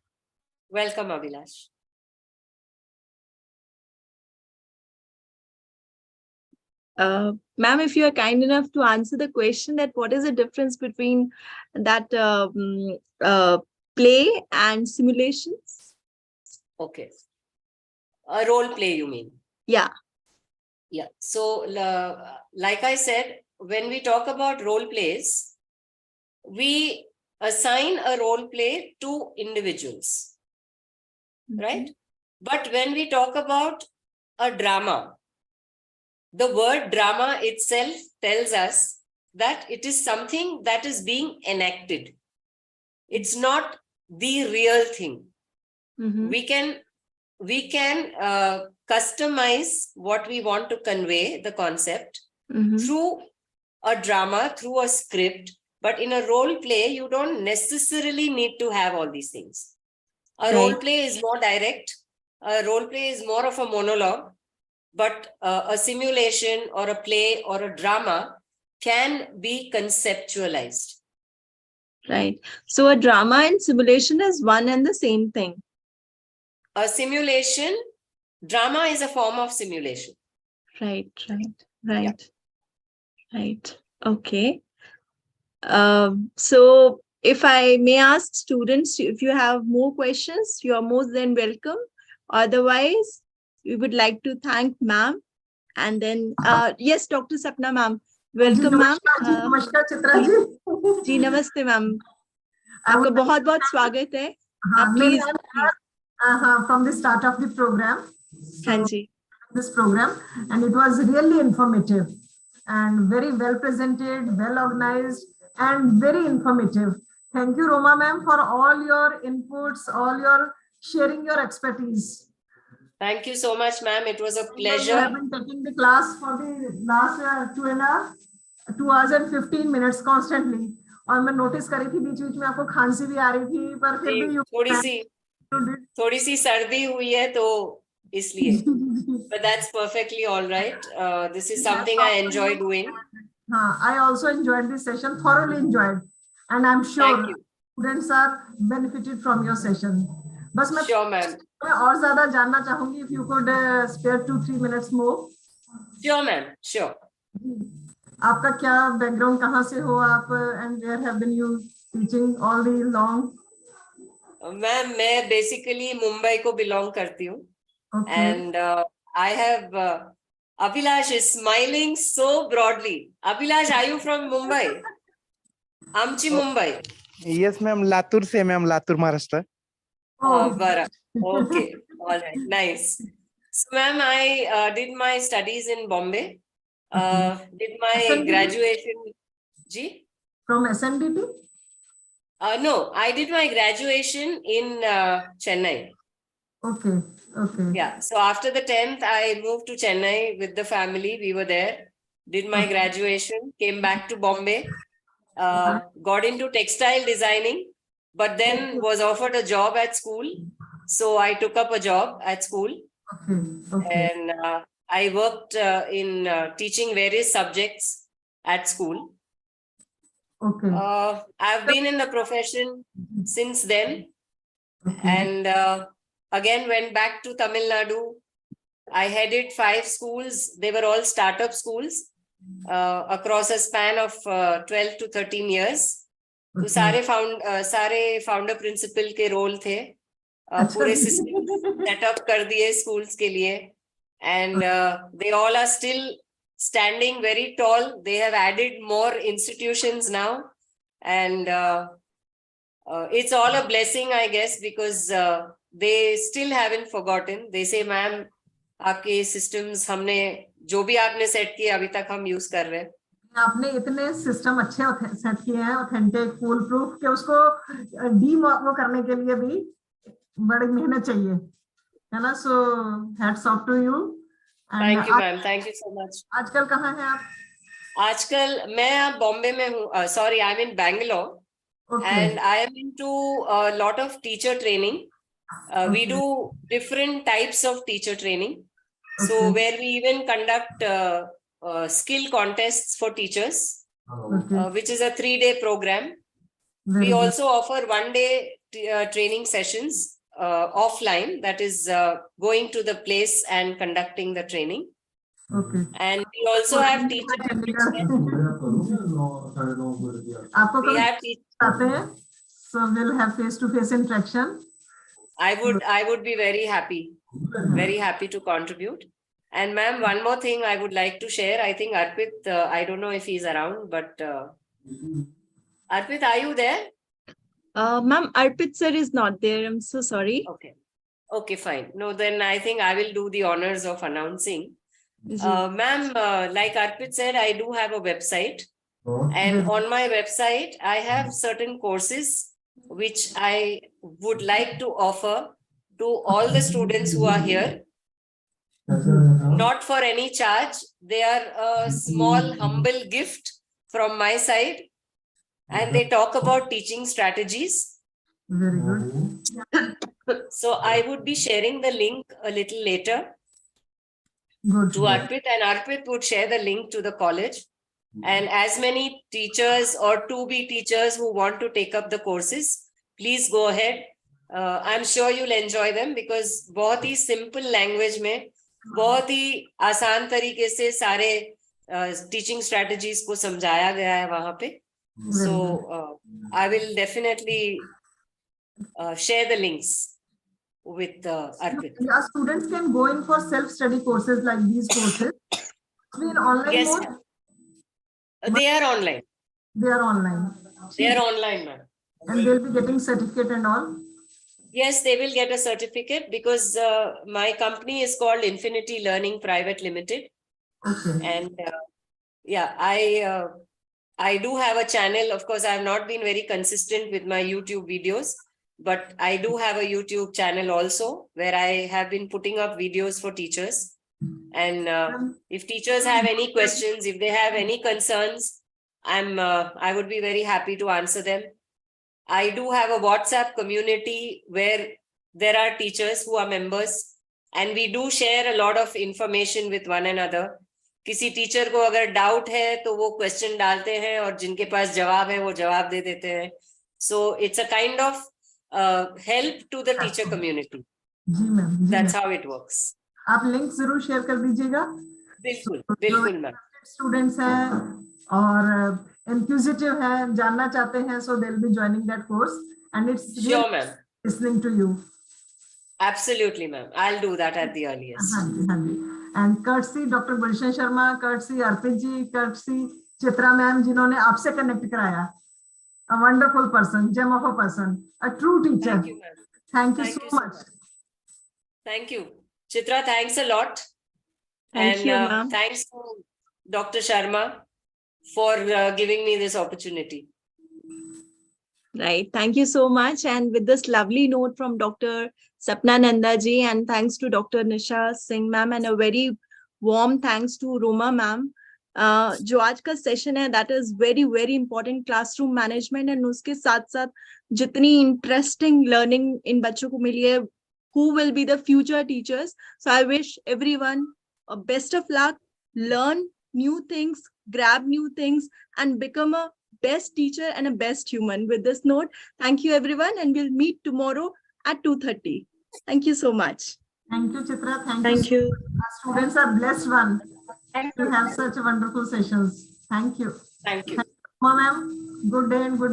Welcome, Abhilash.
Ma'am, if you are kind enough to answer the question that what is the difference between that play and simulations?
Okay. A role play, you mean?
Yeah.
Yeah. So like I said, when we talk about role plays, we assign a role play to individuals, right? But when we talk about a drama, the word drama itself tells us that it is something that is being enacted. It's not the real thing. We can customize what we want to convey, the concept, through a drama, through a script. But in a role play, you don't necessarily need to have all these things. A role play is more direct. A role play is more of a monologue. But a simulation or a play or a drama can be conceptualized.
Right. So a drama and simulation is one and the same thing.
A simulation, drama is a form of simulation.
Right. Okay. So if I may ask students, if you have more questions, you are more than welcome. Otherwise, we would like to thank ma'am, and then yes, Dr. Sapna ma'am, welcome ma'am.
नमस्कार चित्रा जी।
जी नमस्ते ma'am, आपका बहुत बहुत स्वागत है। आप please
from the start of the program.
हाँ जी।
This program, and it was really informative and very well presented, well organized, and very informative. Thank you, Roma ma'am, for all your inputs, all your sharing your expertise.
Thank you so much, ma'am. It was a pleasure.
I have been taking the class for the last 2 hours and 15 minutes constantly. और मैं notice करी थी बीच-बीच में आपको खांसी भी आ रही थी, पर फिर भी
थोड़ी सी सर्दी हुई है तो इसलिए. But that's perfectly all right. This is something I enjoy doing.
I also enjoyed this session, thoroughly enjoyed, and I'm sure students are benefited from your session. बस मैं
sure, ma'am.
मैं और ज्यादा जानना चाहूंगी, if you could spare 2-3 minutes more.
Sure, ma'am. Sure.
आपका क्या background, कहाँ से हो आप, and where have been you teaching all the long?
Ma'am मैं बेसिकली मुंबई को बिलोंग करती हूँ. And I have Abhilash is smiling so broadly. Abhilash, are you from Mumbai? Amchi, Mumbai.
Yes, ma'am. Latur से, ma'am. Latur, Maharashtra.
Bara. Okay. All right. Nice. So, ma'am, I did my studies in Bombay. Did my graduation. Ji?
From SNDT?
No, I did my graduation in Chennai.
Okay. Okay.
Yeah. So after the 10th, I moved to Chennai with the family. We were there, did my graduation, came back to Bombay, got into textile designing, but then was offered a job at school. So I took up a job at school. And I worked in teaching various subjects at school. I've been in the profession since then. And again went back to Tamil Nadu. I headed 5 schools. They were all startup schools across a span of 12 to 13 years. तो सारे founder principal के role थे. पूरे system set up कर दिए schools के लिए. And they all are still standing very tall. They have added more institutions now. And it's all a blessing, I guess, because they still haven't forgotten. They say, ma'am, आपके systems हमने जो भी आपने set किए अभी तक हम use कर रहे हैं.
आपने इतने सिस्टम अच्छे सेट किए हैं, ऑथेंटिक, फुल प्रूफ, कि उसको वो करने के लिए भी बड़ी मेहनत चाहिए, है ना? So hats off to you.
Thank you ma'am, thank you so much.
आजकल कहाँ हैं आप?
आजकल मैं अब बॉम्बे में हूँ. Sorry, I am in Bangalore. And I am into a lot of teacher training. We do different types of teacher training. So where we even conduct skill contests for teachers, which is a 3-day program. We also offer 1-day training sessions offline, that is going to the place and conducting the training. And we also have teachers. We have teachers.
So we'll have face-to-face interaction.
I would be very happy to contribute. And ma'am, one more thing I would like to share. I think Arpit, I don't know if he's around, but Arpit, are you there?
Ma'am, Arpit sir is not there. I'm so sorry.
Okay, fine. No, then I think I will do the honors of announcing. Ma'am, like Arpit said, I do have a website. And on my website, I have certain courses which I would like to offer to all the students who are here. Not for any charge. They are a small, humble gift from my side. And they talk about teaching strategies.
Very good.
So I would be sharing the link a little later to Arpit, and Arpit would share the link to the college. And as many teachers or to-be teachers who want to take up the courses, please go ahead. I'm sure you'll enjoy them because बहुत ही simple language में, बहुत ही आसान तरीके से सारे teaching strategies को समझाया गया है वहाँ पे. So I will definitely share the links with Arpit.
Our students can go in for self-study courses like these courses. In online mode?
They are online.
They are online.
They are online, ma'am.
And they'll be getting certificate and all?
Yes, they will get a certificate because my company is called Infinity Learning Private Limited. And yeah, I do have a channel. Of course, I have not been very consistent with my YouTube videos, but I do have a YouTube channel also where I have been putting up videos for teachers. And if teachers have any questions, if they have any concerns, I would be very happy to answer them. I do have a WhatsApp community where there are teachers who are members, and we do share a lot of information with one another. किसी teacher को अगर doubt है तो वो question डालते हैं और जिनके पास जवाब है वो जवाब दे देते हैं. So it's a kind of help to the teacher community.
जी ma'am,
That's how it works.
आप लिंक जरूर शेयर कर दीजिएगा।
बिल्कुल बिल्कुल मैम।
स्टूडेंट्स हैं और इंक्विजिटिव हैं, जानना चाहते हैं, so they'll be joining that course and it's
Sure,
really
ma'am.
listening to you.
Absolutely, ma'am. I'll do that at the earliest.
हाँ जी, हाँ जी। And courtesy Dr. Gulshan Sharma, courtesy Arpit ji, courtesy Chitra ma'am, जिन्होंने आपसे connect कराया। A wonderful person, gem of a person, a true teacher.
Thank you, ma'am.
Thank you
Thank
so
you so
much.
much. Thank you. Chitra, thanks a lot.
Thank
And
you, ma'am.
thanks to Dr. Sharma for giving me this opportunity.
Right. Thank you so much. And with this lovely note from Dr. Sapna Nanda ji, and thanks to Dr. Nisha Singh ma'am, and a very warm thanks to Roma ma'am. जो आज का session है that is very very important classroom management, and उसके साथ साथ जितनी interesting learning इन बच्चों को मिली है, who will be the future teachers. So I wish everyone a best of luck, learn new things, grab new things, and become a best teacher and a best human. With this note, thank you everyone, and we'll meet tomorrow at 2:30. Thank you so much.
Thank you, Chitra.
Thank you.
Our students are blessed one to have such wonderful sessions. Thank you.
Thank you.
Ma'am, good day and good